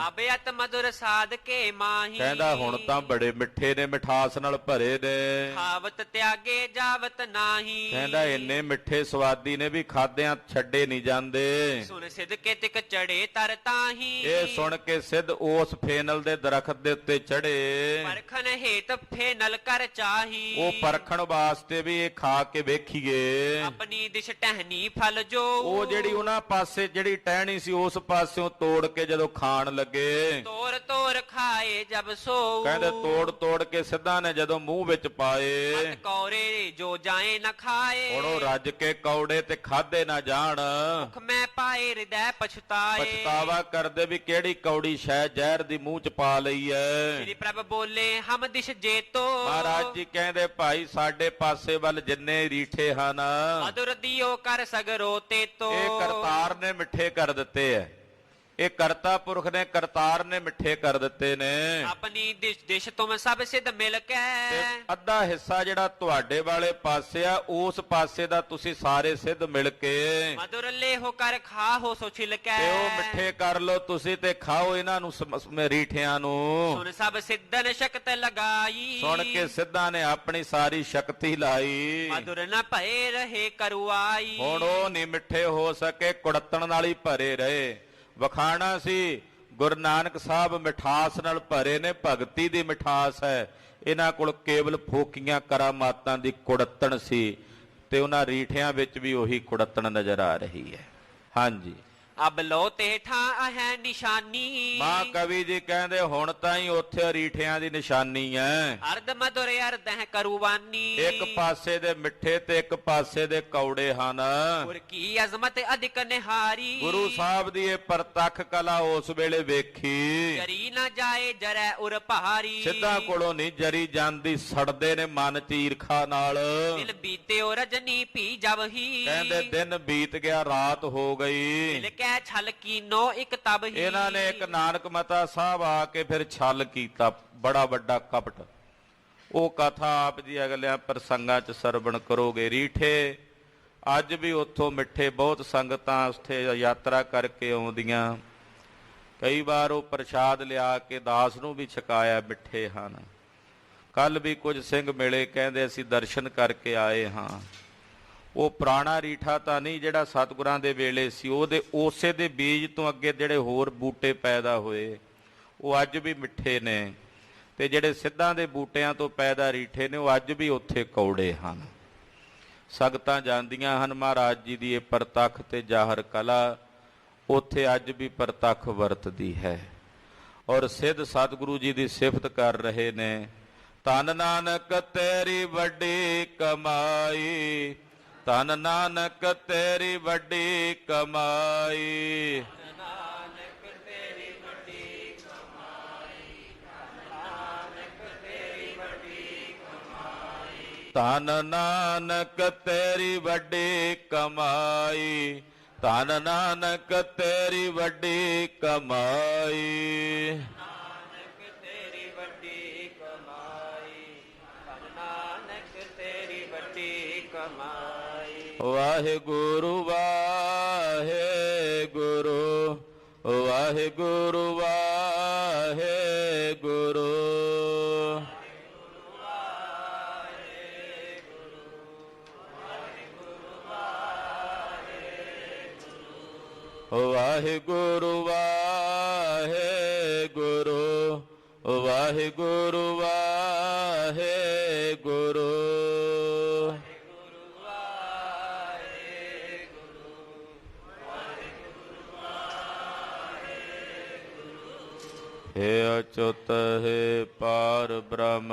ਅਬਿਅਤ ਮధుਰ ਸਾਧ ਕੇ ਮਾਹੀ। ਕਹਿੰਦਾ ਹੁਣ ਤਾਂ ਬੜੇ ਮਿੱਠੇ ਨੇ, ਮਿਠਾਸ ਨਾਲ ਭਰੇ ਨੇ। ਖਾਵਤ ਤਿਆਗੇ ਜਾਵਤ ਨਾਹੀ। ਕਹਿੰਦਾ ਇੰਨੇ ਮਿੱਠੇ ਸਵਾਦੀ ਨੇ ਵੀ ਖਾਦਿਆਂ ਛੱਡੇ ਨਹੀਂ ਜਾਂਦੇ। ਸੁਣ ਸਿੱਧ ਕੇ ਤਿਕ ਚੜੇ ਤਰ ਤਾਹੀ। ਇਹ ਸੁਣ ਕੇ ਸਿੱਧ ਉਸ ਫੇਨਲ ਦੇ ਦਰਖਤ ਦੇ ਉੱਤੇ ਚੜੇ। ਪਰਖਣ ਹੇਤ ਫੇਨਲ ਕਰ ਚਾਹੀ। ਉਹ ਪਰਖਣ ਵਾਸਤੇ ਵੀ ਇਹ ਖਾ ਕੇ ਵੇਖੀਏ। ਆਪਣੀ ਦਿਸ਼ ਟਹਿਨੀ ਫਲ ਜੋ। ਉਹ ਜਿਹੜੀ ਉਹਨਾਂ ਪਾਸੇ ਜਿਹੜੀ ਟਹਿਣੀ ਸੀ ਉਸ ਪਾਸਿਓਂ ਤੋੜ ਕੇ ਜਦੋਂ ਖਾਣ ਲੱਗੇ। ਤੋਰ ਤੋਰ ਖਾਏ ਜਬ ਸੋ। ਕਹਿੰਦੇ ਤੋੜ ਤੋੜ ਕੇ ਸਿੱਧਾਂ ਨੇ ਜਦੋਂ ਮੂੰਹ ਵਿੱਚ ਪਾਏ। ਅਤ ਕੌਰੇ ਜੋ ਜਾਏ ਨ ਖਾਏ। ਹੁਣ ਉਹ ਰੱਜ ਕੇ ਕੌੜੇ ਤੇ ਖਾਦੇ ਨਾ ਜਾਣ। ਮੁਖ ਮੈਂ ਪਾਏ ਹਿਰਦੈ ਪਛਤਾਏ। ਪਛਤਾਵਾ ਕਰਦੇ ਵੀ ਕਿਹੜੀ ਕੌੜੀ ਸ਼ੈ ਜ਼ਹਿਰ ਦੀ ਮੂੰਹ ਚ ਪਾ ਲਈ ਐ। ਸ੍ਰੀ ਪ੍ਰਭ ਬੋਲੇ ਹਮ ਦਿਸ਼ ਜੇਤੋ। ਮਹਾਰਾਜ ਜੀ ਕਹਿੰਦੇ ਭਾਈ ਸਾਡੇ ਪਾਸੇ ਵੱਲ ਜਿੰਨੇ ਰੀਠੇ ਹਨ, ਮਧੁਰ ਦਿਓ ਕਰ ਸਗਰੋ ਤੇਤੋ। ਇਹ ਕਰਤਾਰ ਨੇ ਮਿੱਠੇ ਕਰ ਦਿੱਤੇ ਐ। ਇਹ ਕਰਤਾ ਪੁਰਖ ਨੇ, ਕਰਤਾਰ ਨੇ ਮਿੱਠੇ ਕਰ ਦਿੱਤੇ ਨੇ। ਆਪਣੀ ਦਿਸ਼ ਤੁਮ ਸਭ ਸਿੱਧ ਮਿਲ ਕੇ। ਤੇ ਅੱਧਾ ਹਿੱਸਾ ਜਿਹੜਾ ਤੁਹਾਡੇ ਵਾਲੇ ਪਾਸੇ ਆ, ਉਸ ਪਾਸੇ ਦਾ ਤੁਸੀਂ ਸਾਰੇ ਸਿੱਧ ਮਿਲ ਕੇ ਮਧੁਰ ਲੇਹੋ ਕਰ ਖਾਹੋ ਸੋ ਛਿਲਕੈ। ਤੇ ਉਹ ਮਿੱਠੇ ਕਰ ਲੋ ਤੁਸੀਂ ਤੇ ਖਾਓ ਇਹਨਾਂ ਨੂੰ, ਰੀਠਿਆਂ ਨੂੰ। ਸੁਣ ਸਭ ਸਿੱਧਨ ਸ਼ਕਤ ਲਗਾਈ। ਸੁਣ ਕੇ ਸਿੱਧਾਂ ਨੇ ਆਪਣੀ ਸਾਰੀ ਸ਼ਕਤੀ ਲਾਈ। ਮਧੁਰ ਨ ਭਏ ਰਹੇ ਕਰਵਾਈ। ਹੁਣ ਉਹ ਨਹੀਂ ਮਿੱਠੇ ਹੋ ਸਕੇ, ਕੁੜੱਤਣ ਨਾਲ ਹੀ ਭਰੇ ਰਹੇ। ਵਖਾਣਾ ਸੀ ਗੁਰੂ ਨਾਨਕ ਸਾਹਿਬ ਮਿਠਾਸ ਨਾਲ ਭਰੇ ਨੇ, ਭਗਤੀ ਦੀ ਮਿਠਾਸ ਹੈ। ਇਹਨਾਂ ਕੋਲ ਕੇਵਲ ਫੋਕੀਆਂ ਕਰਾਮਾਤਾਂ ਦੀ ਕੁੜੱਤਣ ਸੀ ਤੇ ਉਹਨਾਂ ਰੀਠਿਆਂ ਵਿੱਚ ਵੀ ਉਹੀ ਕੁੜੱਤਣ ਨਜ਼ਰ ਆ ਰਹੀ ਹੈ। ਹਾਂਜੀ, ਅਬ ਲੋ ਤੇ ਠਾਂ ਹੈ ਨਿਸ਼ਾਨੀ। ਮਾਂ ਕਵੀ ਜੀ ਕਹਿੰਦੇ ਹੁਣ ਤਾਂ ਹੀ ਉੱਥੇ ਰੀਠਿਆਂ ਦੀ ਨਿਸ਼ਾਨੀ ਐ। ਅਰਧ ਮਧੁਰ ਅਰਧ ਹੈ ਕਰੂਬਾਨੀ। ਇੱਕ ਪਾਸੇ ਦੇ ਮਿੱਠੇ ਤੇ ਇੱਕ ਪਾਸੇ ਦੇ ਕੌੜੇ ਹਨ। ਗੁਰ ਕੀ ਅਜ਼ਮਤ ਅਧਿਕ ਨਿਹਾਰੀ। ਗੁਰੂ ਸਾਹਿਬ ਦੀ ਇਹ ਪ੍ਰਤੱਖ ਕਲਾ ਉਸ ਵੇਲੇ ਵੇਖੀ। ਜਰੀ ਨਾ ਜਾਏ ਜਰੈ ਉਰ ਪਹਾਰੀ। ਸਿੱਧਾਂ ਕੋਲੋਂ ਨਹੀਂ ਜਰੀ ਜਾਂਦੀ, ਸੜਦੇ ਨੇ ਮਨ ਚ ਈਰਖਾ ਨਾਲ। ਦਿਲ ਬੀਤਿਓ ਰਜਨੀ ਪੀ ਜਬਹੀ। ਕਹਿੰਦੇ ਦਿਨ ਬੀਤ ਗਿਆ, ਰਾਤ ਹੋ ਗਈ। ਦਿਲ ਕੈ ਛਲ ਕੀਨੋ ਇੱਕ ਤਬ ਹੀ। ਇਹਨਾਂ ਨੇ ਇੱਕ ਨਾਨਕ ਮਤਾ ਸਾਹਿਬ ਆ ਕੇ ਫਿਰ ਛਲ ਕੀਤਾ, ਬੜਾ ਵੱਡਾ ਕਪਟ। ਉਹ ਕਥਾ ਆਪ ਜੀ ਅਗਲਿਆਂ ਪ੍ਰਸੰਗਾਂ ਚ ਸਰਵਣ ਕਰੋਗੇ। ਰੀਠੇ ਅੱਜ ਵੀ ਉੱਥੋਂ ਮਿੱਠੇ, ਬਹੁਤ ਸੰਗਤਾਂ ਉੱਥੇ ਯਾਤਰਾ ਕਰਕੇ ਆਉਂਦੀਆਂ। ਕਈ ਵਾਰ ਉਹ ਪ੍ਰਸ਼ਾਦ ਲਿਆ ਕੇ ਦਾਸ ਨੂੰ ਵੀ ਛਕਾਇਆ, ਮਿੱਠੇ ਹਨ। ਕੱਲ ਵੀ ਕੁਝ ਸਿੰਘ ਮਿਲੇ, ਕਹਿੰਦੇ ਅਸੀਂ ਦਰਸ਼ਨ ਕਰਕੇ ਆਏ ਹਾਂ। ਉਹ ਪੁਰਾਣਾ ਰੀਠਾ ਤਾਂ ਨਹੀਂ ਜਿਹੜਾ ਸਤਿਗੁਰਾਂ ਦੇ ਵੇਲੇ ਸੀ, ਉਹਦੇ ਉਸੇ ਦੇ ਬੀਜ ਤੋਂ ਅੱਗੇ ਜਿਹੜੇ ਹੋਰ ਬੂਟੇ ਪੈਦਾ ਹੋਏ ਉਹ ਅੱਜ ਵੀ ਮਿੱਠੇ ਨੇ, ਤੇ ਜਿਹੜੇ ਸਿੱਧਾਂ ਦੇ ਬੂਟਿਆਂ ਤੋਂ ਪੈਦਾ ਰੀਠੇ ਨੇ ਉਹ ਅੱਜ ਵੀ ਉੱਥੇ ਕੌੜੇ ਹਨ। ਸੰਗਤਾਂ ਜਾਂਦੀਆਂ ਹਨ। ਮਹਾਰਾਜ ਜੀ ਦੀ ਇਹ ਪ੍ਰਤੱਖ ਤੇ ਜ਼ਾਹਰ ਕਲਾ ਉੱਥੇ ਅੱਜ ਵੀ ਪ੍ਰਤੱਖ ਵਰਤਦੀ ਹੈ। ਔਰ ਸਿੱਧ ਸਤਿਗੁਰੂ ਜੀ ਦੀ ਸਿਫਤ ਕਰ ਰਹੇ ਨੇ। ਧੰਨ ਨਾਨਕ ਤੇਰੀ ਵੱਡੀ ਕਮਾਈ, ਧੰਨ ਨਾਨਕ ਤੇਰੀ ਵੱਡੀ ਕਮਾਈ। ਧੰਨ ਨਾਨਕ ਤੇਰੀ ਵੱਡੀ ਕਮਾਈ, ਧੰਨ ਨਾਨਕ ਤੇਰੀ ਵੱਡੀ ਕਮਾਈ। ਨਾਨਕ ਤੇਰੀ ਵੱਡੀ ਕਮਾਈ, ਧੰਨ ਨਾਨਕ ਤੇਰੀ ਵੱਡੀ ਕਮਾਈ। ਵਾਹਿਗੁਰੂ ਵਾਹਿਗੁਰੂ, ਵਾਹਿਗੁਰੂ ਵਾਹਿਗੁਰੂ। ਵਾਹਿਗੁਰੂ ਵਾਹਿਗੁਰੂ, ਵਾਹਿਗੁਰੂ ਵਾਹਿਗੁਰੂ। ਹੇ ਅਚੁੱਤ ਹੈ ਪਾਰ ਬ੍ਰਹਮ,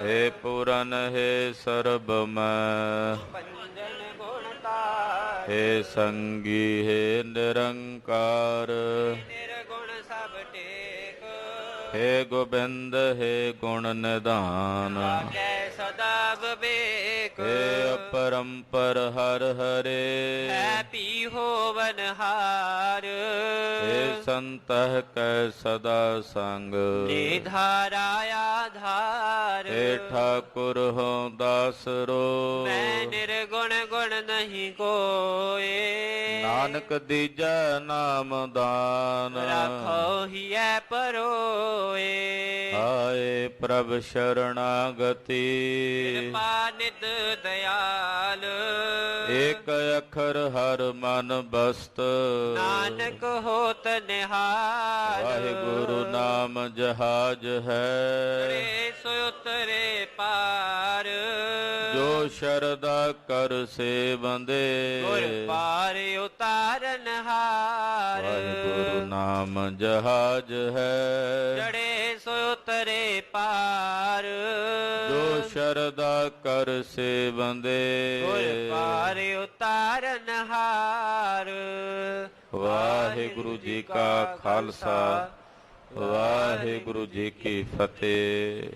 ਹੇ ਪੂਰਨ ਹੈ ਸਰਬ ਮੈਂ, ਹੇ ਸੰਗੀ ਹੈ ਨਿਰੰਕਾਰ, ਨਿਰਗੁਣ ਸਭ ਟੇਕ, ਹੇ ਗੋਬਿੰਦ ਹੈ ਗੁਣ ਨਿਧਾਨ, ਕੈ ਸਦਾ ਵਿਵੇਕ, ਹੇ ਅਪਰੰਪਰ ਹਰ ਹਰੇ, ਹੈ ਪੀ ਹੋਵਨ ਹਾਰ, ਹੇ ਸੰਤਹ ਕੈ ਸਦਾ ਸੰਗ, ਨਿਧਾਰਾ ਆਧਾਰ, ਹੇ ਠਾਕੁਰ ਹੋ ਦਾਸਰੋ, ਮੈਂ ਨਿਰਗੁਣ ਗੁਣ ਨਹੀਂ ਕੋਏ, ਨਾਨਕ ਦੀਜੈ ਨਾਮ ਦਾਨ, ਰੱਖੋ ਹੀਐ ਪਰੋਏ, ਆਏ ਪ੍ਰਭ ਸ਼ਰਣਾਗਤੀ, ਕਿਰਪਾ ਨਿਤ ਦਇਆਲ, ਏਕ ਅੱਖਰ ਹਰ ਮਨ ਬਸਤ, ਨਾਨਕ ਹੋਤ ਨਿਹਾਲ, ਵਾਹਿਗੁਰੂ ਨਾਮ ਜਹਾਜ ਹੈ, ਰੇ ਸੋ ਉਤਰੇ ਪਾਰ, ਜੋ ਸ਼ਰਦਾ ਕਰ ਸੇਵੰਦੇ, ਗੁਰ ਪਾਰ ਉਤਾਰਨ ਹਾਰ, ਵਾਹਿਗੁਰੂ ਨਾਮ ਜਹਾਜ ਹੈ, ਚੜੇ ਸੋ ਉਤਰੇ ਪਾਰ, ਜੋ ਸ਼ਰਦਾ ਕਰ ਸੇਵੰਦੇ, ਗੁਰ ਪਾਰ ਉਤਾਰਨ ਹਾਰ। ਵਾਹਿਗੁਰੂ ਜੀ ਕਾ ਖਾਲਸਾ, ਵਾਹਿਗੁਰੂ ਜੀ ਕੀ ਫਤਿਹ।